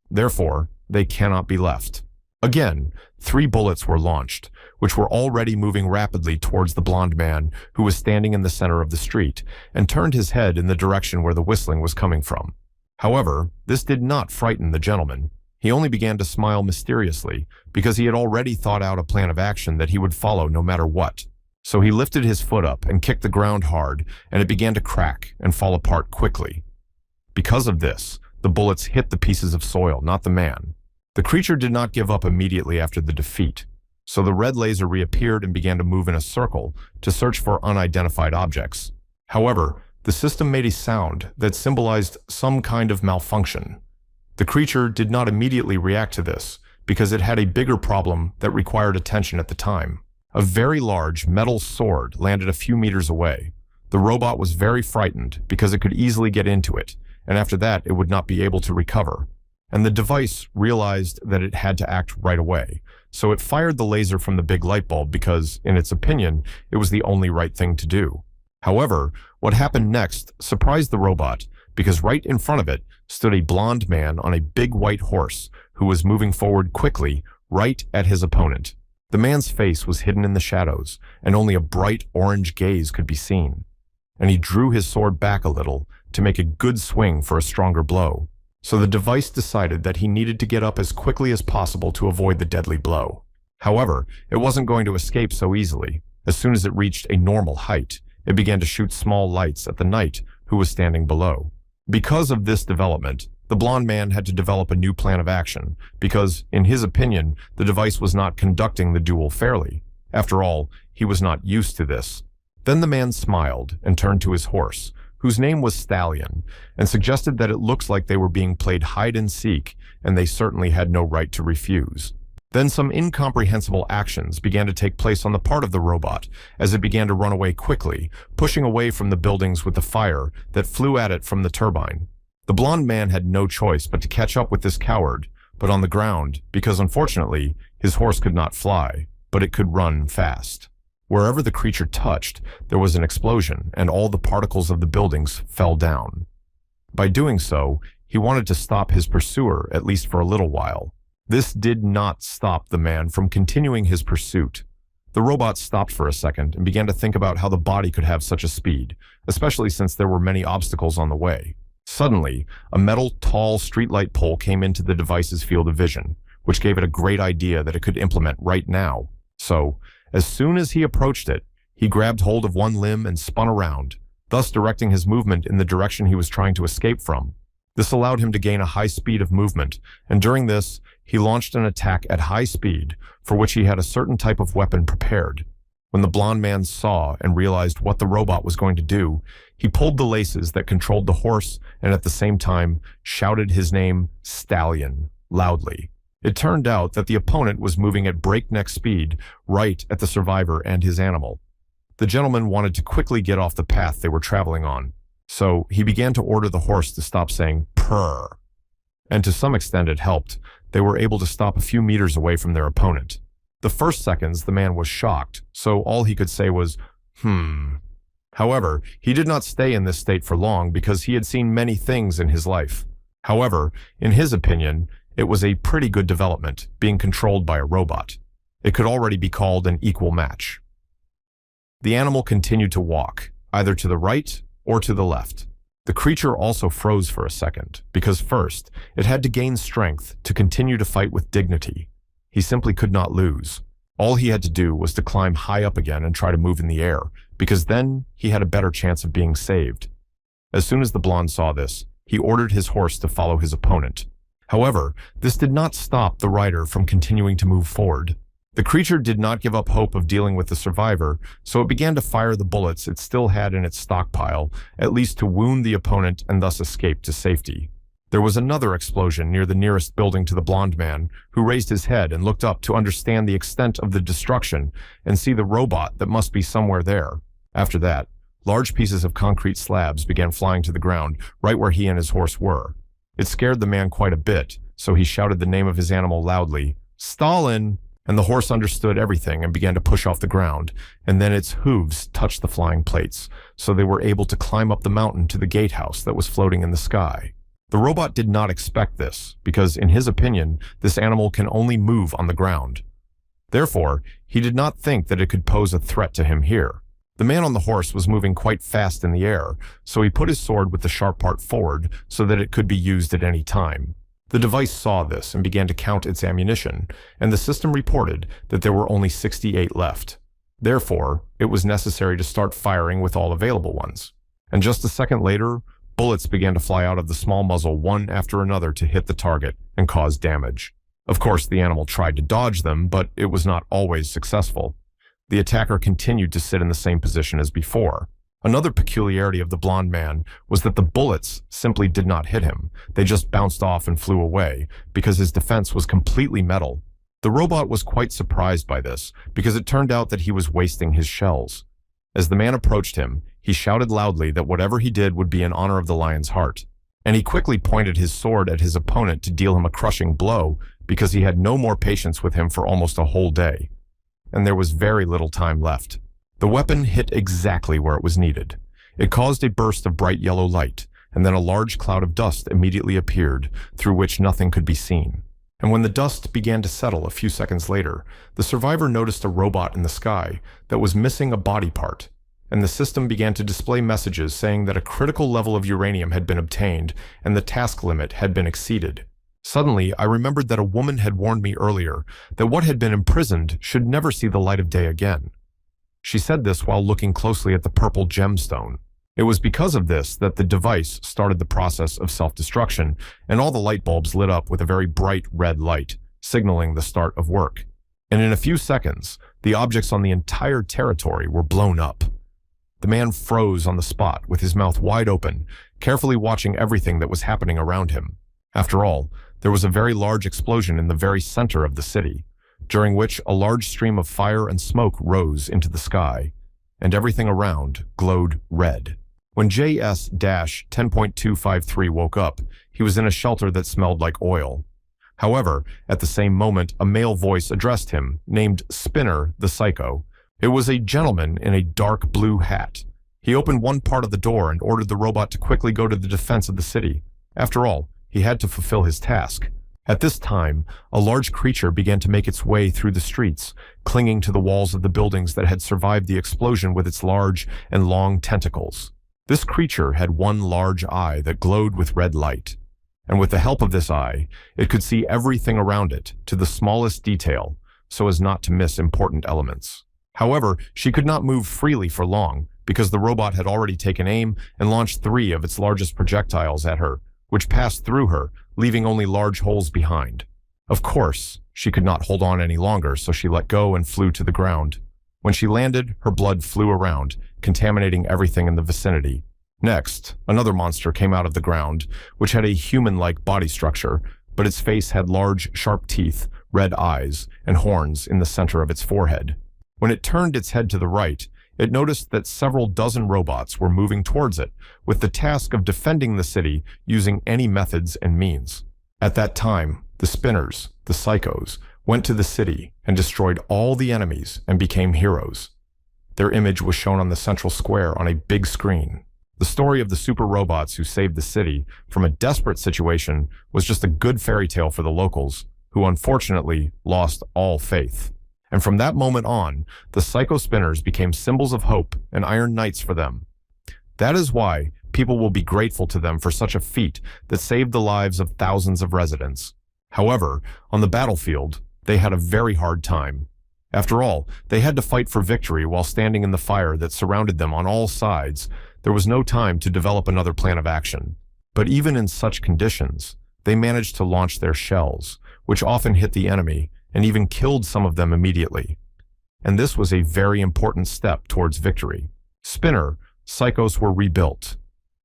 Therefore, they cannot be left. Again, 3 bullets were launched, which were already moving rapidly towards the blond man who was standing in the center of the street and turned his head in the direction where the whistling was coming from. However, this did not frighten the gentleman. He only began to smile mysteriously because he had already thought out a plan of action that he would follow no matter what. So he lifted his foot up and kicked the ground hard, and it began to crack and fall apart quickly. Because of this, the bullets hit the pieces of soil, not the man. The creature did not give up immediately after the defeat, so the red laser reappeared and began to move in a circle to search for unidentified objects. However, the system made a sound that symbolized some kind of malfunction. The creature did not immediately react to this because it had a bigger problem that required attention at the time. A very large metal sword landed a few meters away. The robot was very frightened because it could easily get into it, and after that it would not be able to recover. And the device realized that it had to act right away, so it fired the laser from the big light bulb because, in its opinion, it was the only right thing to do. However, what happened next surprised the robot because right in front of it stood a blond man on a big white horse who was moving forward quickly right at his opponent. The man's face was hidden in the shadows, and only a bright orange gaze could be seen. And he drew his sword back a little to make a good swing for a stronger blow. So the device decided that he needed to get up as quickly as possible to avoid the deadly blow. However, it wasn't going to escape so easily. As soon as it reached a normal height, it began to shoot small lights at the knight who was standing below. Because of this development, the blond man had to develop a new plan of action because, in his opinion, the device was not conducting the duel fairly. After all, he was not used to this. Then the man smiled and turned to his horse, whose name was Stallion, and suggested that it looks like they were being played hide and seek, and they certainly had no right to refuse. Then some incomprehensible actions began to take place on the part of the robot as it began to run away quickly, pushing away from the buildings with the fire that flew at it from the turbine. The blonde man had no choice but to catch up with this coward, but on the ground, because unfortunately, his horse could not fly, but it could run fast. Wherever the creature touched, there was an explosion, and all the particles of the buildings fell down. By doing so, he wanted to stop his pursuer, at least for a little while. This did not stop the man from continuing his pursuit. The robot stopped for a second and began to think about how the body could have such a speed, especially since there were many obstacles on the way. Suddenly, a metal, tall streetlight pole came into the device's field of vision, which gave it a great idea that it could implement right now. So, as soon as he approached it, he grabbed hold of one limb and spun around, thus directing his movement in the direction he was trying to escape from. This allowed him to gain a high speed of movement, and during this, he launched an attack at high speed, for which he had a certain type of weapon prepared. When the blonde man saw and realized what the robot was going to do, he pulled the laces that controlled the horse and at the same time shouted his name, Stallion, loudly. It turned out that the opponent was moving at breakneck speed right at the survivor and his animal. The gentleman wanted to quickly get off the path they were traveling on, so he began to order the horse to stop saying purr. And to some extent it helped. They were able to stop a few meters away from their opponent. The first seconds the man was shocked, so all he could say was, However, he did not stay in this state for long because he had seen many things in his life. However, in his opinion, it was a pretty good development, being controlled by a robot. It could already be called an equal match. The animal continued to walk, either to the right or to the left. The creature also froze for a second, because first, it had to gain strength to continue to fight with dignity. He simply could not lose. All he had to do was to climb high up again and try to move in the air, because then he had a better chance of being saved. As soon as the blonde saw this, he ordered his horse to follow his opponent. However, this did not stop the rider from continuing to move forward. The creature did not give up hope of dealing with the survivor, so it began to fire the bullets it still had in its stockpile, at least to wound the opponent and thus escape to safety. There was another explosion near the nearest building to the blonde man, who raised his head and looked up to understand the extent of the destruction and see the robot that must be somewhere there. After that, large pieces of concrete slabs began flying to the ground right where he and his horse were. It scared the man quite a bit, so he shouted the name of his animal loudly, Stalin! And the horse understood everything and began to push off the ground, and then its hooves touched the flying plates, so they were able to climb up the mountain to the gatehouse that was floating in the sky. The robot did not expect this, because in his opinion, this animal can only move on the ground. Therefore, he did not think that it could pose a threat to him here. The man on the horse was moving quite fast in the air, so he put his sword with the sharp part forward so that it could be used at any time. The device saw this and began to count its ammunition, and the system reported that there were only 68 left. Therefore, it was necessary to start firing with all available ones. And just a second later, bullets began to fly out of the small muzzle one after another to hit the target and cause damage. Of course, the animal tried to dodge them, but it was not always successful. The attacker continued to sit in the same position as before. Another peculiarity of the blonde man was that the bullets simply did not hit him. They just bounced off and flew away, because his defense was completely metal. The robot was quite surprised by this, because it turned out that he was wasting his shells. As the man approached him, he shouted loudly that whatever he did would be in honor of the lion's heart. And he quickly pointed his sword at his opponent to deal him a crushing blow, because he had no more patience with him for almost a whole day. And there was very little time left. The weapon hit exactly where it was needed. It caused a burst of bright yellow light, and then a large cloud of dust immediately appeared, through which nothing could be seen. And when the dust began to settle a few seconds later, the survivor noticed a robot in the sky that was missing a body part, and the system began to display messages saying that a critical level of uranium had been obtained and the task limit had been exceeded. Suddenly, I remembered that a woman had warned me earlier that what had been imprisoned should never see the light of day again. She said this while looking closely at the purple gemstone. It was because of this that the device started the process of self-destruction, and all the light bulbs lit up with a very bright red light, signaling the start of work. And in a few seconds, the objects on the entire territory were blown up. The man froze on the spot with his mouth wide open, carefully watching everything that was happening around him. After all, there was a very large explosion in the very center of the city. during which a large stream of fire and smoke rose into the sky, and everything around glowed red. When JS-10.253 woke up, he was in a shelter that smelled like oil. However, at the same moment, a male voice addressed him, named Spinner the Psycho. It was a gentleman in a dark blue hat. He opened one part of the door and ordered the robot to quickly go to the defense of the city. After all, he had to fulfill his task. At this time, a large creature began to make its way through the streets, clinging to the walls of the buildings that had survived the explosion with its large and long tentacles. This creature had one large eye that glowed with red light, and with the help of this eye, it could see everything around it to the smallest detail, so as not to miss important elements. However, she could not move freely for long, because the robot had already taken aim and launched 3 of its largest projectiles at her, which passed through her, leaving only large holes behind. Of course, she could not hold on any longer, so she let go and flew to the ground. When she landed, her blood flew around, contaminating everything in the vicinity. Next, another monster came out of the ground, which had a human-like body structure, but its face had large, sharp teeth, red eyes, and horns in the center of its forehead. When it turned its head to the right, it noticed that several dozen robots were moving towards it, with the task of defending the city using any methods and means. At that time, the Spinners, the Psychos, went to the city and destroyed all the enemies and became heroes. Their image was shown on the central square on a big screen. The story of the super robots who saved the city from a desperate situation was just a good fairy tale for the locals, who unfortunately lost all faith. And from that moment on, the Psycho Spinners became symbols of hope and Iron Knights for them. That is why people will be grateful to them for such a feat that saved the lives of thousands of residents. However, on the battlefield, they had a very hard time. After all, they had to fight for victory while standing in the fire that surrounded them on all sides. There was no time to develop another plan of action. But even in such conditions, they managed to launch their shells, which often hit the enemy and even killed some of them immediately. And this was a very important step towards victory. Spinner, Psychos were rebuilt.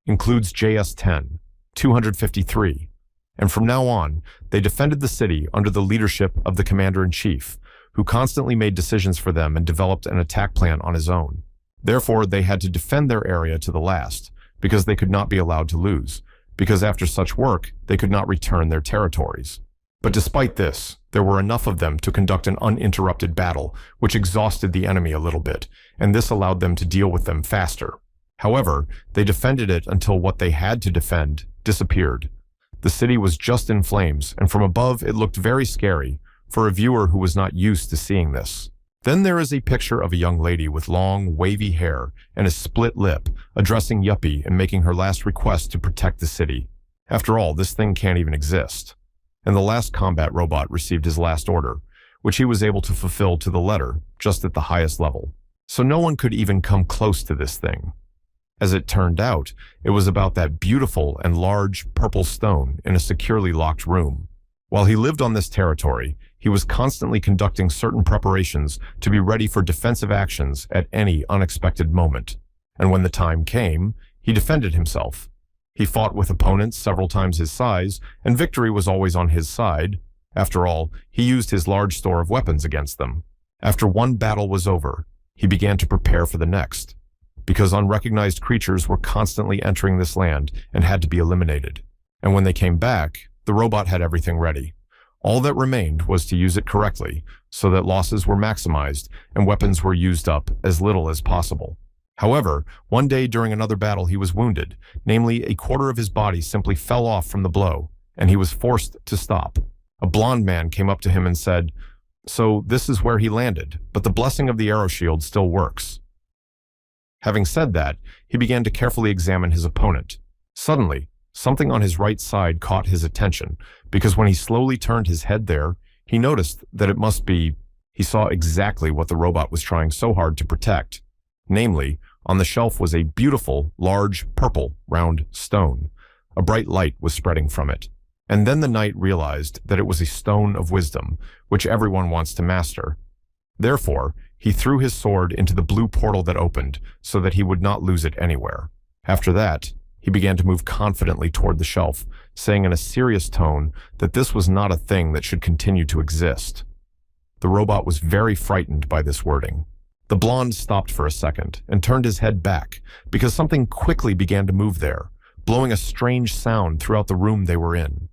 Includes JS-10, 253. And from now on, they defended the city under the leadership of the Commander-in-Chief, who constantly made decisions for them and developed an attack plan on his own. Therefore, they had to defend their area to the last, because they could not be allowed to lose, because after such work, they could not return their territories. But despite this, there were enough of them to conduct an uninterrupted battle, which exhausted the enemy a little bit, and this allowed them to deal with them faster. However, they defended it until what they had to defend disappeared. The city was just in flames, and from above it looked very scary for a viewer who was not used to seeing this. Then there is a picture of a young lady with long, wavy hair and a split lip, addressing Yuppie and making her last request to protect the city. After all, this thing can't even exist. And the last combat robot received his last order, which he was able to fulfill to the letter, just at the highest level. So no one could even come close to this thing. As it turned out, it was about that beautiful and large purple stone in a securely locked room. While he lived on this territory, he was constantly conducting certain preparations to be ready for defensive actions at any unexpected moment. And when the time came, he defended himself. He fought with opponents several times his size, and victory was always on his side. After all, he used his large store of weapons against them. After one battle was over, he began to prepare for the next, because unrecognized creatures were constantly entering this land and had to be eliminated. And when they came back, the robot had everything ready. All that remained was to use it correctly, so that losses were maximized and weapons were used up as little as possible. However, one day during another battle he was wounded, namely a quarter of his body simply fell off from the blow, and he was forced to stop. A blond man came up to him and said, "So this is where he landed, but the blessing of the arrow shield still works." Having said that, he began to carefully examine his opponent. Suddenly, something on his right side caught his attention, because when he slowly turned his head there, he noticed that it must be... He saw exactly what the robot was trying so hard to protect. Namely, on the shelf was a beautiful, large, purple, round stone. A bright light was spreading from it. And then the knight realized that it was a stone of wisdom, which everyone wants to master. Therefore, he threw his sword into the blue portal that opened, so that he would not lose it anywhere. After that, he began to move confidently toward the shelf, saying in a serious tone that this was not a thing that should continue to exist. The robot was very frightened by this wording. The blonde stopped for a second and turned his head back because something quickly began to move there, blowing a strange sound throughout the room they were in.